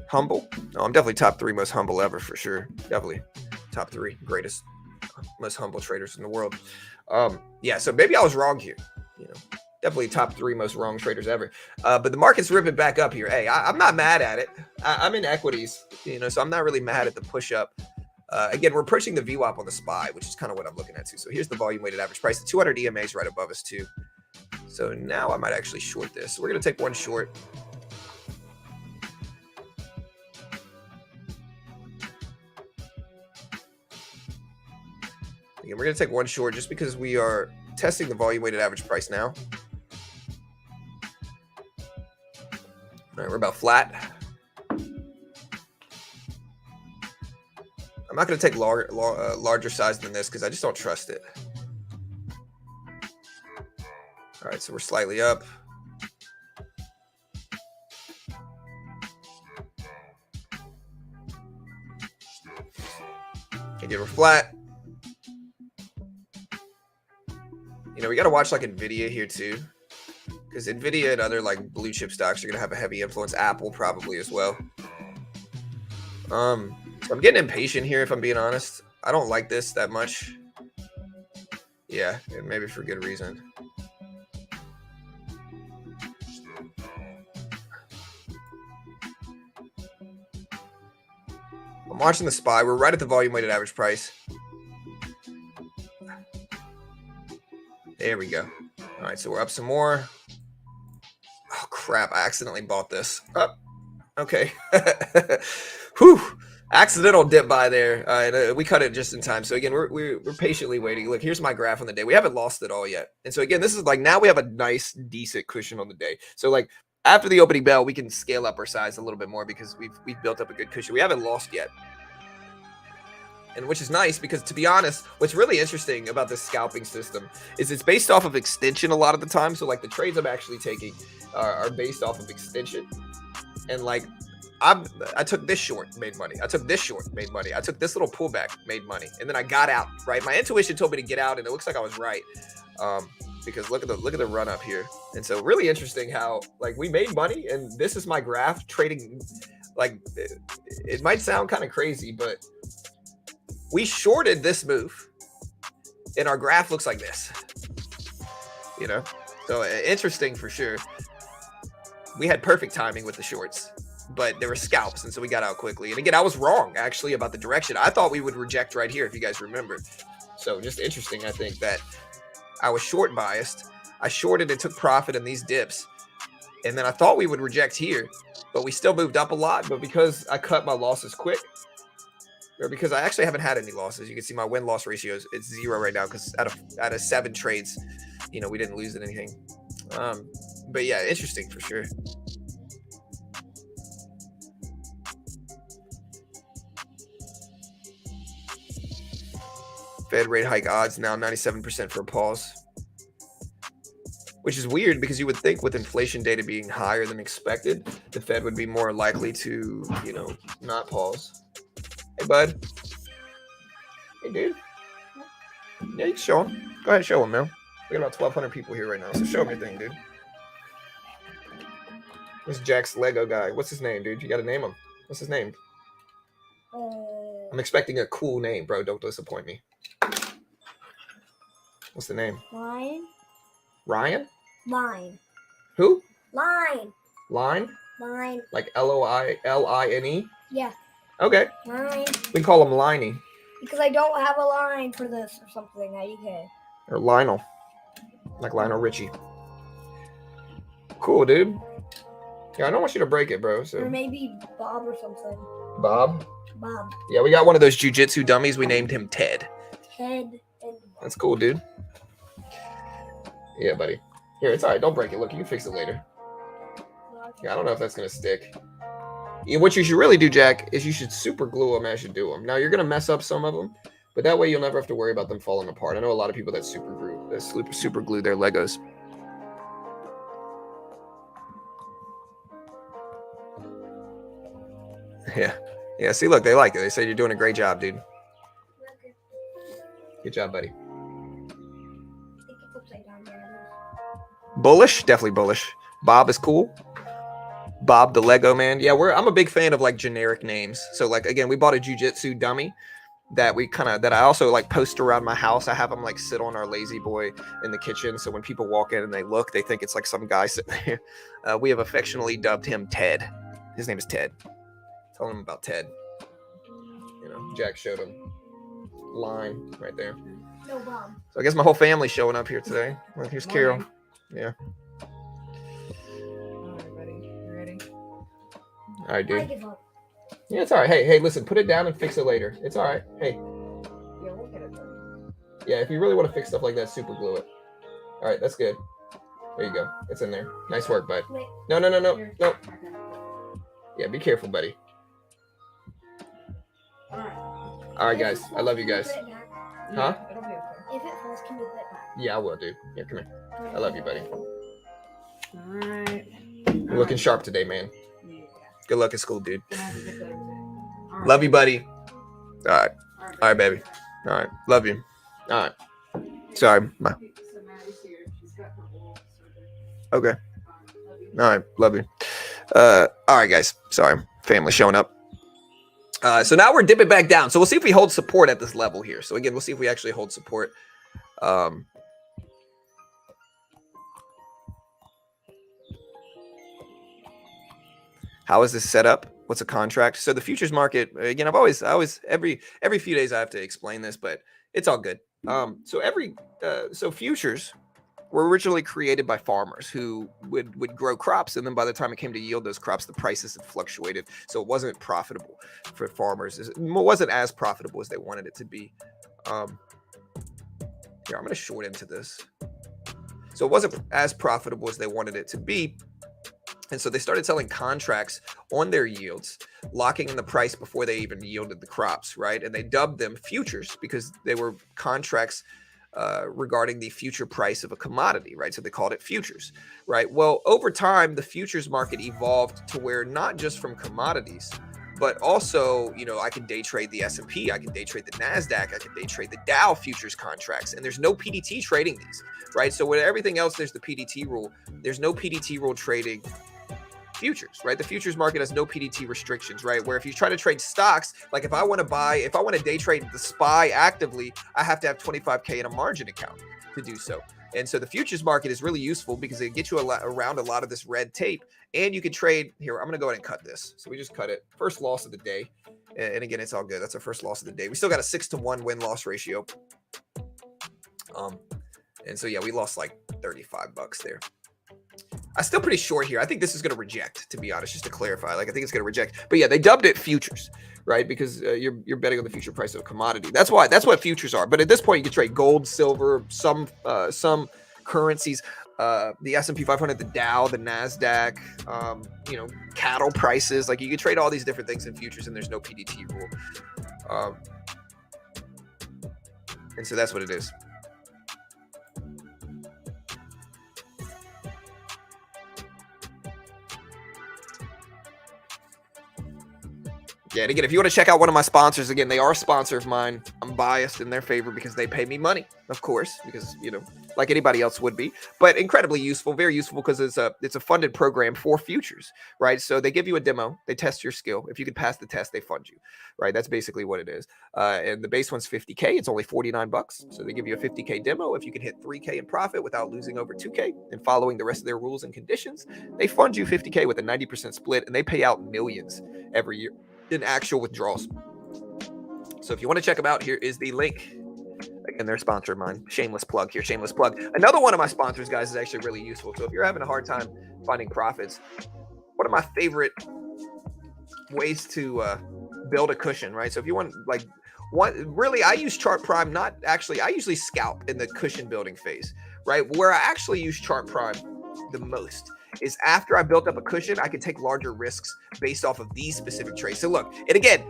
S1: Humble. No, I'm definitely top 3 most humble ever for sure. Definitely top 3 greatest, most humble traders in the world. Yeah, so maybe I was wrong here. Definitely top 3 most wrong traders ever. But the market's ripping back up here. Hey, I'm not mad at it. I'm in equities, so I'm not really mad at the push up. Again, we're approaching the VWAP on the SPY, which is kind of what I'm looking at too. So here's the volume weighted average price. The 200 EMA is right above us too. So now I might actually short this. So we're going to take one short. Again, we're going to take one short just because we are testing the volume weighted average price now. All right, we're about flat. I'm not going to take larger size than this because I just don't trust it. All right, so we're slightly up. Again, we're flat. We got to watch like NVIDIA here too, because NVIDIA and other like blue chip stocks are going to have a heavy influence. Apple probably as well. I'm getting impatient here, if I'm being honest. I don't like this that much. Yeah, and maybe for good reason. I'm watching the SPY. We're right at the volume weighted average price. There we go. All right, so we're up some more. crap. I accidentally bought this. Okay. Whew. Accidental dip by there. We cut it just in time. So again, we're patiently waiting. Look, here's my graph on the day. We haven't lost it all yet. And so again, this is like now we have a nice, decent cushion on the day. So like after the opening bell, we can scale up our size a little bit more because we've built up a good cushion. We haven't lost yet. And which is nice because, to be honest, what's really interesting about this scalping system is it's based off of extension a lot of the time. So like the trades I'm actually taking are based off of extension. And like I took this short, made money. I took this short, made money. I took this little pullback, made money. And then I got out, right? My intuition told me to get out, and it looks like I was right. Because look at the run up here. And so really interesting how like we made money, and this is my graph trading. Like it might sound kind of crazy, but we shorted this move, and our graph looks like this. You know, so interesting for sure. We had perfect timing with the shorts, but there were scalps, and so we got out quickly. And again, I was wrong actually about the direction. I thought we would reject right here, if you guys remember. So just interesting, I think, that I was short biased. I shorted and took profit in these dips, and then I thought we would reject here, but we still moved up a lot. But because I cut my losses quick, or because I actually haven't had any losses, you can see my win-loss ratios, it's 0 right now because out of 7 trades, you know, we didn't lose anything. But yeah, interesting for sure. Fed rate hike odds now 97% for a pause, which is weird because you would think with inflation data being higher than expected, the Fed would be more likely to, you know, not pause. Hey, bud. Hey, dude. Yeah, you can show him. Go ahead and show him, man. We got about 1,200 people here right now, so show him your thing, dude. This is Jack's Lego guy. What's his name, dude? You got to name him. What's his name? I'm expecting a cool name, bro. Don't disappoint me. What's the name?
S2: Line.
S1: Ryan?
S2: Line.
S1: Who?
S2: Line.
S1: Line?
S2: Line.
S1: Like L-O-I-L-I-N-E?
S2: Yeah.
S1: Okay.
S2: Line.
S1: We call him Liney.
S2: Because I don't have a line for this or something. Okay.
S1: Or Lionel. Like Lionel Richie. Cool, dude. Yeah, I don't want you to break it, bro. So.
S2: Or maybe Bob or something.
S1: Bob?
S2: Bob.
S1: Yeah, we got one of those jiu-jitsu dummies. We named him Ted.
S2: Ted and Bob.
S1: That's cool, dude. Yeah, buddy. Here, it's all right. Don't break it. Look, you can fix it later. Yeah, I don't know if that's going to stick. Yeah, what you should really do, Jack, is you should super glue them as you do them. Now, you're going to mess up some of them, but that way you'll never have to worry about them falling apart. I know a lot of people that super glue their Legos. Yeah. Yeah, see, look, they like it. They say you're doing a great job, dude. Good job, buddy. Bullish? Definitely bullish. Bob is cool. Bob the Lego man. Yeah, I'm a big fan of like generic names. So like again, we bought a jiu-jitsu dummy that I also like post around my house. I have them like sit on our lazy boy in the kitchen. So when people walk in and they look, they think it's like some guy sitting there. We have affectionately dubbed him Ted. His name is Ted. Tell him about Ted. You know, Jack showed him. Line right there.
S2: No, Bob.
S1: So I guess my whole family's showing up here today. Well, here's Carol. Yeah.
S3: All right, buddy. You ready?
S1: All right, dude.
S2: I give up.
S1: Yeah, it's all right. Hey, listen, put it down and fix it later. It's all right. Hey.
S3: Yeah, we'll get it done.
S1: Yeah, if you really want to fix stuff like that, super glue it. All right, that's good. There you go. It's in there. Nice work, bud.
S2: Wait.
S1: No.
S3: Here.
S1: No. Yeah, be careful, buddy.
S3: All right.
S1: All right, guys. I love you guys. Huh?
S3: Yeah, it'll be okay.
S2: If it falls, can you put it back?
S1: Yeah, I will, dude. Yeah, come here. I love you, buddy.
S3: All right.
S1: You're looking sharp today, man.
S3: Yeah.
S1: Good luck at school, dude.
S3: Gonna have to get those in. All right.
S1: Love you, buddy. All right.
S3: All right,
S1: All right, baby. All right. Love you. All right. Sorry. Bye.
S3: So Maddie's here. She's got her oral surgery.
S1: Okay.
S3: Love you.
S1: All right. Love you. All right, guys. Sorry. Family showing up. So now we're dipping back down. So we'll see if we hold support at this level here. So again, we'll see if we actually hold support. How is this set up? What's a contract? So the futures market, again, I've always every few days I have to explain this, but it's all good. So futures, were originally created by farmers who would grow crops, and then by the time it came to yield those crops, the prices had fluctuated, so it wasn't profitable for farmers. It wasn't as profitable as they wanted it to be. Here, I'm going to short into this. So it wasn't as profitable as they wanted it to be. And so they started selling contracts on their yields, locking in the price before they even yielded the crops, right? And they dubbed them futures because they were contracts regarding the future price of a commodity, right? So they called it futures, right? Well, over time, the futures market evolved to where not just from commodities, but also, you know, I can day trade the S&P, I can day trade the NASDAQ, I can day trade the Dow futures contracts, and there's no PDT trading these, right? So with everything else, there's the PDT rule. There's no PDT rule trading futures, right? The futures market has no PDT restrictions, right? Where if you try to trade stocks, like if I want to day trade the SPY actively, I have to have 25K in a margin account to do so. And so the futures market is really useful because it gets you around a lot of this red tape, and you can trade here. I'm going to go ahead and cut this. So we just cut it. First loss of the day. And again, it's all good. That's our first loss of the day. We still got a 6-to-1 win-loss ratio. And so, yeah, we lost like $35 there. I'm still pretty short here. I think this is going to reject, to be honest, just to clarify. Like, I think it's going to reject. But yeah, they dubbed it futures, right? Because you're betting on the future price of a commodity. That's what futures are. But at this point, you can trade gold, silver, some currencies, the S&P 500, the Dow, the NASDAQ, you know, cattle prices. Like, you can trade all these different things in futures, and there's no PDT rule. And so that's what it is. Yeah, and again, if you want to check out one of my sponsors, again, they are a sponsor of mine. I'm biased in their favor because they pay me money, of course, because, you know, like anybody else would be, but incredibly useful, very useful, because it's a funded program for futures, right? So they give you a demo, they test your skill. If you can pass the test, they fund you, right? That's basically what it is. And the base one's $50K. It's only $49. So they give you a $50K demo. If you can hit $3K in profit without losing over $2K and following the rest of their rules and conditions, they fund you $50K with a 90% split, and they pay out millions every year in actual withdrawals. So if you want to check them out, here is the link. Again, they're a sponsor of mine. Shameless plug here, shameless plug. Another one of my sponsors, guys, is actually really useful. So if you're having a hard time finding profits, one of my favorite ways to build a cushion, right? So if you want, like, really, I use Chart Prime, I usually scalp in the cushion building phase, right? Where I actually use Chart Prime the most is after I built up a cushion, I can take larger risks based off of these specific trades. So look, and again,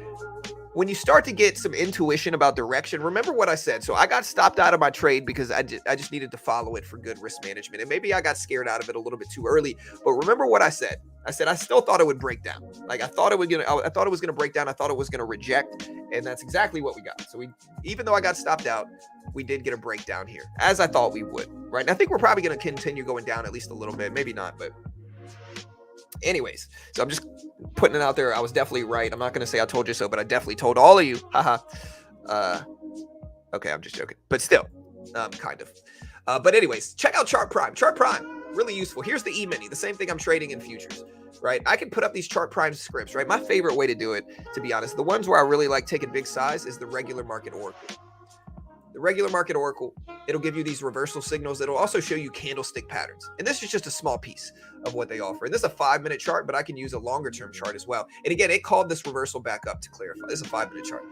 S1: when you start to get some intuition about direction, remember what I said. So I got stopped out of my trade because I just needed to follow it for good risk management. And maybe I got scared out of it a little bit too early. But remember what I said. I said I still thought it would break down. Like I thought it was gonna break down. I thought it was gonna reject, and that's exactly what we got. So even though I got stopped out, we did get a breakdown here, as I thought we would. Right? And I think we're probably gonna continue going down at least a little bit, maybe not, but. Anyways, so I'm just putting it out there. I was definitely right. I'm not going to say I told you so, but I definitely told all of you. Haha. Okay, I'm just joking, but still, kind of. But anyways, check out Chart Prime. Chart Prime, really useful. Here's the E-mini, the same thing I'm trading in futures, right? I can put up these Chart Prime scripts, right? My favorite way to do it, to be honest, the ones where I really like taking big size is the regular market oracle. The regular market oracle, it'll give you these reversal signals. It'll also show you candlestick patterns. And this is just a small piece of what they offer. And this is a 5-minute chart, but I can use a longer term chart as well. And again, it called this reversal back up to clarify. This is a 5-minute chart.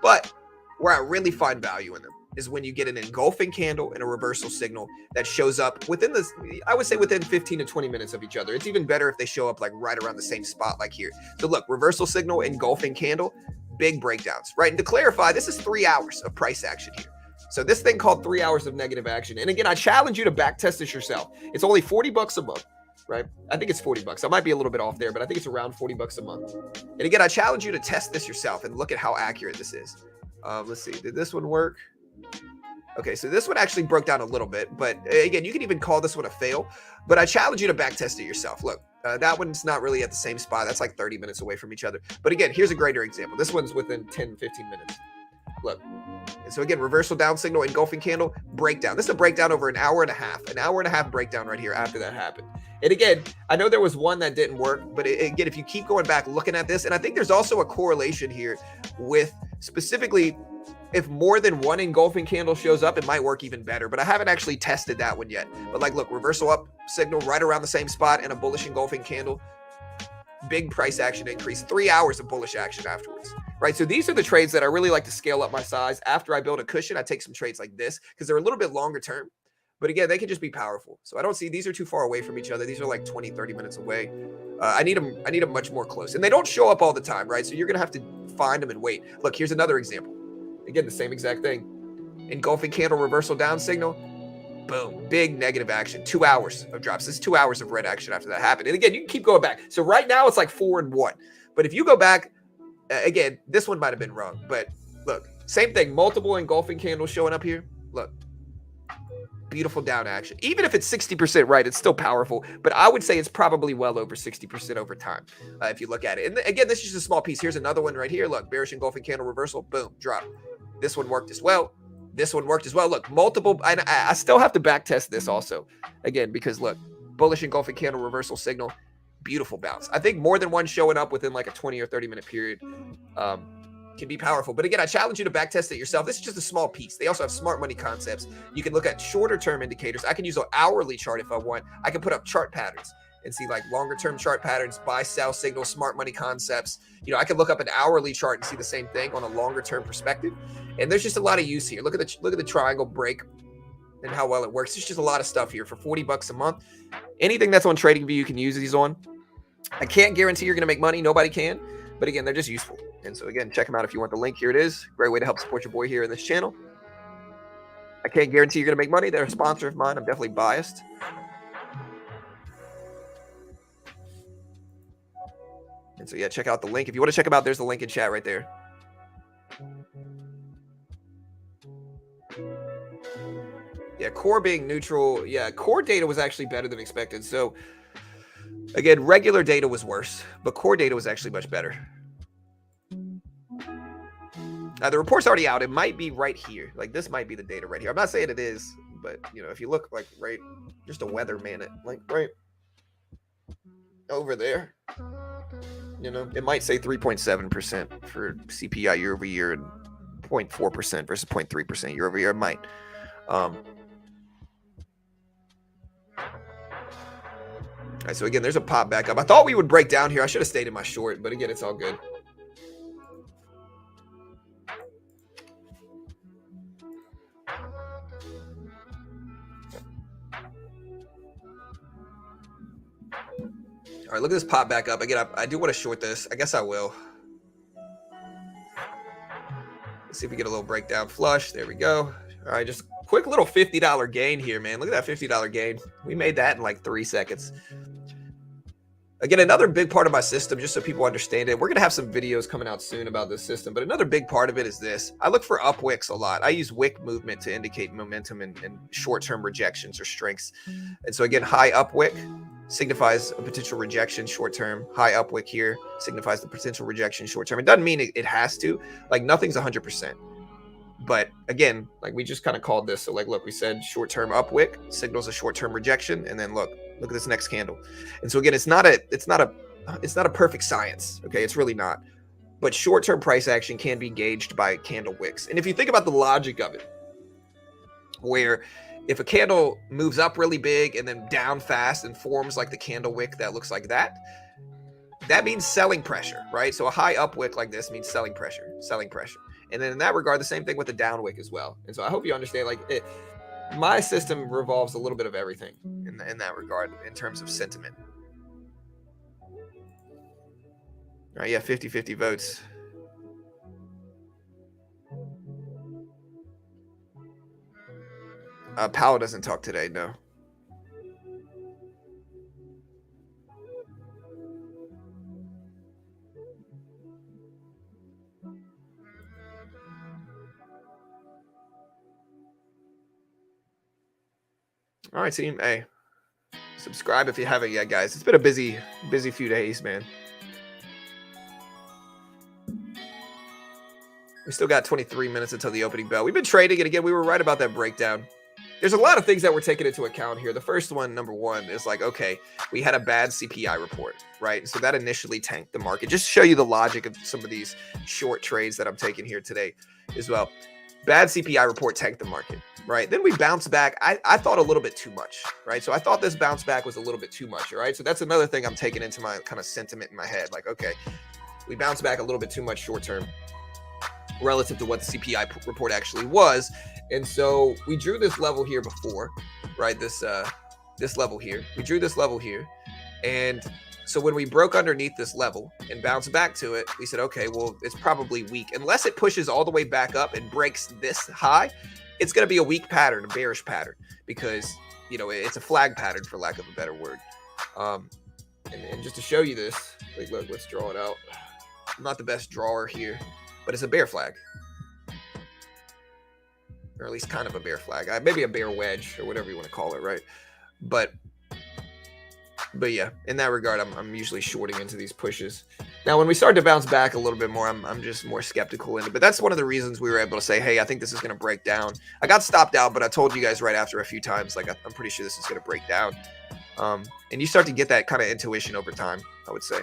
S1: But where I really find value in them is when you get an engulfing candle and a reversal signal that shows up within this, I would say within 15 to 20 minutes of each other. It's even better if they show up like right around the same spot like here. So look, reversal signal, engulfing candle, big breakdowns, right? And to clarify, this is 3 hours of price action here. So this thing called 3 hours of negative action. And again, I challenge you to back test this yourself. It's only $40 a month, right? I think it's $40. I might be a little bit off there, but I think it's around $40 a month. And again, I challenge you to test this yourself and look at how accurate this is. Let's see, did this one work? Okay, so this one actually broke down a little bit, but again, you can even call this one a fail, but I challenge you to back test it yourself. Look, that one's not really at the same spot. That's like 30 minutes away from each other. But again, here's a greater example. This one's within 10, 15 minutes. Look. And so again, reversal down signal, engulfing candle, breakdown. This is a breakdown over an hour and a half breakdown right here after that happened. And again, I know there was one that didn't work, but again, if you keep going back looking at this, and I think there's also a correlation here with specifically, if more than one engulfing candle shows up, it might work even better, but I haven't actually tested that one yet. But like, look, reversal up signal right around the same spot and a bullish engulfing candle. Big price action increase, 3 hours of bullish action afterwards, right? So these are the trades that I really like to scale up my size. After I build a cushion, I take some trades like this because they're a little bit longer term. But again, they can just be powerful. So I don't see these are too far away from each other. These are like 20, 30 minutes away. I need them much more close. And they don't show up all the time, right? So you're going to have to find them and wait. Look, here's another example. Again, the same exact thing. Engulfing candle reversal down signal. Boom. Big negative action. 2 hours of drops. This is 2 hours of red action after that happened. And again, you can keep going back. So right now it's like 4 and 1. But if you go back, again, this one might have been wrong. But look, same thing. Multiple engulfing candles showing up here. Look. Beautiful down action. Even if it's 60% right, it's still powerful. But I would say it's probably well over 60% over time if you look at it. And again, this is just a small piece. Here's another one right here. Look, bearish engulfing candle reversal. Boom, drop. This one worked as well. This one worked as well. Look, multiple. And I still have to back test this also. Again, because look, bullish engulfing candle reversal signal. Beautiful bounce. I think more than one showing up within like a 20 or 30 minute period can be powerful. But again, I challenge you to back test it yourself. This is just a small piece. They also have smart money concepts. You can look at shorter term indicators. I can use an hourly chart if I want. I can put up chart patterns and see like longer term chart patterns, buy, sell signals, smart money concepts. You know, I can look up an hourly chart and see the same thing on a longer term perspective. And there's just a lot of use here. Look at the triangle break and how well it works. There's just a lot of stuff here for $40 a month. Anything that's on TradingView, you can use these on. I can't guarantee you're going to make money. Nobody can. But again, they're just useful. And so again, check them out if you want the link. Here it is. Great way to help support your boy here in this channel. I can't guarantee you're going to make money. They're a sponsor of mine. I'm definitely biased. And so yeah, check out the link. If you want to check them out, there's the link in chat right there. Yeah, core being neutral. Yeah, core data was actually better than expected. So again, regular data was worse, but core data was actually much better. The report's already out. It might be right here. Like this might be the data right here. I'm not saying it is, but you know, if you look like right, just a weather man it like right over there, you know, it might say 3.7% for CPI year over year and 0.4% versus 0.3% year over year. It might. All right, so again, there's a pop back up. I thought we would break down here. I should have stayed in my short, but again, it's all good. All right, look at this pop back up. Again, I do want to short this. I guess I will. Let's see if we get a little breakdown flush. There we go. All right, just quick little $50 gain here, man. Look at that $50 gain. We made that in like 3 seconds. Again, another big part of my system, just so people understand it, we're going to have some videos coming out soon about this system, but another big part of it is this. I look for up wicks a lot. I use wick movement to indicate momentum and short-term rejections or strengths. And so again, high up wick signifies a potential rejection short-term. High up wick here signifies the potential rejection short-term. It doesn't mean it has to. Like nothing's 100%. But again, like we just kind of called this. So like, look, we said short-term up wick signals a short-term rejection. And then look at this next candle. And so again, it's not a perfect science. Okay. It's really not, but short-term price action can be gauged by candle wicks. And if you think about the logic of it, where if a candle moves up really big and then down fast and forms like the candle wick that looks like that, that means selling pressure, right? So a high up wick like this means selling pressure. And then in that regard, the same thing with the down wick as well. And so I hope you understand, like my system revolves a little bit of everything in that regard in terms of sentiment. All right, yeah, 50-50 votes. Powell doesn't talk today, no. All right, team. Hey, subscribe if you haven't yet, guys. It's been a busy few days, man. We still got 23 minutes until the opening bell. We've been trading, and again, we were right about that breakdown. There's a lot of things that we're taking into account here. The first one, number one, is like, okay, we had a bad CPI report, right? So that initially tanked the market. Just to show you the logic of some of these short trades that I'm taking here today as well. bad CPI report tanked the market, right? Then we bounced back. I thought a little bit too much, right? So I thought this bounce back was a little bit too much, all right? So that's another thing I'm taking into my kind of sentiment in my head. Like, okay, we bounced back a little bit too much short term relative to what the CPI report actually was. And so we drew this level here before, right? This level here. We drew this level here. And so when we broke underneath this level and bounced back to it, we said, okay, well, it's probably weak. Unless it pushes all the way back up and breaks this high, it's going to be a weak pattern, a bearish pattern, because, you know, it's a flag pattern, for lack of a better word. And just to show you this, like, look, let's draw it out. I'm not the best drawer here, but it's a bear flag. Or at least kind of a bear flag. Maybe a bear wedge or whatever you want to call it, right? But yeah, in that regard, I'm usually shorting into these pushes. Now, when we start to bounce back a little bit more, I'm just more skeptical in it. But that's one of the reasons we were able to say, hey, I think this is going to break down. I got stopped out, but I told you guys right after a few times, like, I'm pretty sure this is going to break down. And you start to get that kind of intuition over time, I would say.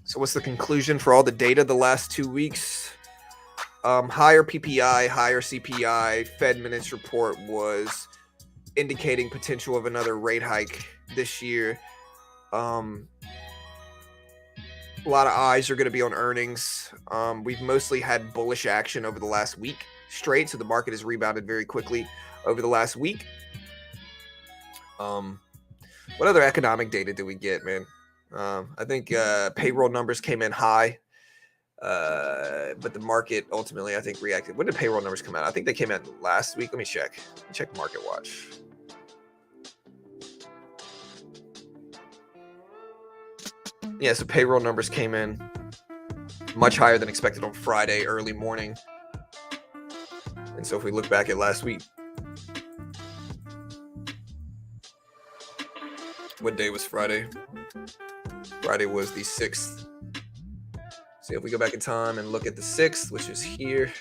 S1: So what's the conclusion for all the data the last 2 weeks? Higher PPI, higher CPI. Fed minutes report was indicating potential of another rate hike this year. A lot of eyes are going to be on earnings. We've mostly had bullish action over the last week straight, so the market has rebounded very quickly over the last week. What other economic data did we get, man? I think payroll numbers came in high, but the market ultimately, I think, reacted. When did payroll numbers come out? I think they came out last week. Let me check. Check Market Watch. Yeah, so payroll numbers came in much higher than expected on Friday, early morning. And so if we look back at last week, what day was Friday? Friday was the 6th. So if we go back in time and look at the 6th, which is here.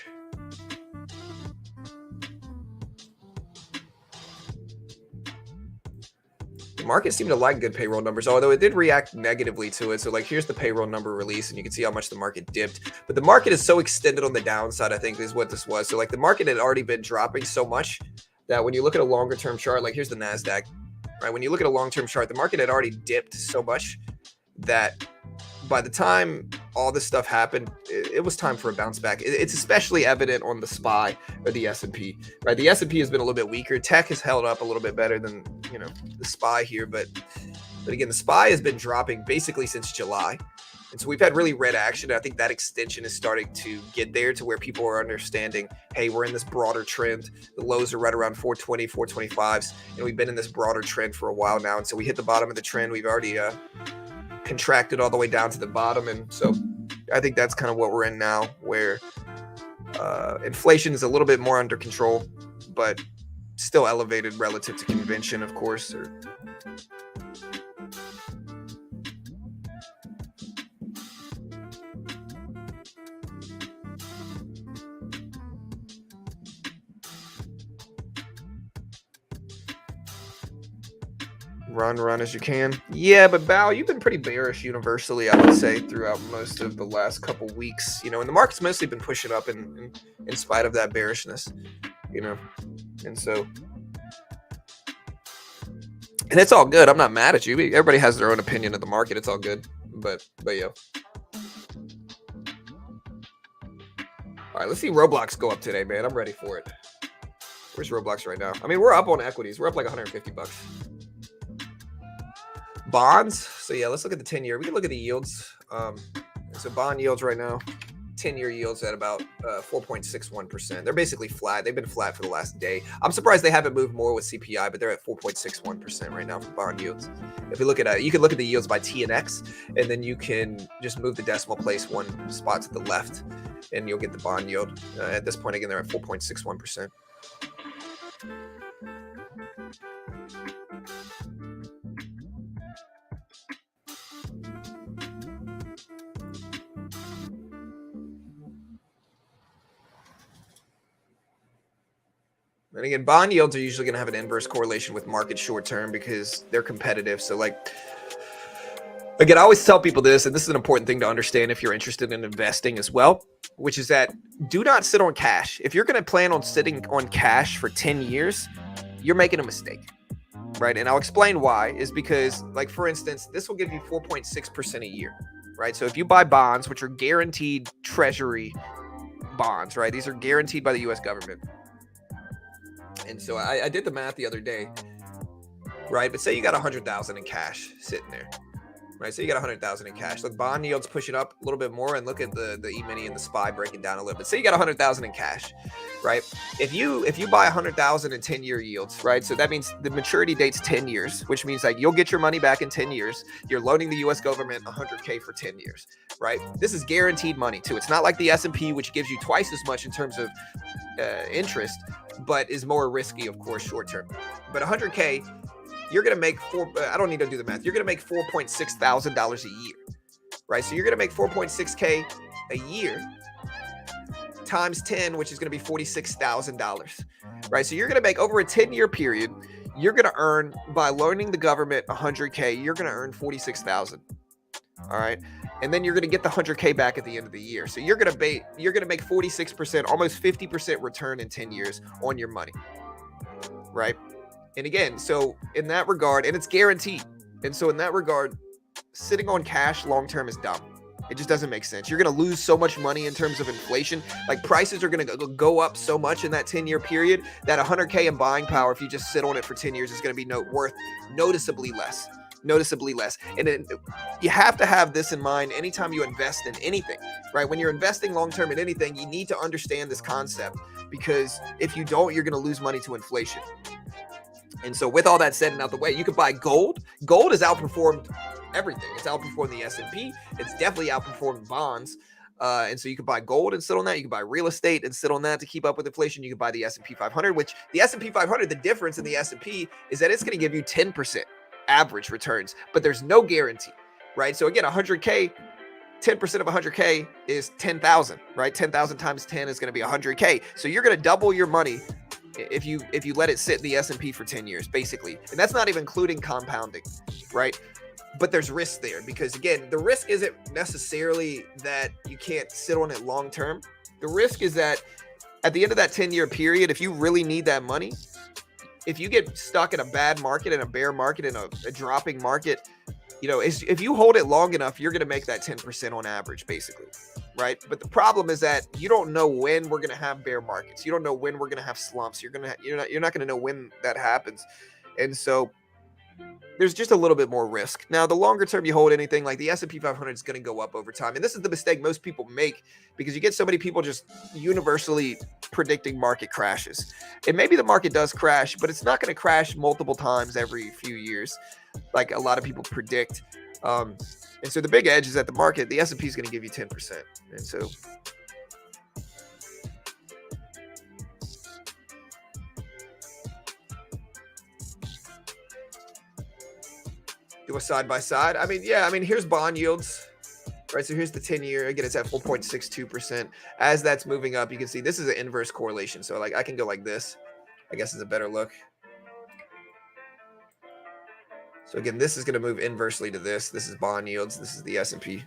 S1: The market seemed to like good payroll numbers, although it did react negatively to it. So like, here's the payroll number release, and you can see how much the market dipped. But the market is so extended on the downside, I think, is what this was. So like, the market had already been dropping so much that when you look at a longer term chart, like here's the NASDAQ, right? When you look at a long-term chart, the market had already dipped so much that by the time all this stuff happened, it was time for a bounce back. It's especially evident on the SPY or the S&P, right? The S&P has been a little bit weaker. Tech has held up a little bit better than, you know, the SPY here, but again, the SPY has been dropping basically since July. And so we've had really red action. I think that extension is starting to get there to where people are understanding, hey, we're in this broader trend. The lows are right around 420, 425s, and we've been in this broader trend for a while now. And so we hit the bottom of the trend. We've already contracted all the way down to the bottom. And so I think that's kind of what we're in now, where inflation is a little bit more under control, but still elevated relative to convention, of course. Run as you can. Yeah, but Bao, you've been pretty bearish universally, I would say, throughout most of the last couple weeks. You know, and the market's mostly been pushing up in spite of that bearishness, you know. And so, and it's all good. I'm not mad at you. Everybody has their own opinion of the market. It's all good. But yeah. All right, let's see Roblox go up today, man. I'm ready for it. Where's Roblox right now? I mean, we're up on equities. We're up like $150. Bonds. So yeah, let's look at the 10-year. We can look at the yields. So bond yields right now, 10-year yields at about 4.61%. They're basically flat. They've been flat for the last day. I'm surprised they haven't moved more with CPI, but they're at 4.61% right now for bond yields. If you look at you can look at the yields by T and X, and then you can just move the decimal place one spot to the left, and you'll get the bond yield. At this point, again, they're at 4.61%. And again, bond yields are usually going to have an inverse correlation with market short term because they're competitive. So like, again, I always tell people this, and this is an important thing to understand if you're interested in investing as well, which is that do not sit on cash. If you're going to plan on sitting on cash for 10 years, you're making a mistake, right? And I'll explain why. Is because, like, for instance, this will give you 4.6% a year, right? So if you buy bonds, which are guaranteed treasury bonds, right? These are guaranteed by the U.S. government. And so I did the math the other day, right? But say you got 100,000 in cash sitting there, right? So you got 100,000 in cash. Look, bond yields pushing up a little bit more, and look at the E-mini and the SPY breaking down a little bit. Say you got 100,000 in cash, right? If you buy 100,000 in 10-year yields, right? So that means the maturity date's 10 years, which means like you'll get your money back in 10 years. You're loaning the U.S. government 100K for 10 years, right? This is guaranteed money too. It's not like the S&P, which gives you twice as much in terms of interest, but is more risky, of course, short term. But 100K, you're going to make I don't need to do the math. You're going to make $4.6 thousand a year, right? So you're going to make 4.6K a year times 10, which is going to be $46,000, right? So you're going to make over a 10-year period. You're going to earn, by loaning the government 100K, you're going to earn 46,000. All right. And then you're going to get the 100K back at the end of the year. So you're going to make 46%, almost 50% return in 10 years on your money. Right. And again, so in that regard, and it's guaranteed. And so in that regard, sitting on cash long-term is dumb. It just doesn't make sense. You're going to lose so much money in terms of inflation. Like, prices are going to go up so much in that 10-year period that 100K in buying power, if you just sit on it for 10 years, is going to be worth noticeably less. And then you have to have this in mind anytime you invest in anything, right? When you're investing long-term in anything, you need to understand this concept, because if you don't, you're going to lose money to inflation. And so with all that said and out the way, you could buy gold. Gold has outperformed everything. It's outperformed the S&P. It's definitely outperformed bonds. And so you can buy gold and sit on that. You can buy real estate and sit on that to keep up with inflation. You can buy the S&P 500, which the S&P 500, the difference in the S&P is that it's going to give you 10% average returns, but there's no guarantee, right? So again, 100K, 10% of 100K is 10,000, right? 10,000 times 10 is going to be 100K. So you're going to double your money if you let it sit in the S&P for 10 years, basically. And that's not even including compounding, right? But there's risk there, because again, the risk isn't necessarily that you can't sit on it long term. The risk is that at the end of that 10-year period, if you really need that money, if you get stuck in a bad market, in a bear market, in a dropping market, you know, if you hold it long enough, you're going to make that 10% on average, basically, right? But the problem is that you don't know when we're going to have bear markets. You don't know when we're going to have slumps. You're not going to know when that happens. And so there's just a little bit more risk. Now, the longer term you hold anything, like the S&P 500 is going to go up over time. And this is the mistake most people make, because you get so many people just universally predicting market crashes. And maybe the market does crash, but it's not going to crash multiple times every few years, like a lot of people predict. And so the big edge is that the market, the S&P is going to give you 10%. And so do a side by side. I mean, yeah, I mean, here's bond yields, right? So here's the 10-year. Again, it's at 4.62%. As that's moving up, you can see this is an inverse correlation. So like I can go like this, I guess is a better look. So again, this is going to move inversely to this. This is bond yields. This is the S&P.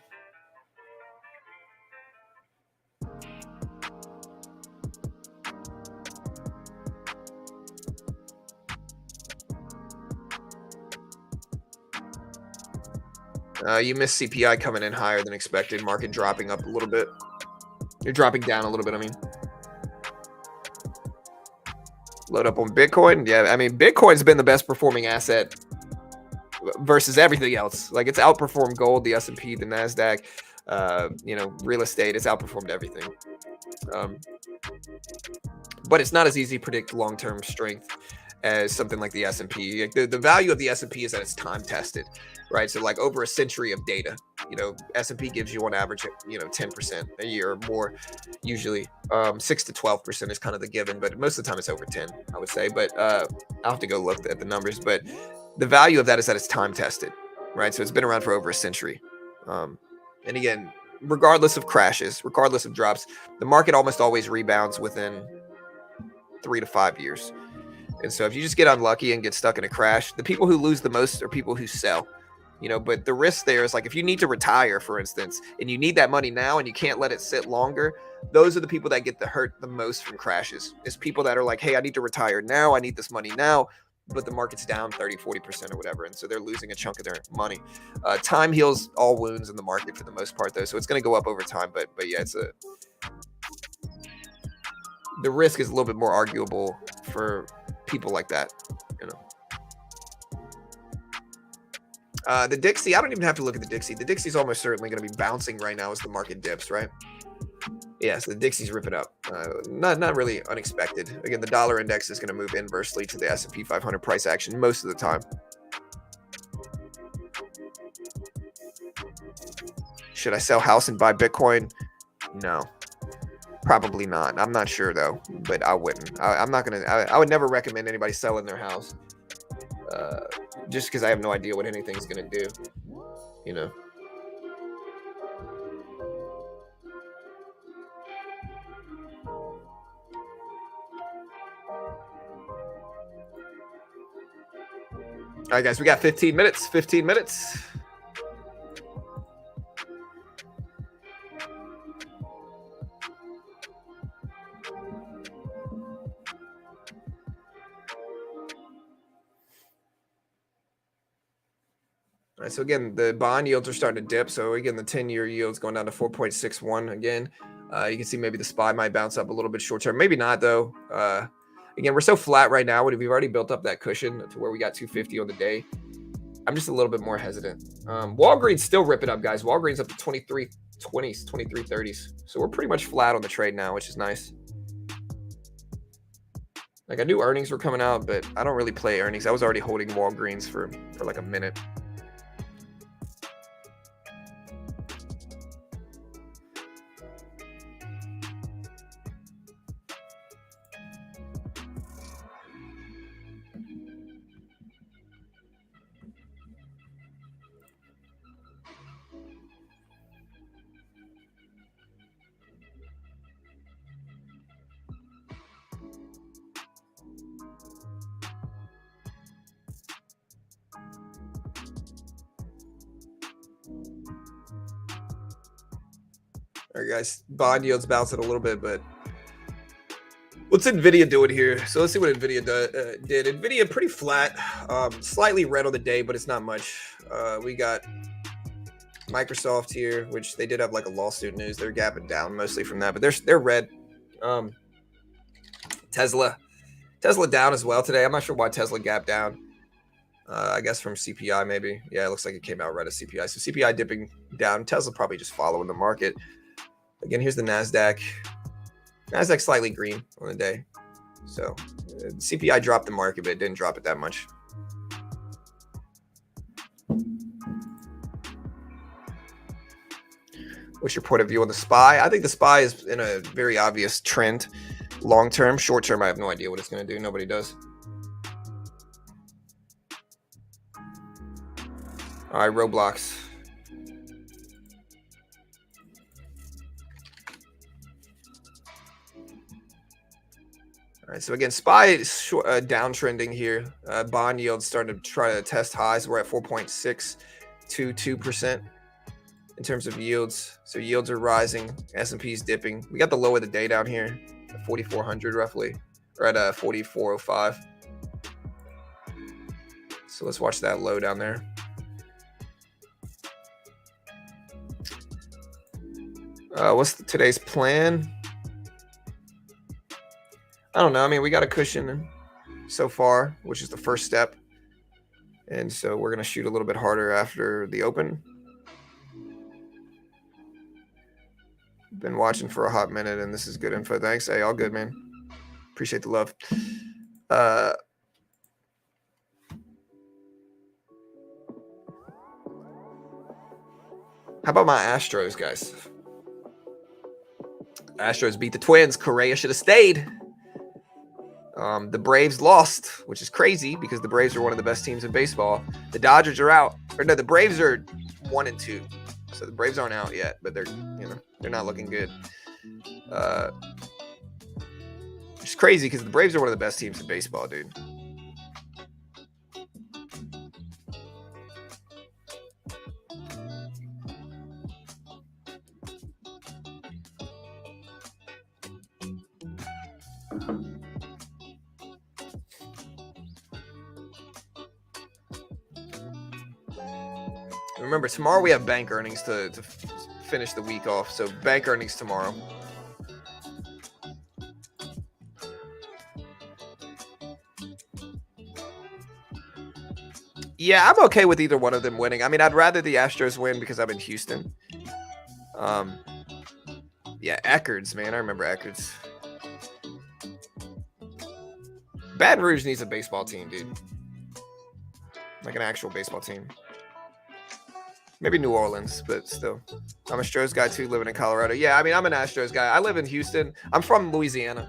S1: You missed CPI coming in higher than expected. Market dropping up a little bit. You're dropping down a little bit, I mean. Load up on Bitcoin. Yeah, I mean, Bitcoin's been the best performing asset versus everything else. Like, it's outperformed gold, the S&P, the NASDAQ, real estate. It's outperformed everything. But it's not as easy to predict long-term strength as something like the S&P. The value of the S&P is that it's time tested, right? So like over a century of data, S&P gives you on average, 10% a year or more, usually 6 to 12% is kind of the given, but most of the time it's over 10, I would say. But I'll have to go look at the numbers, but the value of that is that it's time tested, right? So it's been around for over a century. And again, regardless of crashes, regardless of drops, the market almost always rebounds within 3 to 5 years. And so if you just get unlucky and get stuck in a crash, the people who lose the most are people who sell. But the risk there is like if you need to retire, for instance, and you need that money now and you can't let it sit longer, those are the people that get hurt the most from crashes. It's people that are like, hey, I need to retire now. I need this money now, but the market's down 30, 40% or whatever. And so they're losing a chunk of their money. Time heals all wounds in the market for the most part, though. So it's going to go up over time. But yeah, the risk is a little bit more arguable for people like that, The Dixie, I don't even have to look at the Dixie. The Dixie's almost certainly going to be bouncing right now as the market dips, right? Yeah, so the Dixie's ripping up. Not really unexpected. Again, the dollar index is going to move inversely to the S&P 500 price action most of the time. Should I sell house and buy Bitcoin? No, probably not. I'm not sure though, but I wouldn't. I'm not going to, I would never recommend anybody selling their house. Just because I have no idea what anything's going to do, All right, guys, we got 15 minutes. 15 minutes. All right, so again, the bond yields are starting to dip. So again, the 10-year yield's going down to 4.61 again. You can see maybe the SPY might bounce up a little bit short term. Maybe not, though. Again, we're so flat right now. We've already built up that cushion to where we got 250 on the day. I'm just a little bit more hesitant. Walgreens still ripping up, guys. Walgreens up to 23.20s, 23.30s. So we're pretty much flat on the trade now, which is nice. Like I knew earnings were coming out, but I don't really play earnings. I was already holding Walgreens for like a minute. All right, guys, bond yields bouncing a little bit, but what's NVIDIA doing here? So let's see what NVIDIA did. NVIDIA pretty flat, slightly red on the day, but it's not much. We got Microsoft here, which they did have like a lawsuit news. They're gapping down mostly from that, but they're red. Tesla down as well today. I'm not sure why Tesla gapped down. I guess from CPI maybe. Yeah, it looks like it came out right as CPI. So CPI dipping down. Tesla probably just following the market. Again, here's the NASDAQ. NASDAQ slightly green on the day. So CPI dropped the market, but it didn't drop it that much. What's your point of view on the SPY? I think the SPY is in a very obvious trend. Long term, short term, I have no idea what it's going to do. Nobody does. All right, Roblox. All right, so again, SPY is downtrending here. Bond yields starting to try to test highs. We're at 4.622% in terms of yields. So yields are rising. S&P is dipping. We got the low of the day down here at 4,400 roughly, or at 4,405. So let's watch that low down there. What's today's plan? I don't know. I mean, we got a cushion so far, which is the first step. And so we're going to shoot a little bit harder after the open. Been watching for a hot minute, and this is good info. Thanks. Hey, all good, man. Appreciate the love. How about my Astros, guys? Astros beat the Twins. Correa should have stayed. The Braves lost, which is crazy because the Braves are one of the best teams in baseball. The Dodgers are out. Or no, the Braves are 1-2. So the Braves aren't out yet, but they're not looking good. Which is crazy because the Braves are one of the best teams in baseball, dude. Remember, tomorrow we have bank earnings to finish the week off. So bank earnings tomorrow. Yeah, I'm okay with either one of them winning. I mean, I'd rather the Astros win because I'm in Houston. Yeah, Eckerd's, man. I remember Eckerd's. Baton Rouge needs a baseball team, dude. Like an actual baseball team. Maybe New Orleans, but still. I'm a Astros guy too, living in Colorado. Yeah, I mean, I'm an Astros guy. I live in Houston. I'm from Louisiana.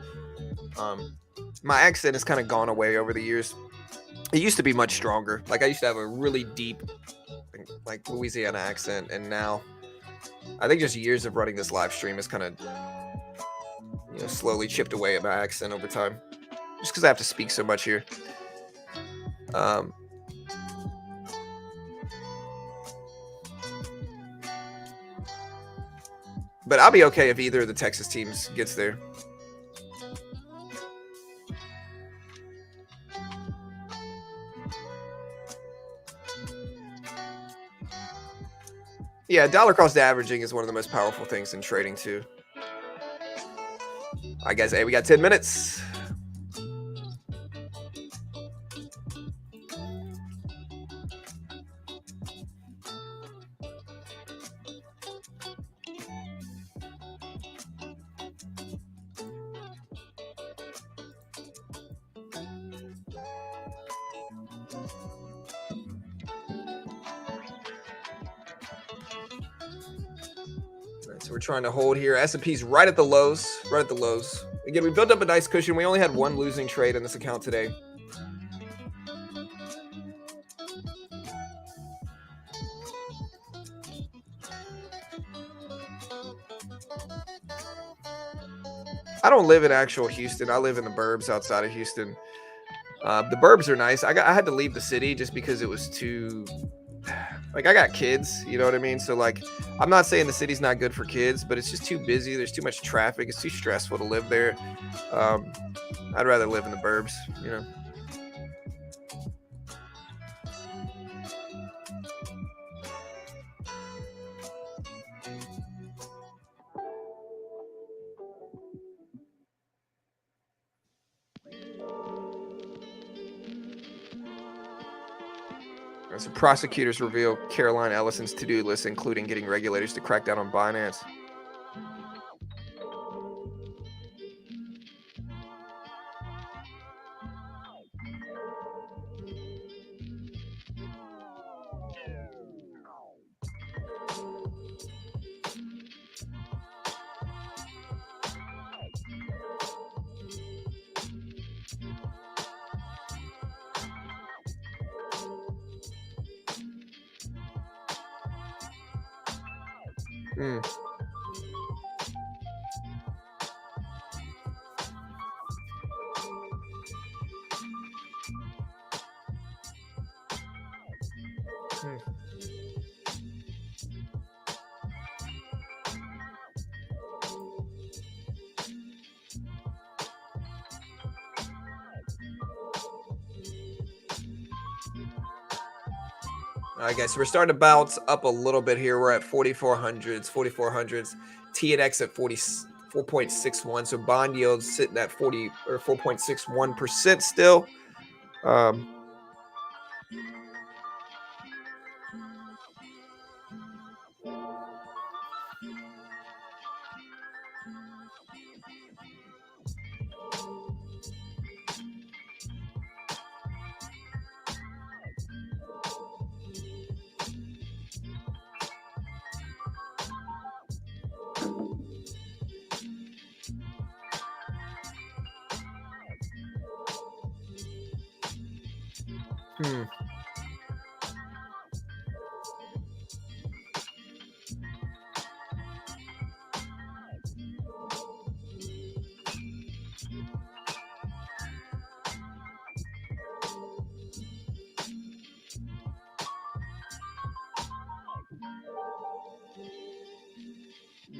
S1: My accent has kind of gone away over the years. It used to be much stronger. Like, I used to have a really deep, like, Louisiana accent, and now I think just years of running this live stream has kind of, you know, slowly chipped away at my accent over time. Just because I have to speak so much here. But I'll be okay if either of the Texas teams gets there. Yeah, dollar cost averaging is one of the most powerful things in trading too. All right, guys. Hey, we got 10 minutes. So we're trying to hold here. S&P's right at the lows. Right at the lows. Again, we built up a nice cushion. We only had one losing trade in this account today. I don't live in actual Houston. I live in the burbs outside of Houston. The burbs are nice. I had to leave the city just because it was too... Like, I got kids, you know what I mean? So, like, I'm not saying the city's not good for kids, but it's just too busy. There's too much traffic. It's too stressful to live there. I'd rather live in the burbs, you know? So prosecutors reveal Caroline Ellison's to-do list, including getting regulators to crack down on Binance. All right, guys, so we're starting to bounce up a little bit here. We're at 4,400s. TNX at 4.61. So bond yields sitting at 4.61% still.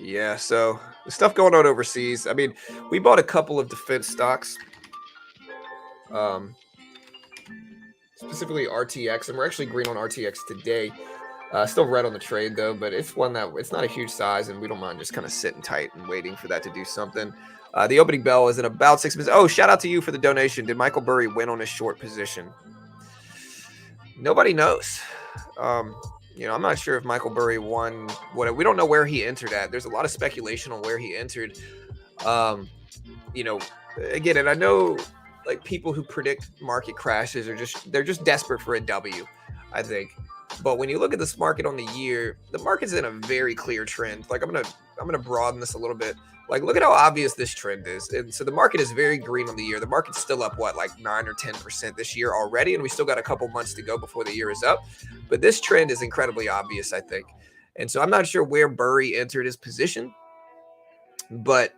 S1: Yeah, so the stuff going on overseas. I mean, we bought a couple of defense stocks, specifically RTX, and we're actually green on RTX today. Still red on the trade though, but it's one that it's not a huge size, and we don't mind just kind of sitting tight and waiting for that to do something. The opening bell is in about 6 minutes. Oh, shout out to you for the donation. Did Michael Burry win on his short position? Nobody knows. I'm not sure if Michael Burry won. We don't know where he entered at. There's a lot of speculation on where he entered. Again, and I know like people who predict market crashes they're just desperate for a W, I think. But when you look at this market on the year, the market's in a very clear trend. Like I'm gonna broaden this a little bit. Like look at how obvious this trend is. And so the market is very green on the year. The market's still up like 9 or 10% this year already, and we still got a couple months to go before the year is up. But this trend is incredibly obvious, I think. And so I'm not sure where Burry entered his position, but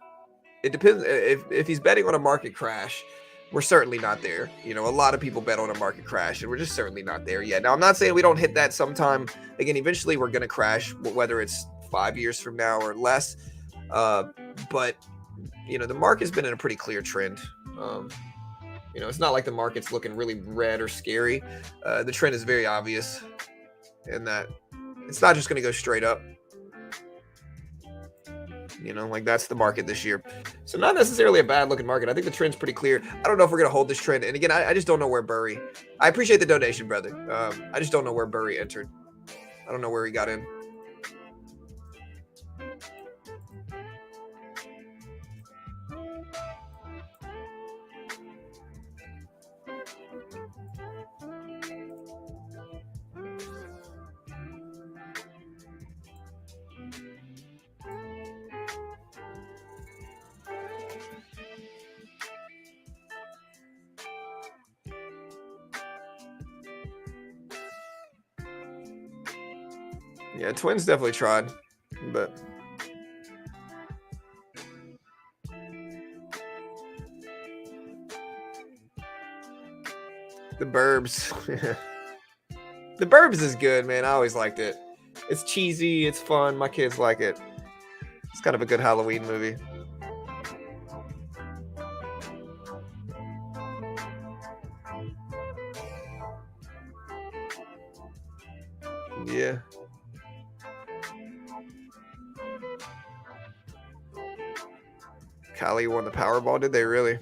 S1: it depends. If he's betting on a market crash, we're certainly not there. A lot of people bet on a market crash, and we're just certainly not there yet. Now, I'm not saying we don't hit that sometime. Again, eventually we're going to crash, whether it's 5 years from now or less. But the market's been in a pretty clear trend. It's not like the market's looking really red or scary. The trend is very obvious in that it's not just going to go straight up. Like that's the market this year. So not necessarily a bad looking market. I think the trend's pretty clear. I don't know if we're going to hold this trend. And again, I just don't know where Burry, I appreciate the donation, brother. I just don't know where Burry entered. I don't know where he got in. Yeah, Twins definitely tried, but the Burbs. The Burbs is good, man. I always liked it. It's cheesy. It's fun. My kids like it. It's kind of a good Halloween movie. Yeah. Cali won the Powerball. Did they really?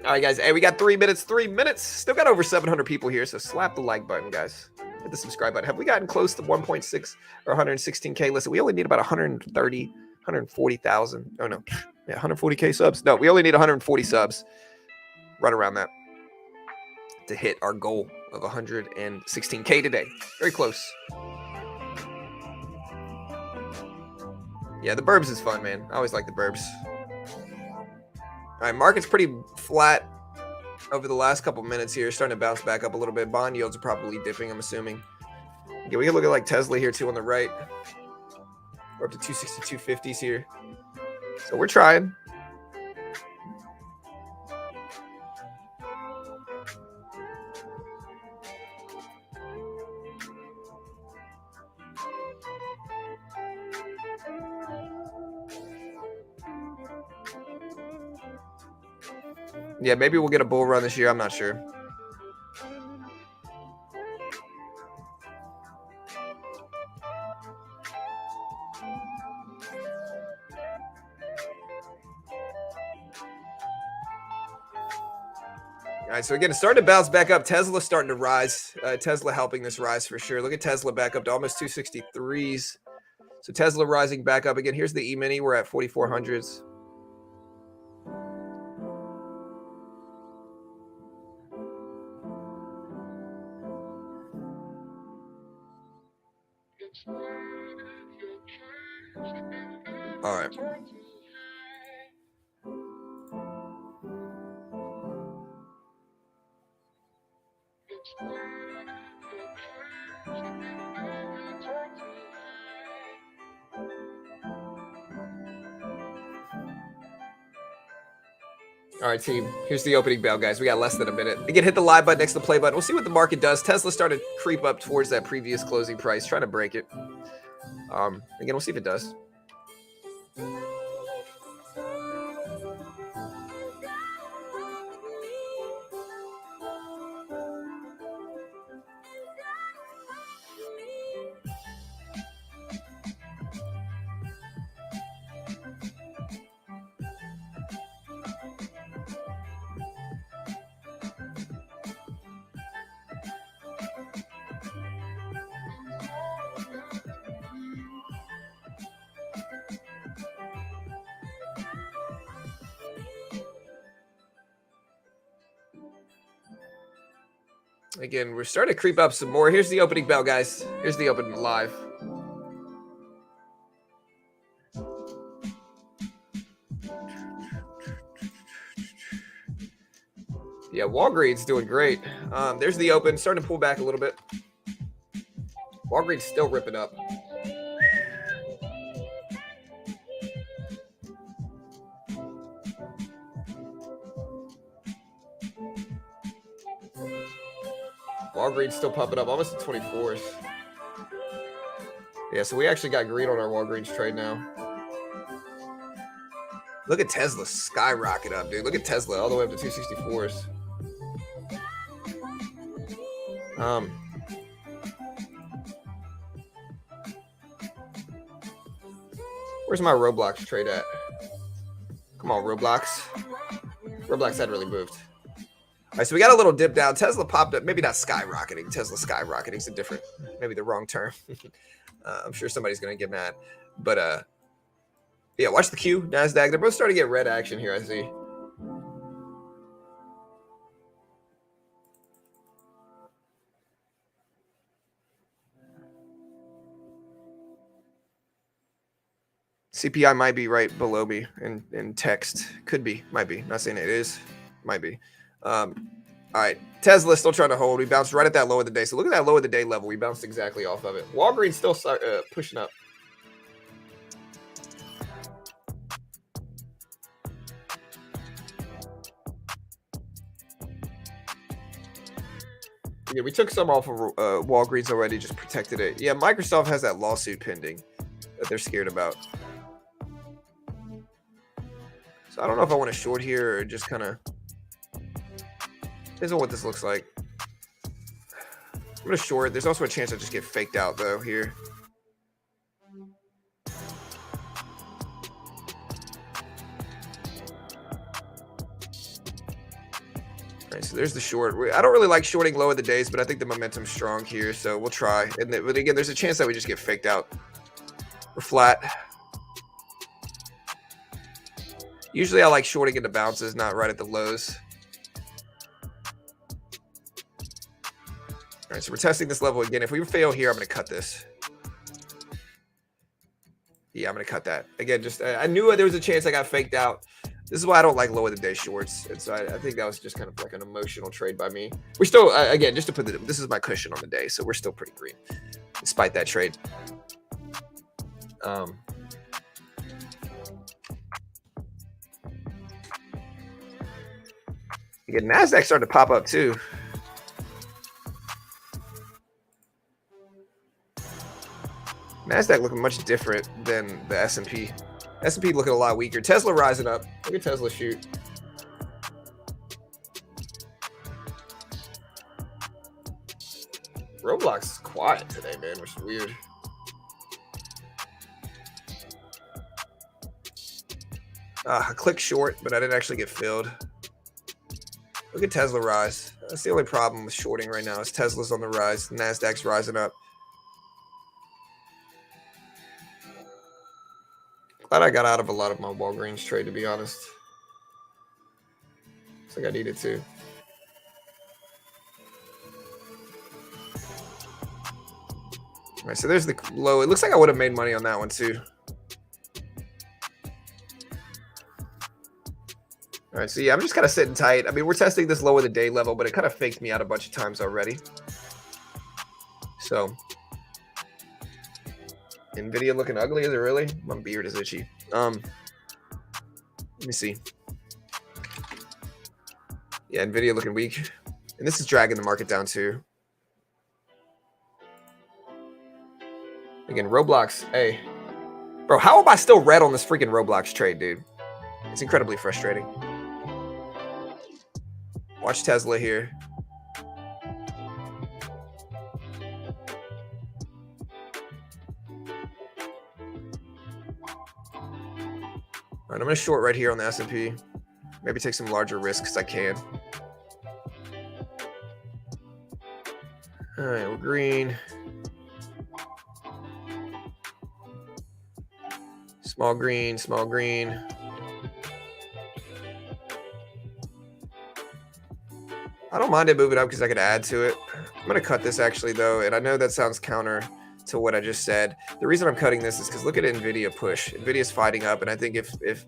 S1: All right, guys. Hey, we got 3 minutes. 3 minutes. Still got over 700 people here, so slap the like button, guys. Hit the subscribe button. Have we gotten close to 1.6 or 116K? Listen, we only need about 130, 140,000. Oh, no. Yeah, 140K subs. No, we only need 140 subs. Right around that to hit our goal of 116K today. Very close. Yeah, the Burbs is fun, man. I always like the Burbs. All right, market's pretty flat over the last couple minutes here. Starting to bounce back up a little bit. Bond yields are probably dipping, I'm assuming. Okay, we can look at like Tesla here too on the right. We're up to 260, 250s here. So we're trying. Yeah, maybe we'll get a bull run this year. I'm not sure. All right, so again, it's starting to bounce back up. Tesla's starting to rise. Tesla helping this rise for sure. Look at Tesla back up to almost 263s. So Tesla rising back up again. Here's the E-mini. We're at 4,400s. All right. All right, team. Here's the opening bell, guys. We got less than a minute. Again, hit the live button next to the play button. We'll see what the market does. Tesla started to creep up towards that previous closing price, trying to break it. Again, we'll see if it does. Again, we're starting to creep up some more. Here's the opening bell, guys. Here's the open live. Yeah, Walgreens doing great. There's the open, starting to pull back a little bit. Walgreens still ripping up. Walgreens still pumping up, almost to 24s. Yeah, so we actually got green on our Walgreens trade now. Look at Tesla skyrocket up, dude. Look at Tesla all the way up to 264s. Where's my Roblox trade at? Come on, Roblox. Roblox hadn't really moved. All right, so we got a little dip down. Tesla popped up. Maybe not skyrocketing. Tesla skyrocketing is a different, maybe the wrong term. I'm sure somebody's going to get mad. But, yeah, watch the Q, NASDAQ. They're both starting to get red action here, I see. CPI might be right below me in text. Could be, might be. Not saying it is, might be. All right, Tesla still trying to hold. We bounced right at that low of the day. So look at that low of the day level. We bounced exactly off of it. Walgreens still pushing up. Yeah, we took some off of Walgreens already, just protected it. Yeah, Microsoft has that lawsuit pending that they're scared about. So I don't know if I want to short here or just kind of... Depends on what this looks like. I'm going to short. There's also a chance I just get faked out, though, here. All right, so there's the short. I don't really like shorting low of the days, but I think the momentum's strong here, so we'll try. But again, there's a chance that we just get faked out. We're flat. Usually I like shorting into bounces, not right at the lows. All right, so we're testing this level again. If we fail here, I'm going to cut this. Yeah, I'm going to cut that. Again, just I knew there was a chance I got faked out. This is why I don't like low of the day shorts. And so I think that was just kind of like an emotional trade by me. We're still, again, just to put this is my cushion on the day. So we're still pretty green despite that trade. Again, NASDAQ started to pop up too. NASDAQ looking much different than the S&P. S&P looking a lot weaker. Tesla rising up. Look at Tesla shoot. Roblox is quiet today, man, which is weird. I clicked short, but I didn't actually get filled. Look at Tesla rise. That's the only problem with shorting right now is Tesla's on the rise. NASDAQ's rising up. Glad I got out of a lot of my Walgreens trade, to be honest. Looks like I needed to. All right, so there's the low. It looks like I would have made money on that one too. All right, so yeah, I'm just kind of sitting tight. I mean, we're testing this low of the day level, but it kind of faked me out a bunch of times already. So, NVIDIA looking ugly, is it really? My beard is itchy. Let me see. Yeah, Nvidia looking weak. And this is dragging the market down too. Again, Roblox. Hey. Bro, how am I still red on this freaking Roblox trade, dude? It's incredibly frustrating. Watch Tesla here. All right, I'm going to short right here on the S&P. Maybe take some larger risks I can. All right, we're green. Small green, small green. I don't mind it moving up because I could add to it. I'm going to cut this actually, though, and I know that sounds counter to what I just said. The reason I'm cutting this is because look at NVIDIA push. NVIDIA's fighting up, and I think if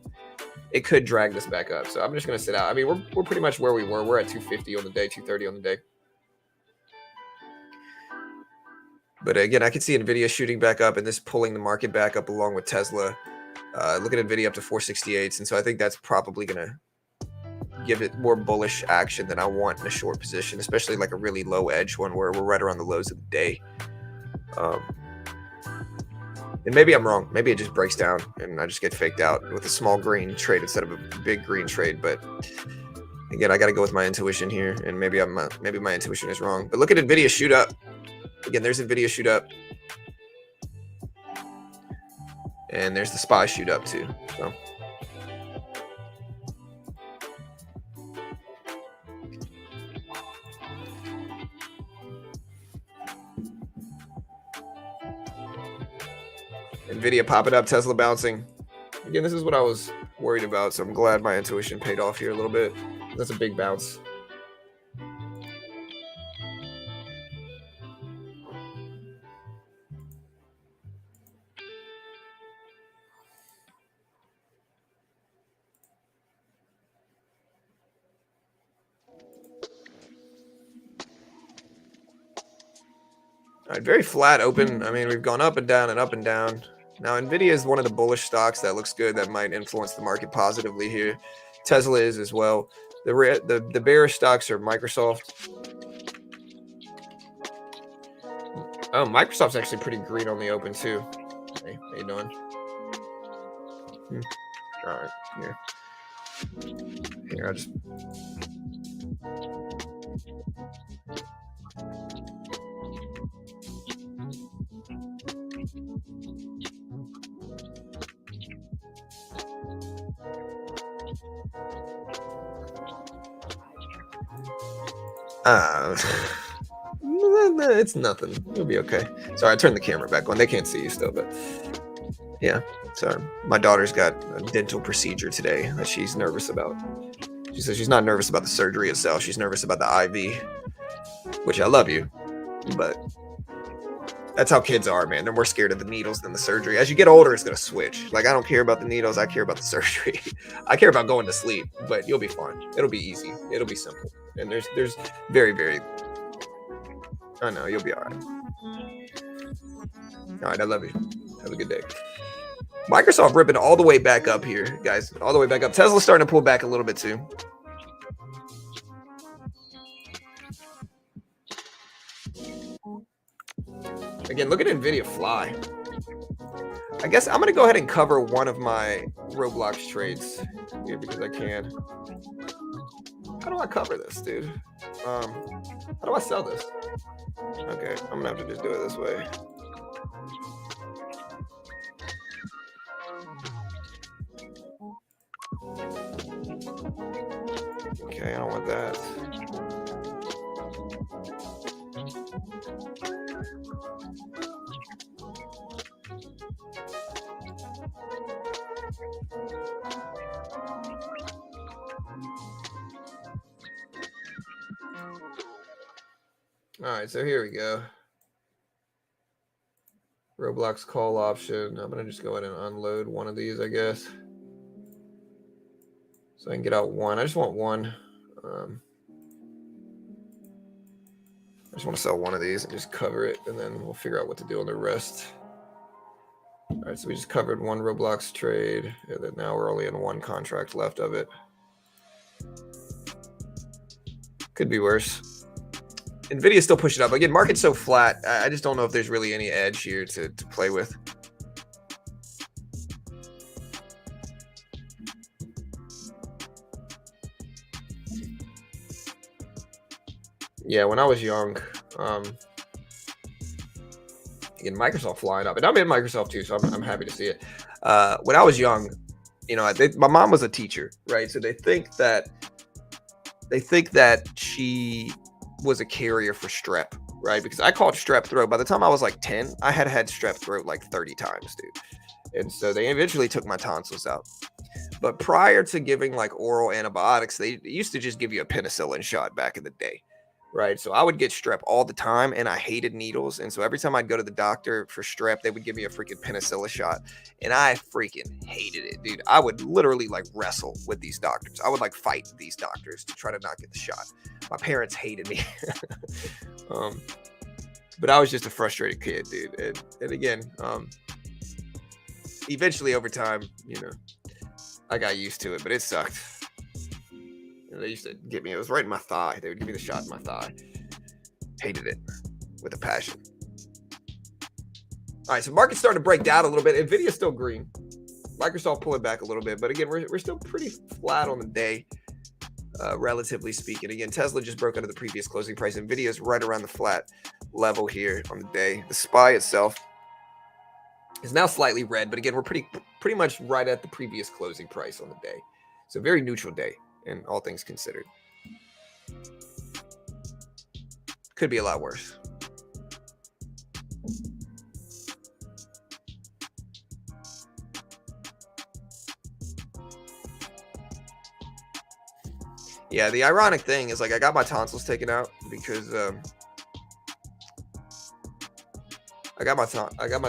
S1: it could drag this back up. So I'm just going to sit out. I mean, we're pretty much where we were. We're at 250 on the day, 230 on the day. But again, I can see NVIDIA shooting back up and this pulling the market back up along with Tesla. Look at NVIDIA up to 468s. And so I think that's probably going to give it more bullish action than I want in a short position, especially like a really low edge one where we're right around the lows of the day. And maybe I'm wrong. Maybe it just breaks down and I just get faked out with a small green trade instead of a big green trade. But again, I got to go with my intuition here, and maybe my intuition is wrong. But look at NVIDIA shoot up. Again, there's NVIDIA shoot up. And there's the SPY shoot up too. So NVIDIA popping up, Tesla bouncing. Again, this is what I was worried about, so I'm glad my intuition paid off here a little bit. That's a big bounce. All right, very flat open. I mean, we've gone up and down and up and down. Now, NVIDIA is one of the bullish stocks that looks good that might influence the market positively here. Tesla is as well. The bearish stocks are Microsoft. Oh, Microsoft's actually pretty green on the open too. Hey, how you doing? All right, here, I'll just. It's nothing. You'll be okay. Sorry, I turned the camera back on. They can't see you still, but yeah. Sorry. My daughter's got a dental procedure today that she's nervous about. She says she's not nervous about the surgery itself. She's nervous about the IV, which I love you, but that's how kids are, man. They're more scared of the needles than the surgery. As you get older, it's going to switch. Like, I don't care about the needles. I care about the surgery. I care about going to sleep, but you'll be fine. It'll be easy. It'll be simple. And there's very, very, I know, you'll be all right. All right, I love you. Have a good day. Microsoft ripping all the way back up here, guys. All the way back up. Tesla's starting to pull back a little bit too. Again, look at NVIDIA fly. I guess I'm going to go ahead and cover one of my Roblox trades here because I can. How do I cover this, dude? How do I sell this? Okay, I'm going to have to just do it this way. Okay, I don't want that. All right, so here we go. Roblox call option. I'm going to just go ahead and unload one of these, I guess. So I can get out one. I just want one. I just want to sell one of these and just cover it, and then we'll figure out what to do on the rest. All right, so we just covered one Roblox trade, and then now we're only in one contract left of it. Could be worse. Nvidia's still pushing up. Again, market's so flat. I just don't know if there's really any edge here to play with. Yeah, when I was young, again, Microsoft flying up, and I'm in Microsoft too, so I'm happy to see it. When I was young, you know, my mom was a teacher, right? So they think that she was a carrier for strep, right? Because I caught strep throat. By the time I was like 10, I had strep throat like 30 times, dude. And so they eventually took my tonsils out. But prior to giving like oral antibiotics, they used to just give you a penicillin shot back in the day, right? So I would get strep all the time, and I hated needles. And so every time I'd go to the doctor for strep, they would give me a freaking penicillin shot, and I freaking hated it, dude. I would literally like wrestle with these doctors. I would like fight these doctors to try to not get the shot. My parents hated me. But I was just a frustrated kid, dude. And again, eventually over time, you know, I got used to it, but it sucked. And they used to get me, it was right in my thigh. They would give me the shot in my thigh. Hated it with a passion. All right, so market's starting to break down a little bit. Nvidia's still green. Microsoft pulling back a little bit, but again, we're still pretty flat on the day, relatively speaking. Again, Tesla just broke out of the previous closing price. Nvidia's right around the flat level here on the day. The SPY itself is now slightly red, but again, we're pretty much right at the previous closing price on the day. So very neutral day, in all things considered. Could be a lot worse. Yeah, the ironic thing is, like, I got my tonsils taken out because I got my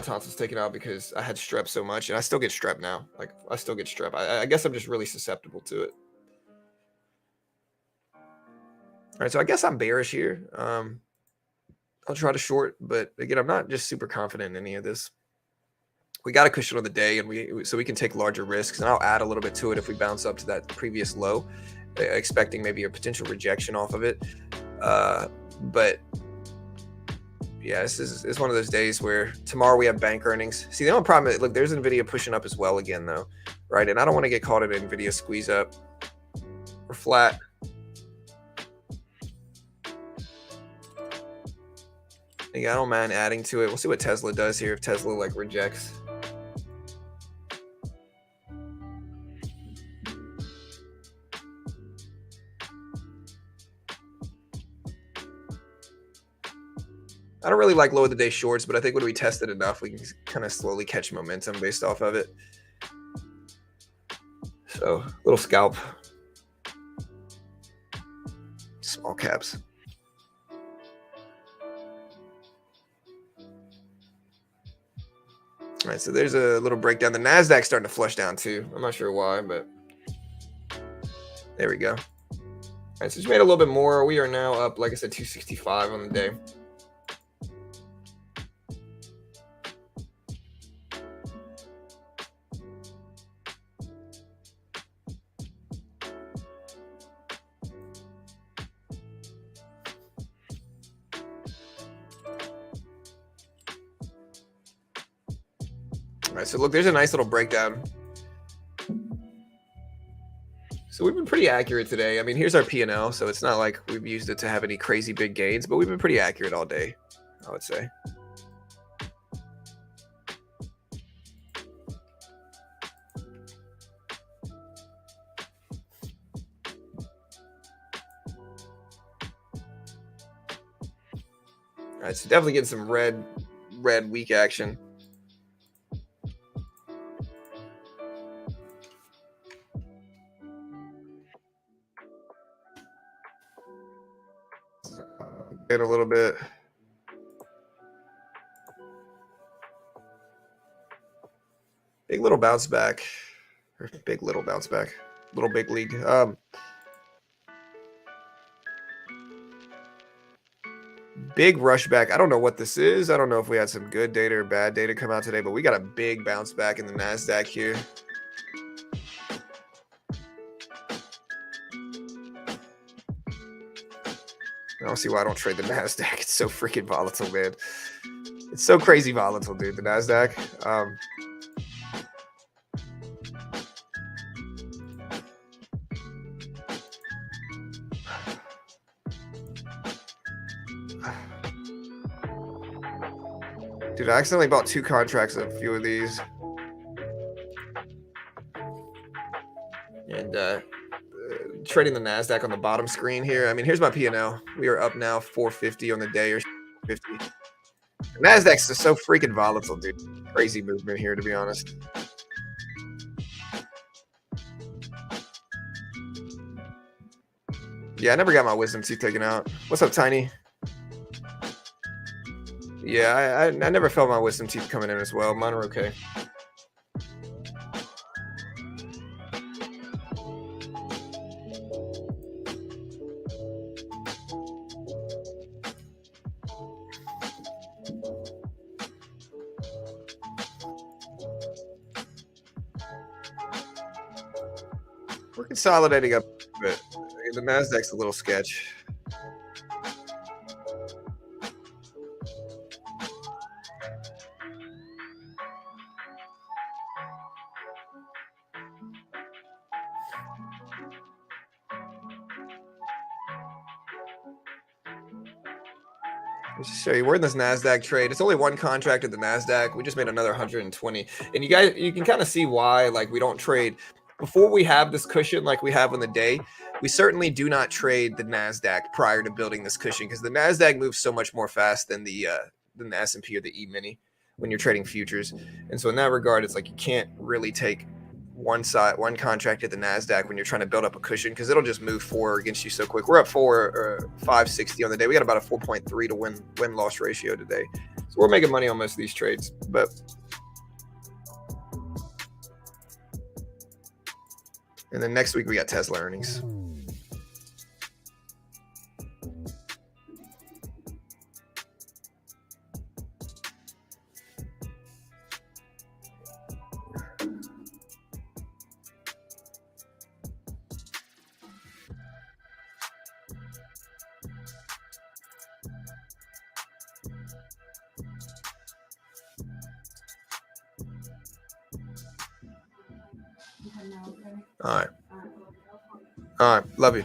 S1: tonsils taken out because I had strep so much, and I still get strep now. Like, I still get strep. I guess I'm just really susceptible to it. All right, so I guess I'm bearish here. I'll try to short, but again, I'm not just super confident in any of this. We got a cushion on the day, and so we can take larger risks, and I'll add a little bit to it if we bounce up to that previous low, expecting maybe a potential rejection off of it. But yeah, this is one of those days where tomorrow we have bank earnings. See, the only problem is, look, there's Nvidia pushing up as well again, though, right? And I don't want to get caught in Nvidia squeeze up. We're flat. Yeah, I don't mind adding to it. We'll see what Tesla does here if Tesla like rejects. I don't really like low of the day shorts, but I think when we test it enough, we can kind of slowly catch momentum based off of it. So, little scalp. Small caps. All right, so there's a little breakdown. The NASDAQ's starting to flush down too. I'm not sure why, but there we go. All right, so just made a little bit more. We are now up, like I said, 265 on the day. All right, so look, there's a nice little breakdown. So we've been pretty accurate today. I mean, here's our P&L, so it's not like we've used it to have any crazy big gains, but we've been pretty accurate all day, I would say. All right, so definitely getting some red weak action. In a little bit. Big little bounce back. Or big little bounce back. Little big league. Big rush back. I don't know what this is. I don't know if we had some good data or bad data come out today, but we got a big bounce back in the NASDAQ here. I don't see why I don't trade the NASDAQ. It's so freaking volatile, man. It's so crazy volatile, dude, the NASDAQ. Dude, I accidentally bought 2 contracts of a few of these. And trading the NASDAQ on the bottom screen here. I mean, here's my P&L. We are up now 450 on the day or 50. NASDAQ's just so freaking volatile, dude. Crazy movement here, to be honest. Yeah, I never got my wisdom teeth taken out. What's up, Tiny? Yeah, I never felt my wisdom teeth coming in as well. Mine are okay. We're consolidating up a bit. The NASDAQ's a little sketch. Let's just show you. We're in this NASDAQ trade. It's only one contract at the NASDAQ. We just made another 120. And you can kind of see why, like, we don't trade. Before we have this cushion like we have on the day, we certainly do not trade the NASDAQ prior to building this cushion because the NASDAQ moves so much more fast than the S&P or the E-mini when you're trading futures. And so in that regard, it's like you can't really take one contract at the NASDAQ when you're trying to build up a cushion because it'll just move forward against you so quick. We're up 560 on the day. We got about a 4.3 to win-loss ratio today. So we're making money on most of these trades. But and then next week we got Tesla earnings. All right. All right. Love you.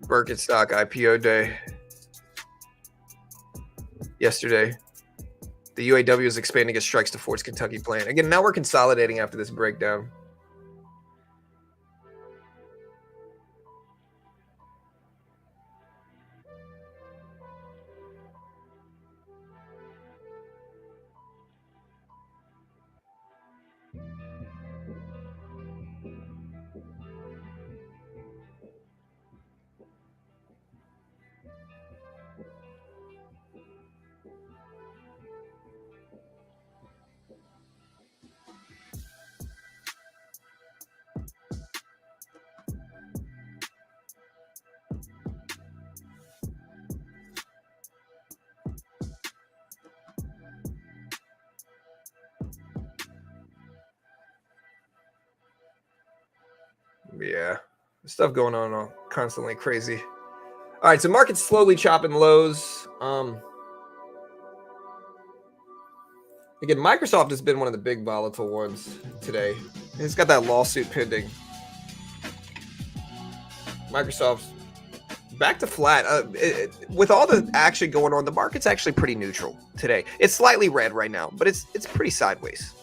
S1: Birkenstock IPO day yesterday. The UAW is expanding its strikes to Ford's Kentucky plant. Again, now we're consolidating after this breakdown. Yeah, stuff going on constantly crazy. All right, so market's slowly chopping lows. Again, Microsoft has been one of the big volatile ones today. It's got that lawsuit pending. Microsoft's back to flat. With all the action going on, the market's actually pretty neutral today. It's slightly red right now, but it's pretty sideways.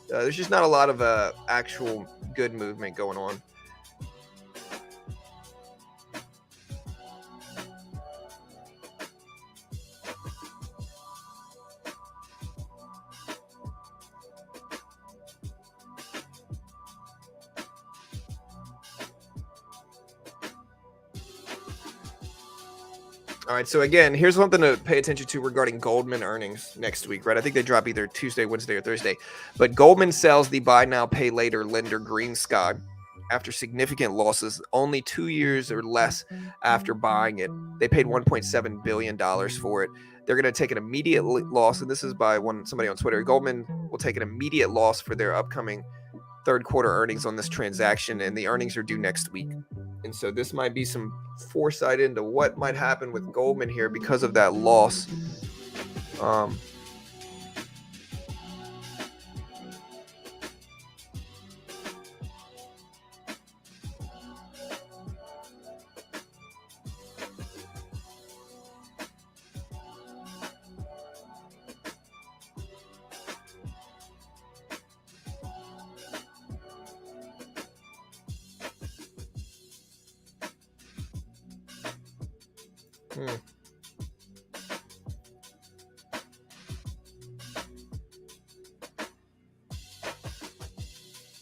S1: There's just not a lot of actual good movement going on. All right, so again, here's something to pay attention to regarding Goldman earnings next week, right? I think they drop either Tuesday, Wednesday, or Thursday. But Goldman sells the buy now, pay later lender GreenSky after significant losses only 2 years or less after buying it. They paid $1.7 billion for it. They're going to take an immediate loss, and this is by somebody on Twitter. Goldman will take an immediate loss for their upcoming third quarter earnings on this transaction, and the earnings are due next week. And so this might be some foresight into what might happen with Goldman here because of that loss.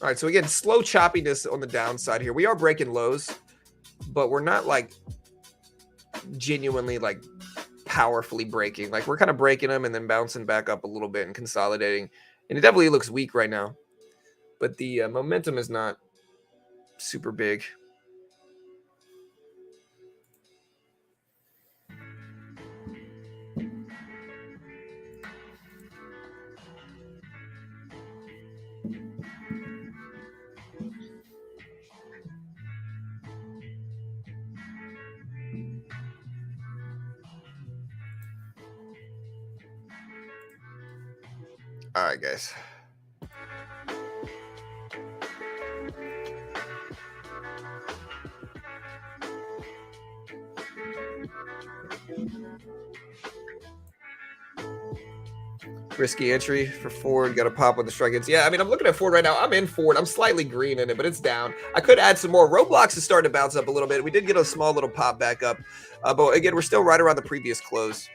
S1: All right, so again, slow choppiness on the downside here. We are breaking lows, but we're not like genuinely like powerfully breaking. Like we're kind of breaking them and then bouncing back up a little bit and consolidating. And it definitely looks weak right now, but the momentum is not super big. All right, guys. Risky entry for Ford. Got to pop with the strike hits. Yeah, I mean, I'm looking at Ford right now. I'm in Ford. I'm slightly green in it, but it's down. I could add some more. Roblox is starting to bounce up a little bit. We did get a small little pop back up. But again, we're still right around the previous close.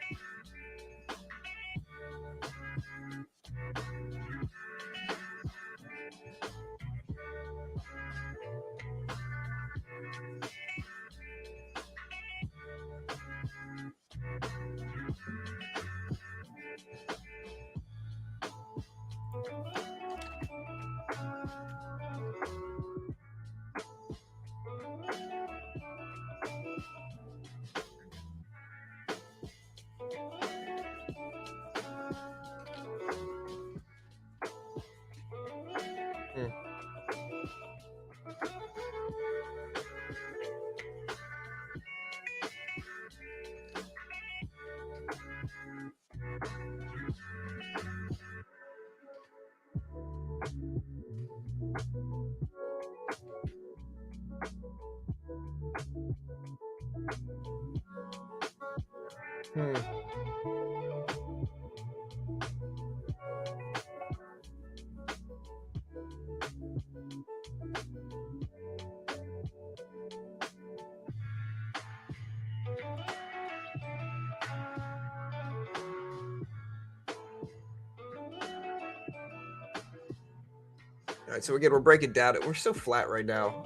S1: All right, so again, we're breaking down. We're so flat right now,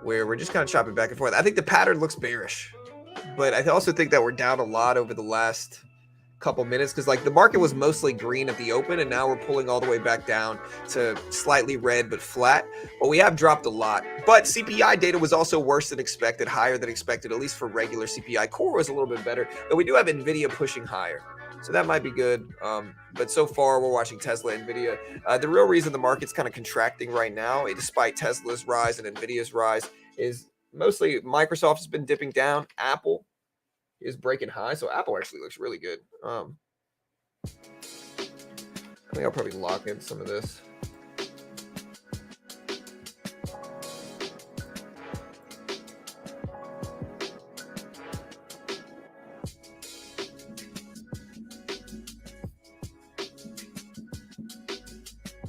S1: where we're just kind of chopping back and forth. I think the pattern looks bearish, but I also think that we're down a lot over the last couple minutes because like the market was mostly green at the open, and now we're pulling all the way back down to slightly red but flat. But we have dropped a lot. But CPI data was also worse than expected, higher than expected, at least for regular CPI. Core was a little bit better, but we do have NVIDIA pushing higher. So that might be good. But so far, we're watching Tesla, NVIDIA. The real reason the market's kind of contracting right now, despite Tesla's rise and NVIDIA's rise, is mostly Microsoft has been dipping down. Apple is breaking high. So Apple actually looks really good. I think I'll probably lock in some of this.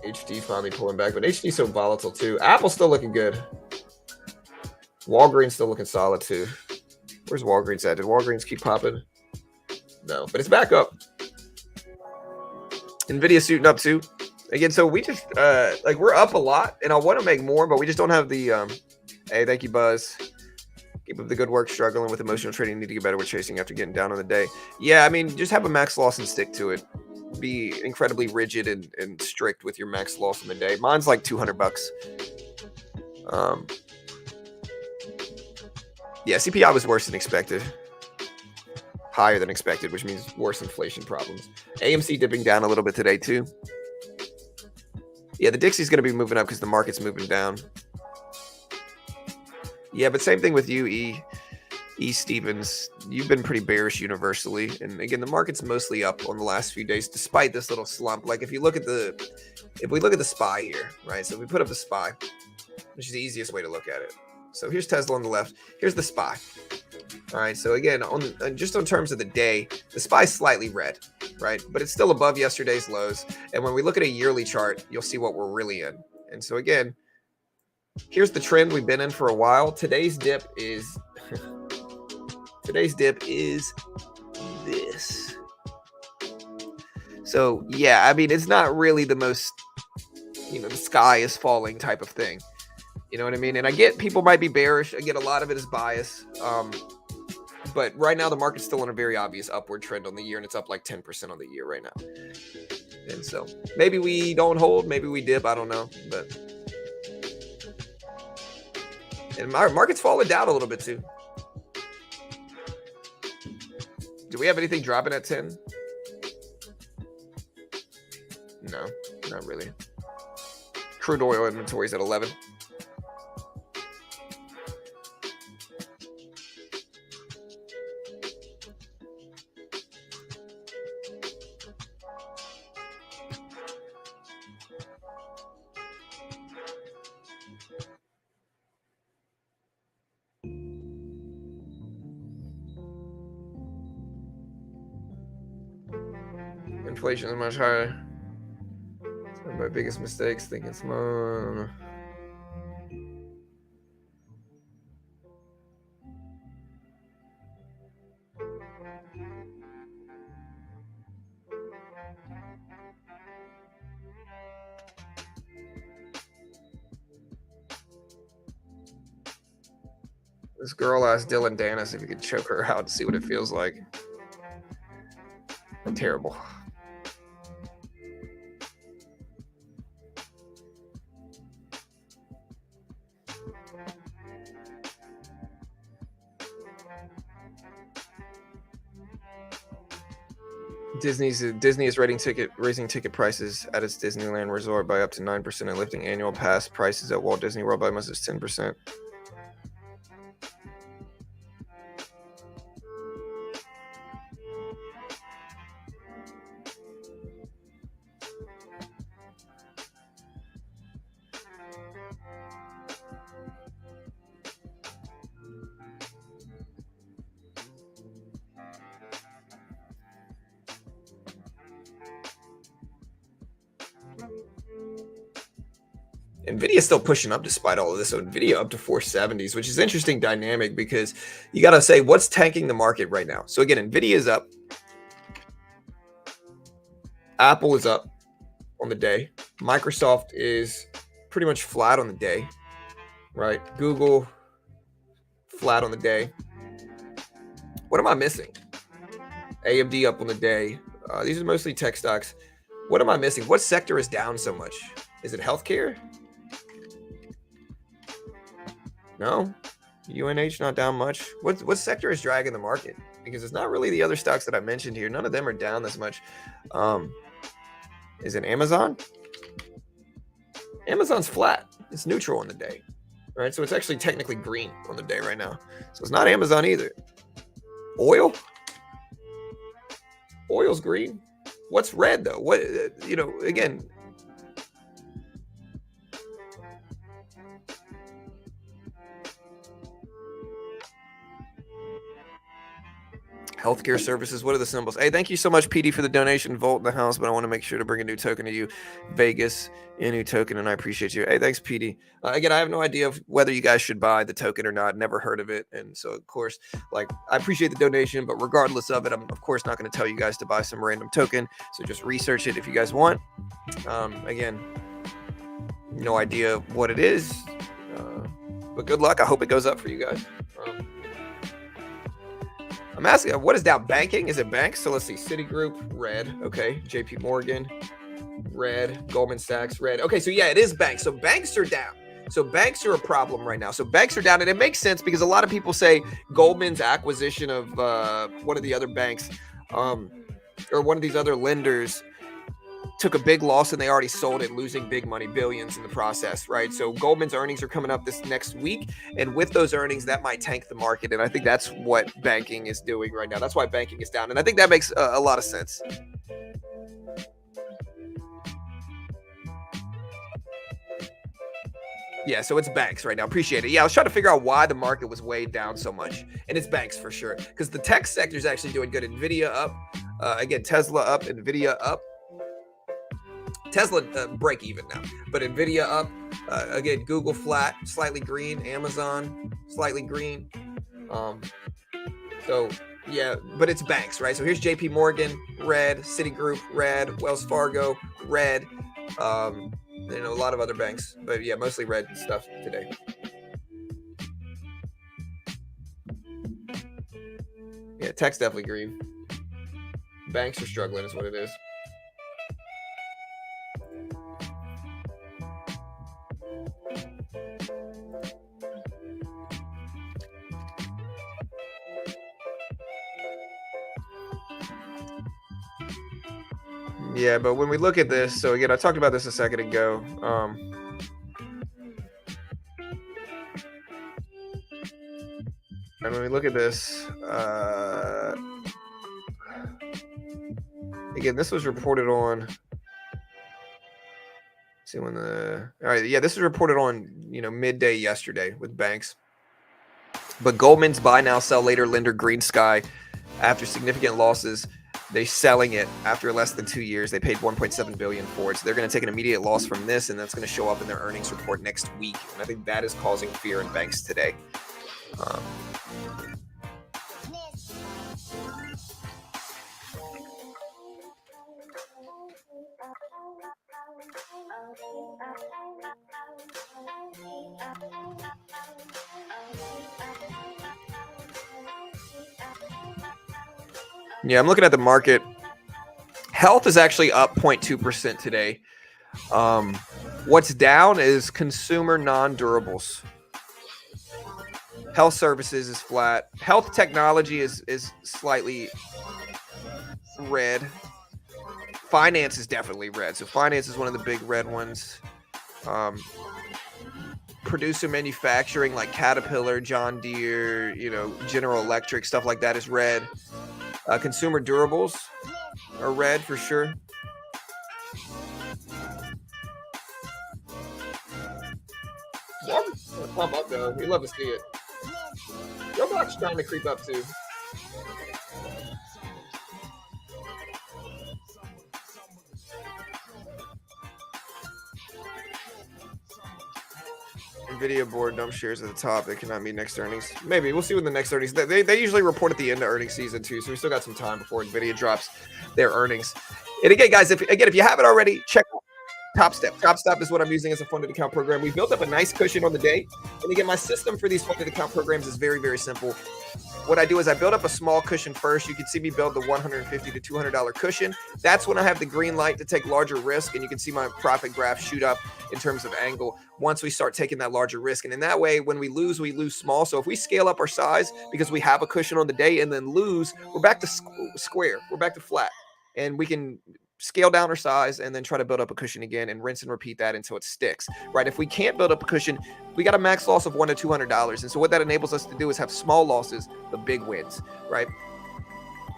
S1: HD finally pulling back, but HD's so volatile too. Apple's still looking good. Walgreens still looking solid too. Where's Walgreens at? Did Walgreens keep popping? No, but it's back up. NVIDIA suiting up too. Again, so we just like we're up a lot, and I want to make more, but we just don't have the. Hey, thank you, Buzz. Keep up the good work. Struggling with emotional trading. Need to get better with chasing after getting down on the day. Yeah, I mean, just have a max loss and stick to it. be incredibly rigid and strict with your max loss in the day. Mine's like $200. Yeah, CPI was worse than expected. Higher than expected, which means worse inflation problems. AMC dipping down a little bit today too. Yeah, the Dixie's going to be moving up because the market's moving down. Yeah, but same thing with you, E. Stevens. You've been pretty bearish universally. And again, the market's mostly up on the last few days, despite this little slump. Like if we look at the SPY here, right? So if we put up the SPY, which is the easiest way to look at it. So here's Tesla on the left. Here's the SPY. All right. So again, just on terms of the day, the SPY's slightly red, right? But it's still above yesterday's lows. And when we look at a yearly chart, you'll see what we're really in. And so again, here's the trend we've been in for a while. Today's dip is this. So yeah, I mean, it's not really the most, the sky is falling type of thing. You know what I mean? And I get people might be bearish. I get a lot of it is bias. But right now the market's still on a very obvious upward trend on the year, and it's up like 10% on the year right now. And so maybe we don't hold, maybe we dip, I don't know. And my market's falling down a little bit too. Do we have anything dropping at 10? No, not really. Crude oil inventory is at 11. Inflation is much higher. My biggest mistakes thinking small. This girl asked Dylan Dennis if he could choke her out to see what it feels like. Terrible. Disney is raising ticket prices at its Disneyland resort by up to 9% and lifting annual pass prices at Walt Disney World by almost 10%. Nvidia's still pushing up despite all of this. So Nvidia up to 470s, which is interesting dynamic because you got to say what's tanking the market right now. So again, Nvidia is up. Apple is up on the day. Microsoft is pretty much flat on the day, right? Google flat on the day. What am I missing? AMD up on the day. These are mostly tech stocks. What am I missing? What sector is down so much? Is it healthcare? No, UNH not down much. What sector is dragging the market? Because it's not really the other stocks that I mentioned here. None of them are down this much. Is it Amazon? Amazon's flat. It's neutral on the day, right? So it's actually technically green on the day right now. So it's not Amazon either. Oil? Oil's green. What's red though? What, again, healthcare services. What are the symbols? Hey, thank you so much, PD, for the donation. Volt in the house, but I want to make sure to bring a new token to you. Vegas, a new token, and I appreciate you. Hey, thanks, PD. Again, I have no idea whether you guys should buy the token or not. Never heard of it. And so, of course, I appreciate the donation, but regardless of it, I'm, of course, not going to tell you guys to buy some random token. So just research it if you guys want. Again, no idea what it is, but good luck. I hope it goes up for you guys. I'm asking, what is down? Banking? Is it banks? So let's see. Citigroup, red. Okay. JP Morgan, red. Goldman Sachs, red. Okay, so yeah, it is banks. So banks are down. So banks are a problem right now. So banks are down, and it makes sense because a lot of people say Goldman's acquisition of one of the other banks, or one of these other lenders, took a big loss and they already sold it, losing big money, billions in the process, right? So Goldman's earnings are coming up this next week, and with those earnings, that might tank the market, and I think that's what banking is doing right now. That's why banking is down, and I think that makes a lot of sense. Yeah, so it's banks right now. Appreciate it. Yeah, I was trying to figure out why the market was weighed down so much, and it's banks for sure, because the tech sector is actually doing good. Nvidia up, again, Tesla up, Nvidia up. Tesla break even now, but Nvidia up, again, Google flat, slightly green, Amazon slightly green. So yeah, but it's banks, right? So here's JP Morgan, red, Citigroup, red, Wells Fargo, red, a lot of other banks, but yeah, mostly red stuff today. Yeah, tech's definitely green. Banks are struggling is what it is. Yeah, but when we look at this, so again, I talked about this a second ago. And when we look at this, again, this was reported on. See when all right, yeah, this was reported on midday yesterday with banks. But Goldman's buy now, sell later lender Green Sky, after significant losses, they selling it after less than 2 years. They paid $1.7 billion for it. So they're going to take an immediate loss from this, and that's going to show up in their earnings report next week. And I think that is causing fear in banks today. Yeah, I'm looking at the market. Health is actually up 0.2% today. What's down is consumer non-durables. Health services is flat. Health technology is slightly red. Finance is definitely red. So finance is one of the big red ones. Producer manufacturing like Caterpillar, John Deere, General Electric, stuff like that is red. Consumer durables are red for sure. Pump up though. We love to see it. Roblox trying to creep up too. Nvidia board dump shares at the top. They cannot meet next earnings. Maybe we'll see when the next earnings. They usually report at the end of earnings season too, so we still got some time before Nvidia drops their earnings. And again, guys, if you haven't already, check out Top Step. Top Step is what I'm using as a funded account program. We built up a nice cushion on the day, and again, my system for these funded account programs is very, very simple. What I do is I build up a small cushion first. You can see me build the $150 to $200 cushion. That's when I have the green light to take larger risk, and you can see my profit graph shoot up in terms of angle once we start taking that larger risk. And in that way, when we lose small. So if we scale up our size because we have a cushion on the day and then lose, we're back to square. We're back to flat. And we can scale down our size and then try to build up a cushion again and rinse and repeat that until it sticks, right? If we can't build up a cushion, we got a max loss of $100 to $200. And so what that enables us to do is have small losses, but big wins, right?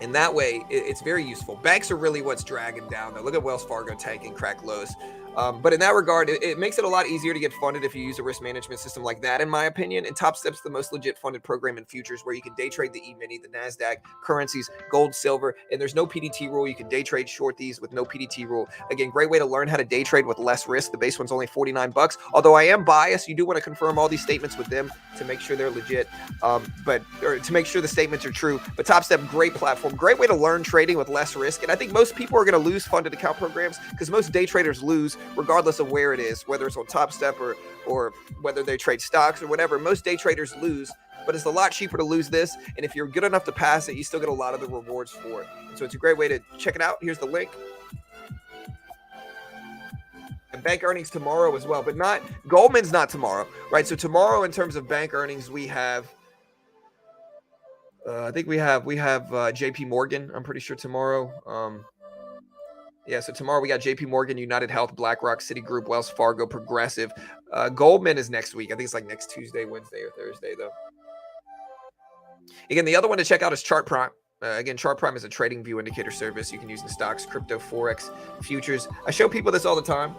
S1: And that way, it's very useful. Banks are really what's dragging down, though. Look at Wells Fargo tanking, crack lows. But in that regard, it makes it a lot easier to get funded if you use a risk management system like that, in my opinion. And Top Step's the most legit funded program in futures, where you can day trade the E-mini, the NASDAQ, currencies, gold, silver, and there's no PDT rule. You can day trade short these with no PDT rule. Again, great way to learn how to day trade with less risk. The base one's only $49. Although I am biased, you do want to confirm all these statements with them to make sure they're legit, or to make sure the statements are true. But Top Step, great platform, great way to learn trading with less risk. And I think most people are going to lose funded account programs because most day traders lose regardless of where it is, whether it's on Top Step or whether they trade stocks or whatever. Most day traders lose but it's a lot cheaper to lose this. And if you're good enough to pass it, you still get a lot of the rewards for it. So it's a great way to check it out. Here's the link. And bank earnings tomorrow as well, but not Goldman's not tomorrow, right? So tomorrow, in terms of bank earnings, we have I think we have JP Morgan. I'm pretty sure tomorrow. Yeah, so tomorrow we got JP Morgan, United Health, BlackRock, Citigroup, Wells Fargo, Progressive. Goldman is next week. I think it's like next Tuesday, Wednesday, or Thursday, though. Again, the other one to check out is Chart Prime. Again, Chart Prime is a trading view indicator service you can use in stocks, crypto, forex, futures. I show people this all the time,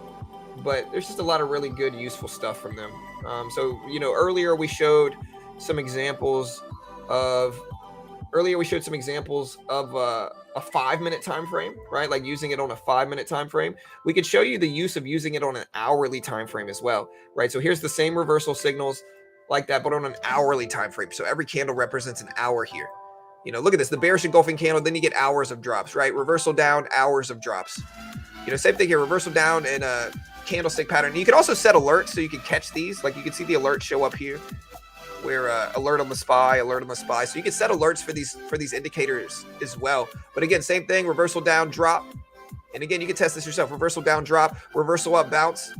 S1: but there's just a lot of really good, useful stuff from them. So, you know, earlier we showed some examples of a 5-minute time frame, right? Like using it on a 5-minute time frame. We could show you the use of using it on an hourly time frame as well, right? So here's the same reversal signals like that, but on an hourly time frame. So every candle represents an hour here. You know, look at this, the bearish engulfing candle, then you get hours of drops, right? Reversal down, hours of drops. You know, same thing here, reversal down in a candlestick pattern. You can also set alerts so you can catch these. Like you can see the alert show up here, where alert on the SPY, alert on the SPY. So you can set alerts for these indicators as well. But again, same thing, reversal down, drop. And again, you can test this yourself. Reversal down, drop, reversal up, bounce.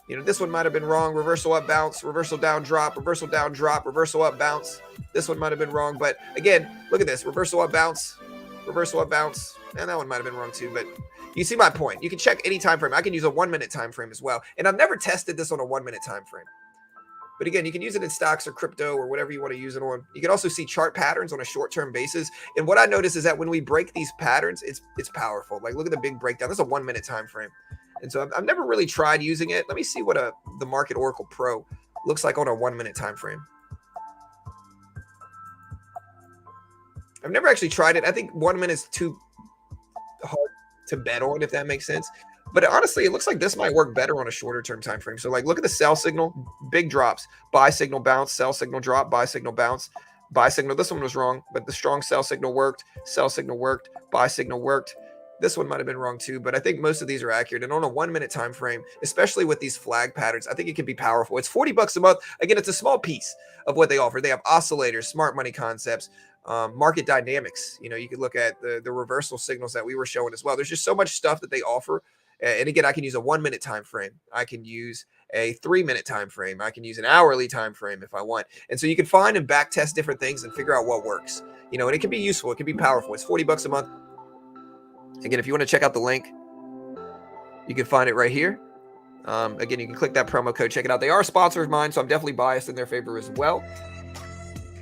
S1: You know, this one might have been wrong. Reversal up, bounce, reversal down, drop, reversal down, drop, reversal up, bounce. This one might have been wrong. But again, look at this. Reversal up, bounce, reversal up, bounce. And that one might have been wrong too. But you see my point. You can check any time frame. I can use a 1-minute time frame as well. And I've never tested this on a 1-minute time frame. But again, you can use it in stocks or crypto or whatever you want to use it on. You can also see chart patterns on a short-term basis. And what I notice is that when we break these patterns, it's powerful. Like look at the big breakdown. That's a 1-minute time frame. And so I've never really tried using it. Let me see what the Market Oracle Pro looks like on a 1-minute time frame. I've never actually tried it. I think 1 minute is too hard to bet on, if that makes sense. But honestly, it looks like this might work better on a shorter term time frame. So like look at the sell signal, big drops, buy signal bounce, sell signal drop, buy signal bounce, buy signal. This one was wrong, but the strong sell signal worked, sell signal worked, buy signal worked. This one might have been wrong too, but I think most of these are accurate. And on a 1-minute time frame, especially with these flag patterns, I think it can be powerful. It's $40 a month. Again, it's a small piece of what they offer. They have oscillators, smart money concepts, market dynamics. You know, you could look at the reversal signals that we were showing as well. There's just so much stuff that they offer. And again, I can use a 1-minute time frame. I can use a 3-minute time frame. I can use an hourly time frame if I want. And so you can find and back test different things and figure out what works. You know, and it can be useful. It can be powerful. It's $40 a month. Again, if you want to check out the link, you can find it right here. Again, you can click that promo code, check it out. They are sponsors of mine, so I'm definitely biased in their favor as well.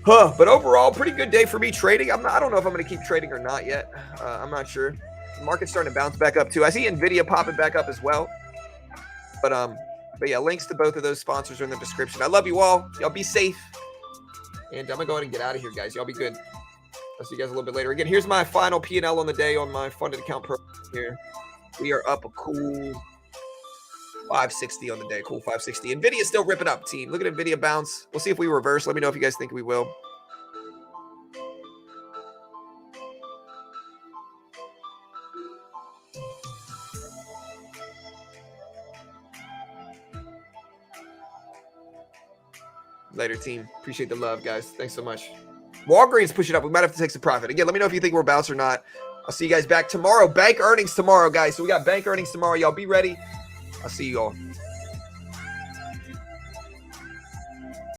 S1: But overall, pretty good day for me trading. I don't know if I'm going to keep trading or not yet. I'm not sure. The market's starting to bounce back up too. I see Nvidia popping back up as well. But yeah, links to both of those sponsors are in the description. I love you all. Y'all be safe. And I'm going to go ahead and get out of here, guys. Y'all be good. I'll see you guys a little bit later. Again, here's my final P&L on the day on my funded account program here. We are up a cool 560 on the day. Cool 560. Nvidia still ripping up, team. Look at Nvidia bounce. We'll see if we reverse. Let me know if you guys think we will. Later, team. Appreciate the love, guys. Thanks so much. Walgreens push it up. We might have to take some profit. Again, let me know if you think we're bounce or not. I'll see you guys back tomorrow. Bank earnings tomorrow, guys. So we got bank earnings tomorrow. Y'all be ready. I'll see you all.